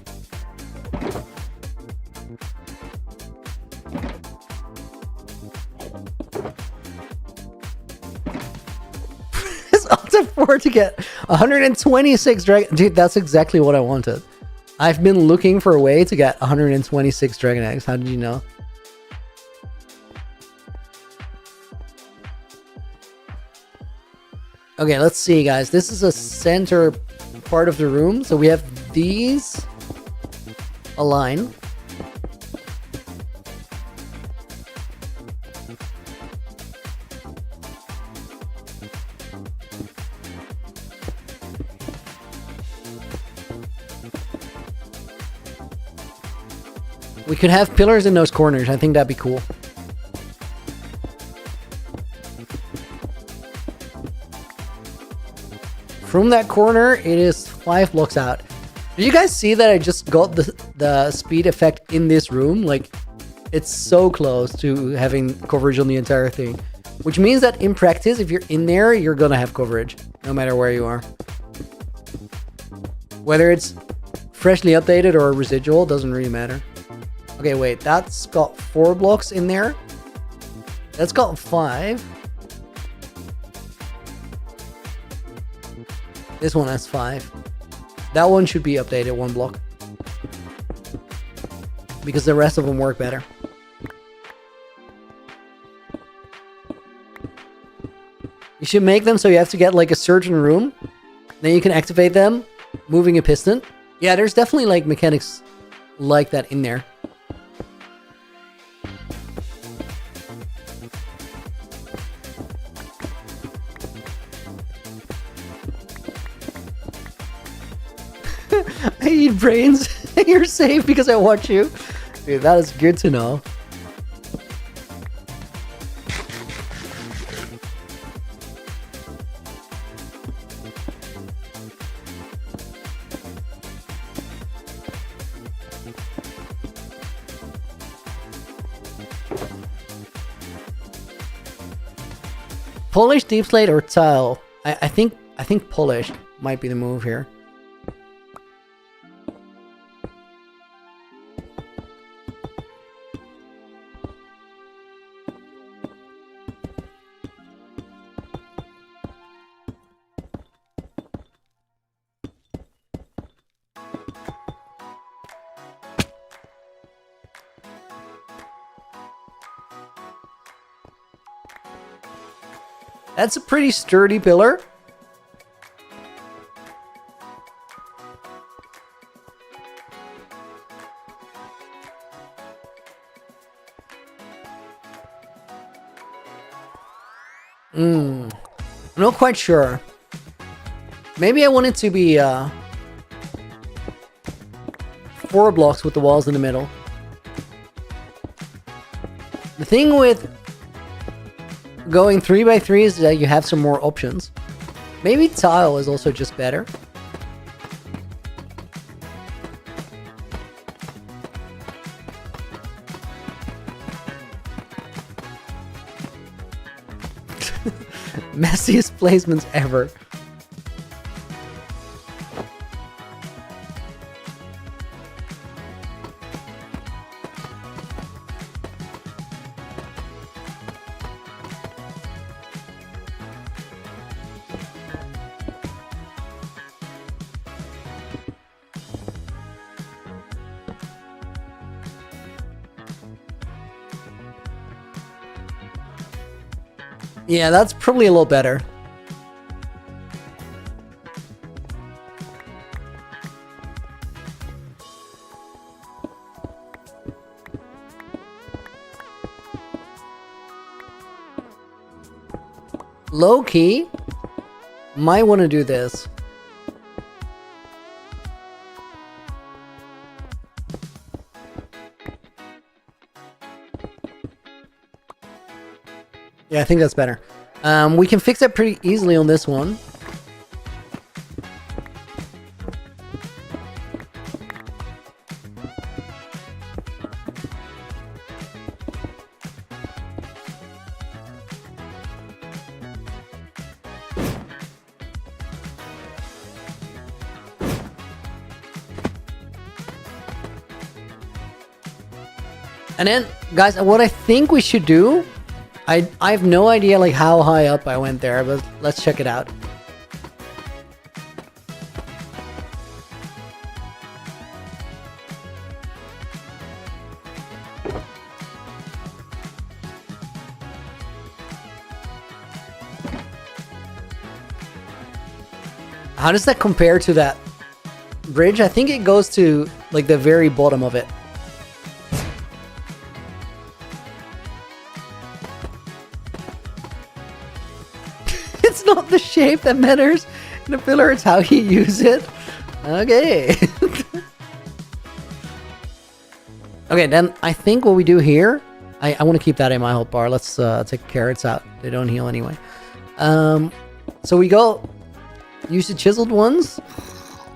A: It's up to 4 to get 126 dragon. Dude, that's exactly what I wanted. I've been looking for a way to get 126 dragon eggs. How did you know? Okay, let's see, guys. This is a center part of the room. So we have these align. We could have pillars in those corners. I think that'd be cool. From that corner, it is 5 blocks out. Did you guys see that I just got the speed effect in this room? Like, it's so close to having coverage on the entire thing. Which means that in practice, if you're in there, you're gonna have coverage, no matter where you are. Whether it's freshly updated or residual, doesn't really matter. Okay, wait, that's got 4 blocks in there. That's got 5. This one has 5. That one should be updated 1 block. Because the rest of them work better. You should make them so you have to get like a certain room. Then you can activate them, moving a piston. Yeah, there's definitely like mechanics like that in there. I eat brains. You're safe because I watch you. Dude, that is good to know. Polish deep slate or tile? I think polished might be the move here. That's a pretty sturdy pillar. I'm not quite sure. Maybe I want it to be 4 blocks with the walls in the middle. The thing with going 3x3 is that you have some more options. Maybe tile is also just better. Messiest placements ever. Yeah, that's probably a little better. Low key, might want to do this. Yeah, I think that's better. We can fix that pretty easily on this one. And then, guys, what I think we should do, I have no idea like how high up I went there, but let's check it out. How does that compare to that bridge? I think it goes to like the very bottom of it. It's not the shape that matters in the pillar, it's how you use it. Okay. Okay, then I think what we do here, I want to keep that in my health bar. Let's take carrots out. They don't heal anyway. So we go use the chiseled ones,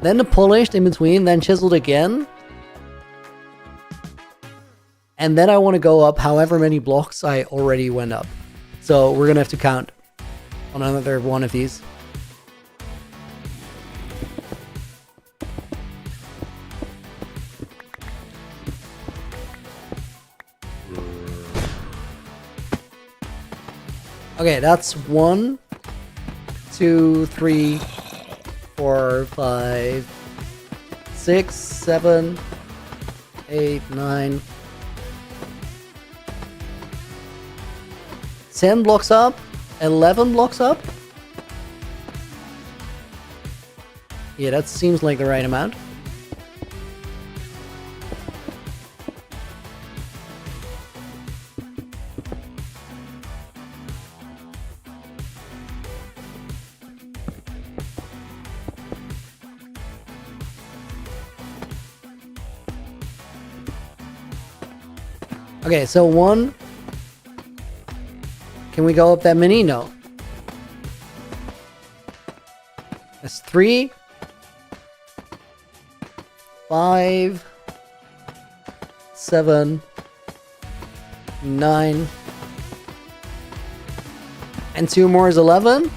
A: then the polished in between, then chiseled again. And then I want to go up however many blocks I already went up. So we're going to have to count on another one of these. Okay, that's 1, 2, 3, 4, 5, 6, 7, 8, 9, 10 blocks up, 11 blocks up. Yeah, that seems like the right amount. Okay, so 1. Can we go up that many? No. That's 3, 5, 7, 9, and 2 more is 11.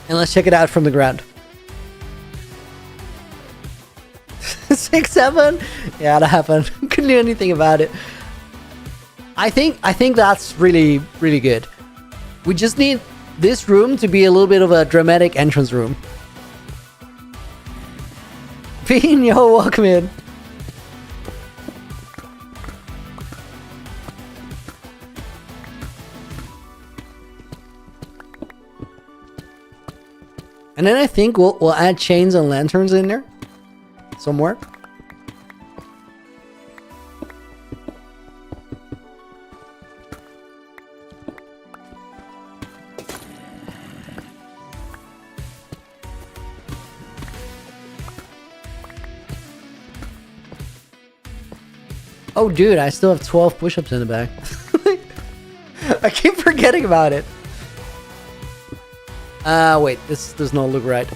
A: And let's check it out from the ground. 6, 7? Yeah, that happened. Couldn't do anything about it. I think that's really, really good. We just need this room to be a little bit of a dramatic entrance room. Bean, yo, welcome in. And then I think we'll add chains and lanterns in there somewhere. Oh, dude, I still have 12 push-ups in the back. I keep forgetting about it. Wait, this does not look right.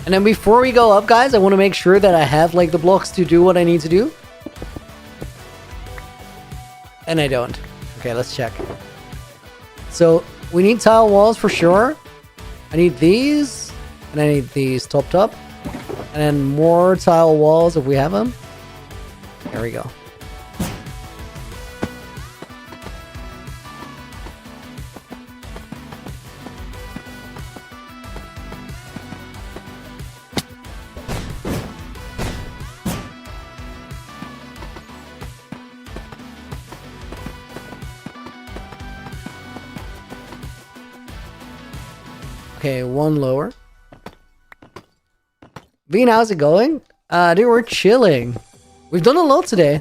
A: And then before we go up, guys, I want to make sure that I have, like, the blocks to do what I need to do. And I don't. Okay, let's check. So, we need tile walls for sure. I need these. And I need these topped up. And then more tile walls if we have them. There we go. Okay, 1 lower. Bean, how's it going? Dude, we're chilling. We've done a lot today.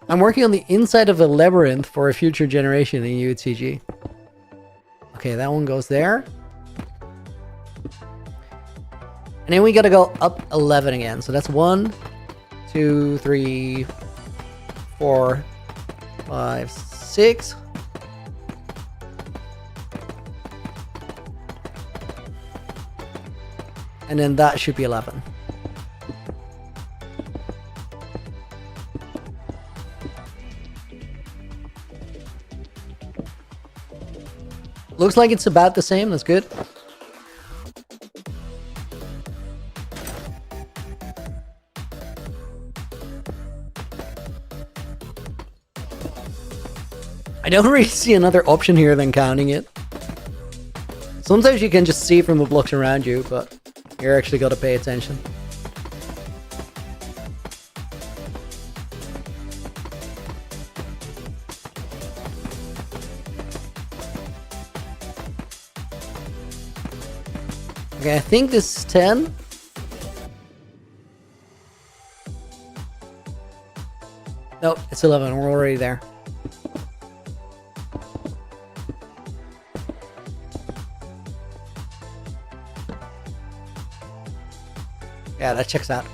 A: I'm working on the inside of a labyrinth for a future generation in UHCG. Okay, that one goes there. And then we gotta go up 11 again. So that's 1, 2, 3, 4, 5, 6. And then that should be 11. Looks like it's about the same. That's good. I don't really see another option here than counting it. Sometimes you can just see from the blocks around you, but you're actually got to pay attention. Okay, I think this is 10. No, it's 11. We're already there. Yeah, that checks out.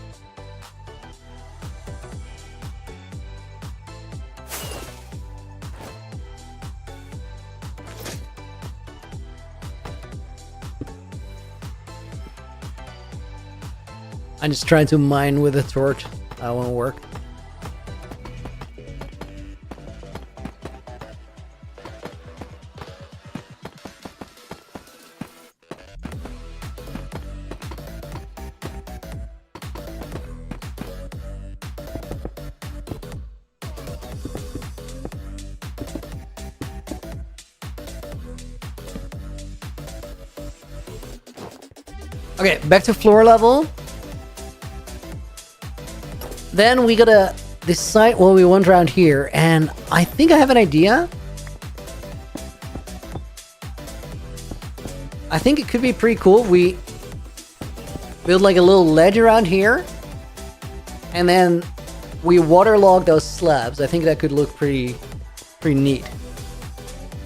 A: I'm just trying to mine with a torch. That won't work. Okay, back to floor level. Then we gotta decide what we want around here, and I think I have an idea. I think it could be pretty cool. We build like a little ledge around here, and then we waterlog those slabs. I think that could look pretty neat.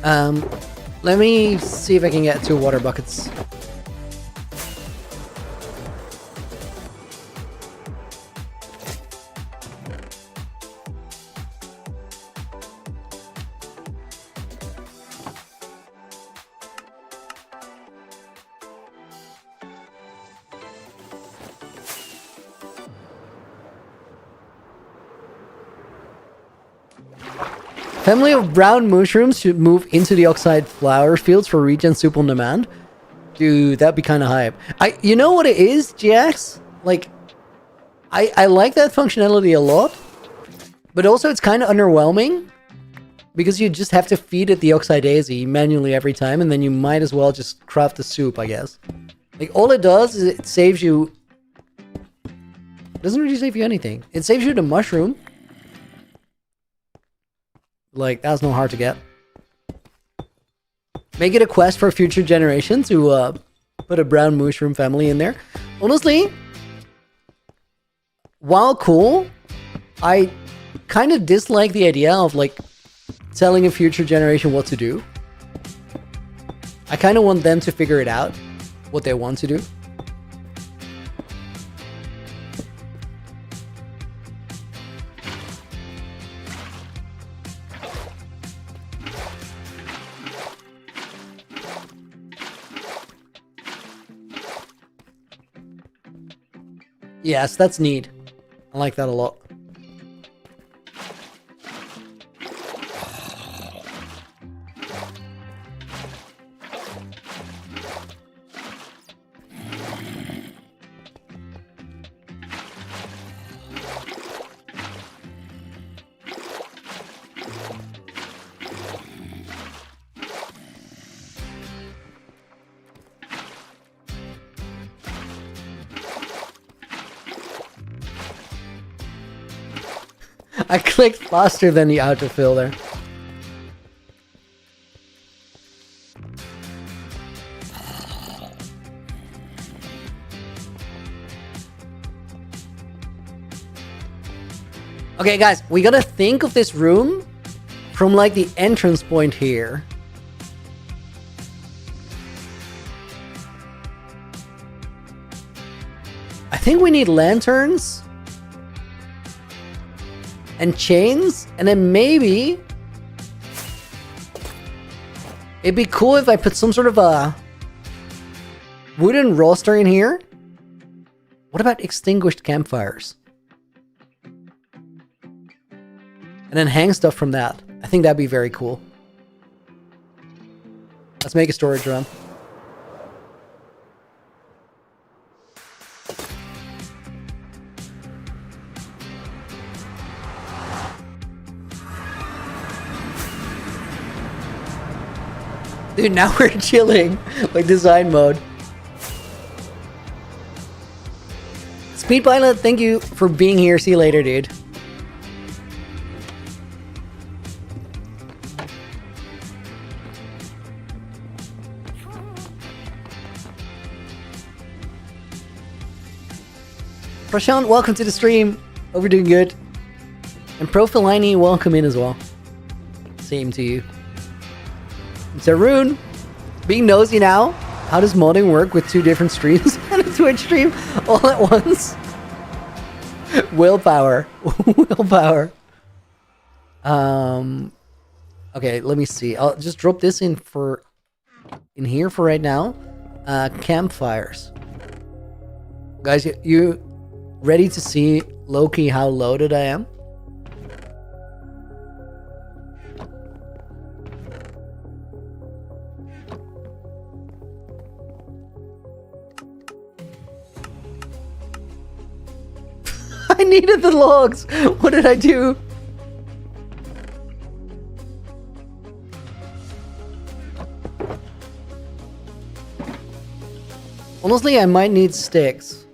A: Let me see if I can get 2 water buckets. Family of brown mushrooms should move into the oxide flower fields for regen soup on demand. Dude, that'd be kind of hype. You know what it is, GX? Like, I like that functionality a lot, but also it's kind of underwhelming because you just have to feed it the oxide daisy manually every time, and then you might as well just craft the soup, I guess. Like, all it does is it saves you... It doesn't really save you anything. It saves you the mushroom. Like, that's not hard to get. Make it a quest for future generations to put a brown mushroom family in there. Honestly, while cool, I kind of dislike the idea of, like, telling a future generation what to do. I kind of want them to figure it out, what they want to do. Yes, that's neat. I like that a lot. I clicked faster than the autofill there. Okay, guys, we gotta think of this room from like the entrance point here. think we need lanterns and chains, and then maybe it'd be cool if I put some sort of a wooden roaster in here. What about extinguished campfires? And then hang stuff from that. I think that'd be very cool. Let's make a storage run. Dude, now we're chilling. Like design mode. Speed Pilot, thank you for being here. See you later, dude. Prashant, welcome to the stream. Hope you're doing good. And Profilini, welcome in as well. Same to you. Zaroon, being nosy now. How does modding work with 2 different streams and a Twitch stream all at once? Willpower. Willpower. Okay, let me see. I'll just drop this in here for right now. Campfires. Guys, you ready to see low-key how loaded I am? I needed the logs. What did I do? Honestly, I might need sticks.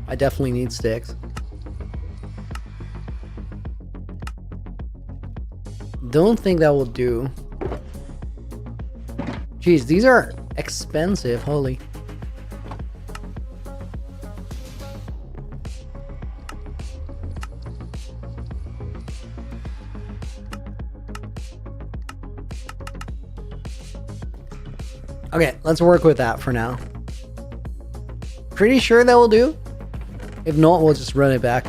A: I definitely need sticks. Don't think that will do. Jeez, these are expensive, holy. Okay, let's work with that for now. Pretty sure that will do. If not, we'll just run it back.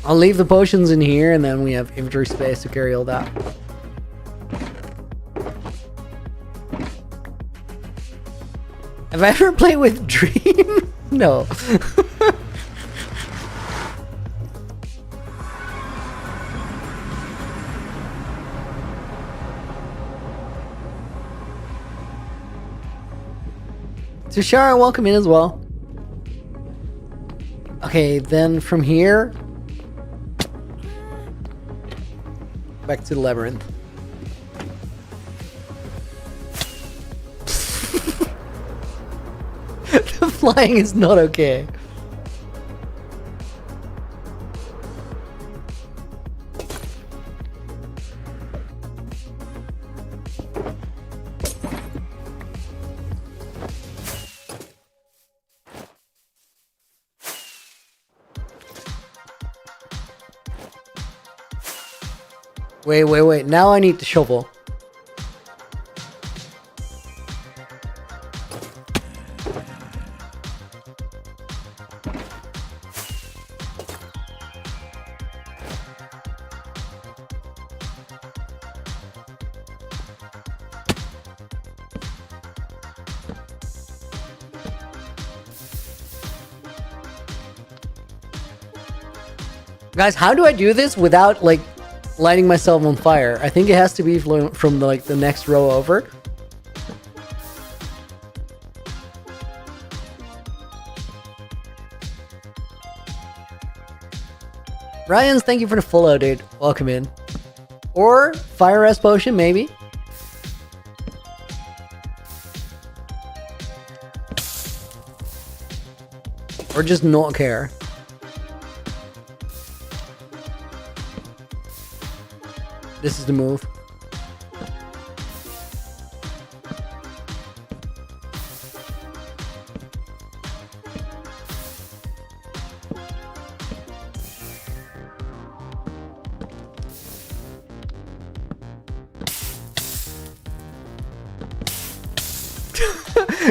A: I'll leave the potions in here, and then we have inventory space to carry all that. Have I ever played with Dream? No. Tushara, welcome in as well. Okay, then from here, back to the labyrinth. The flying is not okay. Wait. Now I need the shovel. Guys, how do I do this without, like, lighting myself on fire? I think it has to be from like the next row over. Ryan's, thank you for the follow, dude. Welcome in. Or fire rest potion, maybe. Or just not care. This is the move.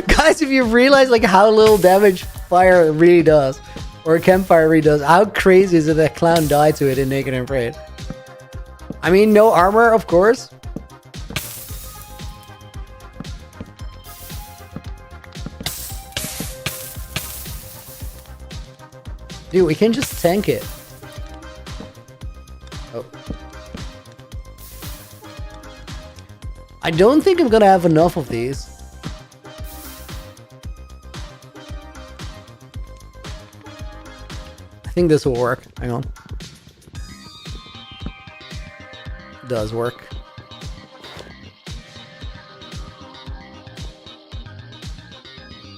A: Guys, if you realize like how little damage fire really does, or campfire really does, how crazy is it that clown died to it in Naked and Afraid? I mean, no armor, of course. Dude, we can just tank it. Oh. I don't think I'm gonna have enough of these. I think this will work. Hang on. It does work.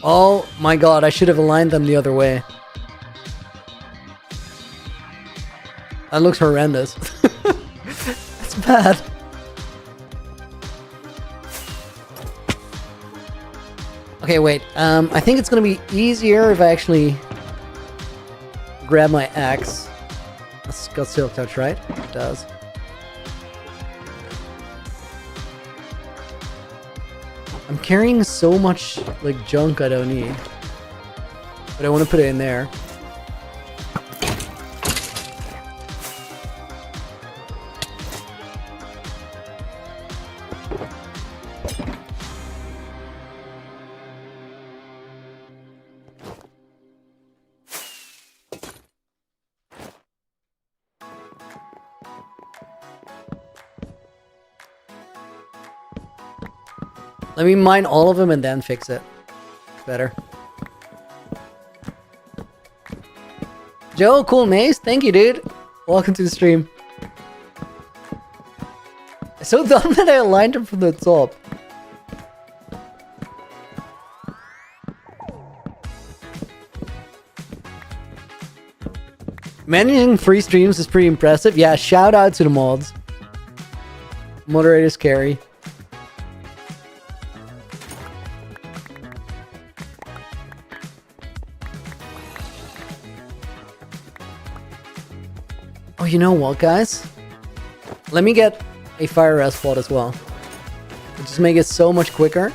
A: Oh my god, I should have aligned them the other way. That looks horrendous. That's bad. Okay, wait. I think it's gonna be easier if I actually grab my axe. That's got Silk Touch, right? It does. I'm carrying so much like junk I don't need, but I want to put it in there. Let me mine all of them and then fix it. Better. Joe, cool maze. Thank you, dude. Welcome to the stream. It's so dumb that I aligned him from the top. Managing 3 streams is pretty impressive. Yeah, shout out to the mods. Moderators carry. Oh, you know what, guys? Let me get a fire res spot as well. It'll just make it so much quicker.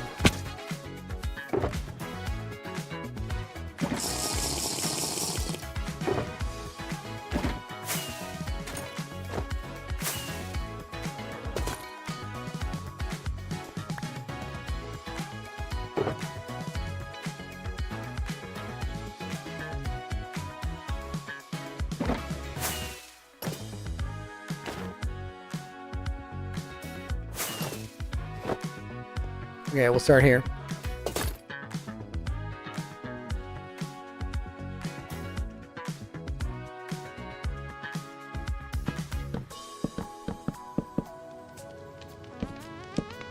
A: Okay, we'll start here.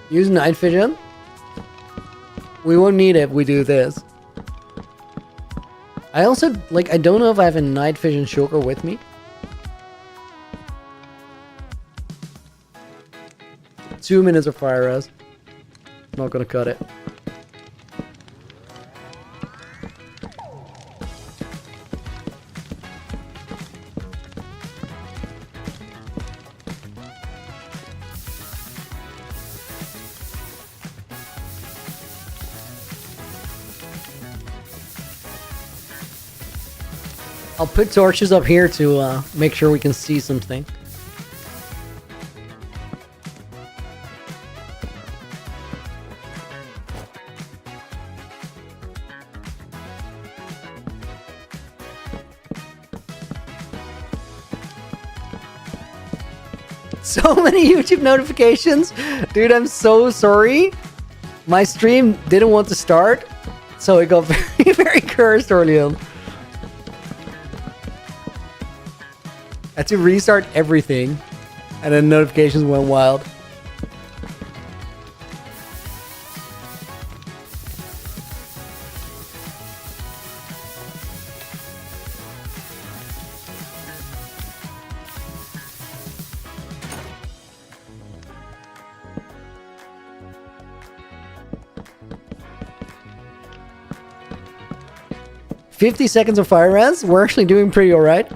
A: Use night vision. We won't need it if we do this. I also, like, I don't know if I have a night vision shulker with me. Two minutes of fire res. Not gonna cut it. I'll put torches up here to make sure we can see something. So many YouTube notifications. Dude, I'm so sorry. My stream didn't want to start, so it got very, very cursed early on. I had to restart everything, and then notifications went wild. 50 seconds of fire res. We're actually doing pretty alright.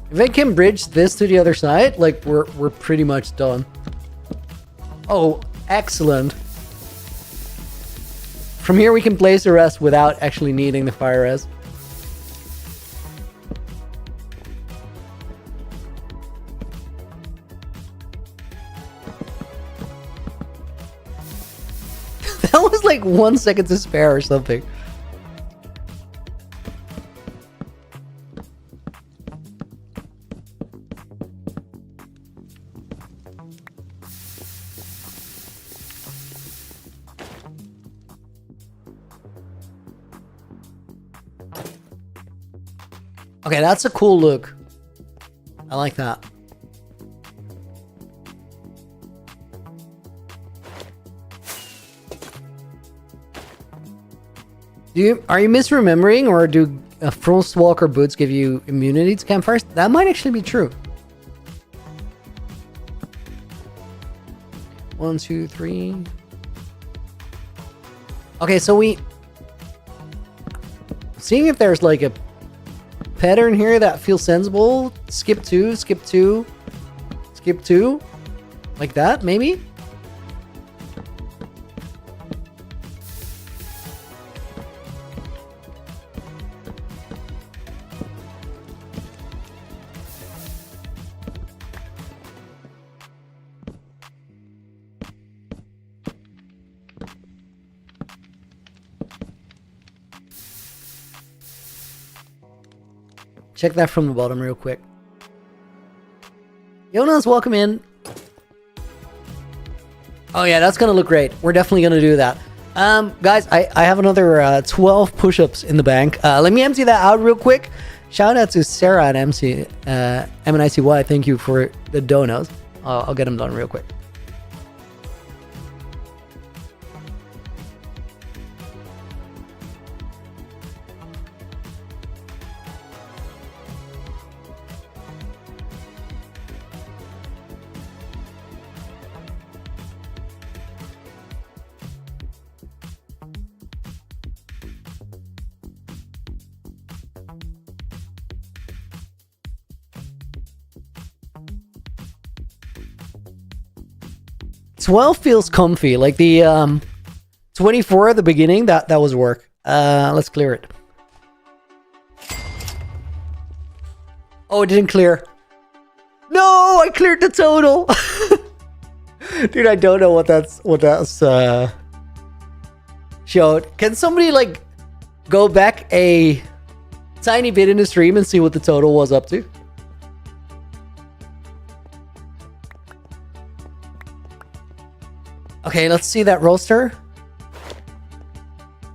A: If I can bridge this to the other side, like we're pretty much done. Oh, excellent. From here we can place the rest without actually needing the fire res. That was like 1 second to spare or something. Okay, that's a cool look. I like that. Are you misremembering, or do Frostwalker boots give you immunity to campfires? That might actually be true. 1, 2, 3. Okay, so seeing if there's like a pattern here that feels sensible. Skip 2, skip 2, skip 2. Like that, maybe? Check that from the bottom real quick. Jonas, welcome in. Oh yeah, that's gonna look great. We're definitely gonna do that. Guys, I have another 12 push-ups in the bank. Let me empty that out real quick. Shout out to Sarah and MNICY. Thank you for the donos. I'll get them done real quick. Twelve feels comfy, like the 24 at the beginning. That was work. Let's clear it. Oh, it didn't clear. No, I cleared the total. Dude, I don't know what that's showed. Can somebody like go back a tiny bit in the stream and see what the total was up to? Okay, let's see that roster.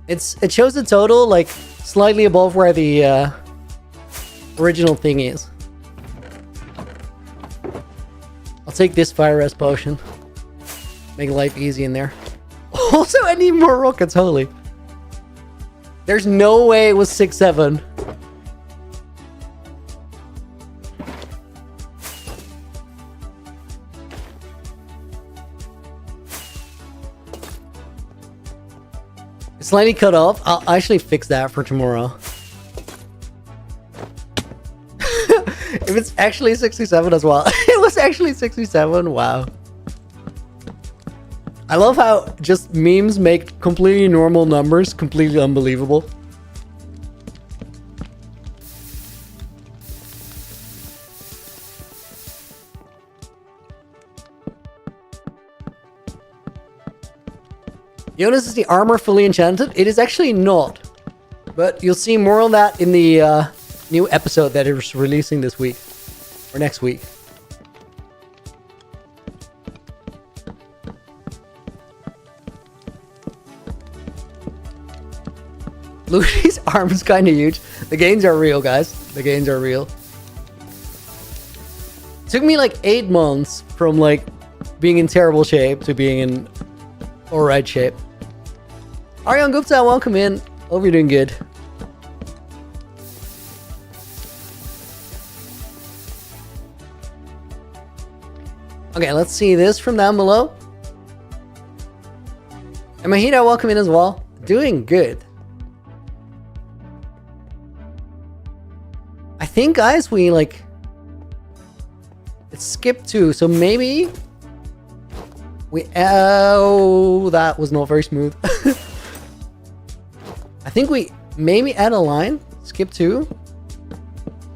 A: It shows the total like slightly above where the original thing is. I'll take this fire res potion. Make life easy in there. Also, I need more rockets, holy. There's no way it was 6-7. Slightly cut off. I'll actually fix that for tomorrow. If it's actually 67 as well. It was actually 67. Wow. I love how just memes make completely normal numbers completely unbelievable. Jonas, is the armor fully enchanted? It is actually not. But you'll see more on that in the new episode that is releasing this week. Or next week. Luigi's arm is kind of huge. The gains are real, guys. The gains are real. Took me like 8 months from like being in terrible shape to being in alright shape. Aryan Gupta, welcome in. Hope you're doing good. Okay, let's see this from down below. And Mahida, welcome in as well. Doing good. I think, guys, we like... It's skip 2, so maybe... We... Oh, that was not very smooth. I think we maybe add a line, skip 2,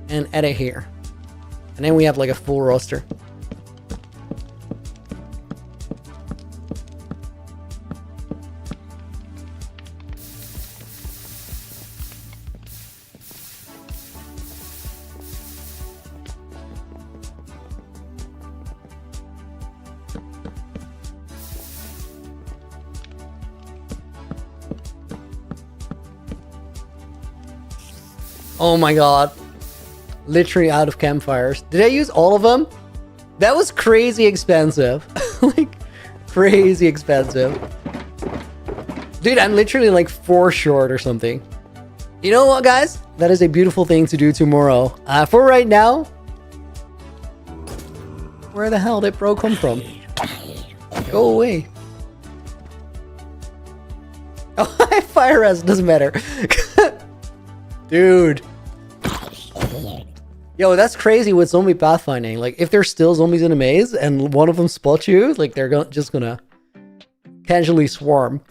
A: and add it here. And then we have like a full roster. Oh my god. Literally out of campfires. Did I use all of them? That was crazy expensive. Like, crazy expensive. Dude, I'm literally like 4 short or something. You know what, guys? That is a beautiful thing to do tomorrow. For right now... Where the hell did bro come from? Go away. Oh, fire res, doesn't matter. Dude. Yo, that's crazy with zombie pathfinding. Like, if there's still zombies in a maze and one of them spots you, like, they're just gonna casually swarm.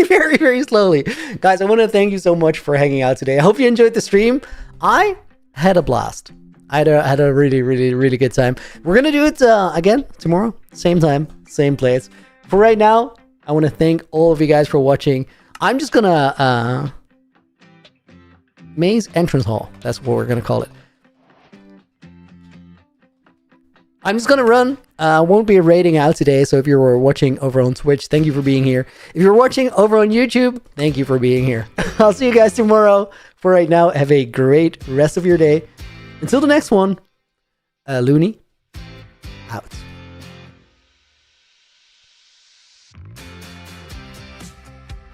A: Very, very slowly. Guys, I want to thank you so much for hanging out today. I hope you enjoyed the stream. I had a blast. I had a really, really, really good time. We're gonna do it again tomorrow. Same time, same place. For right now, I want to thank all of you guys for watching. I'm just gonna... Maze Entrance Hall. That's what we're going to call it. I'm just going to run. Won't be rating out today. So if you're watching over on Twitch, thank you for being here. If you're watching over on YouTube, thank you for being here. I'll see you guys tomorrow. For right now, have a great rest of your day. Until the next one, Looney out.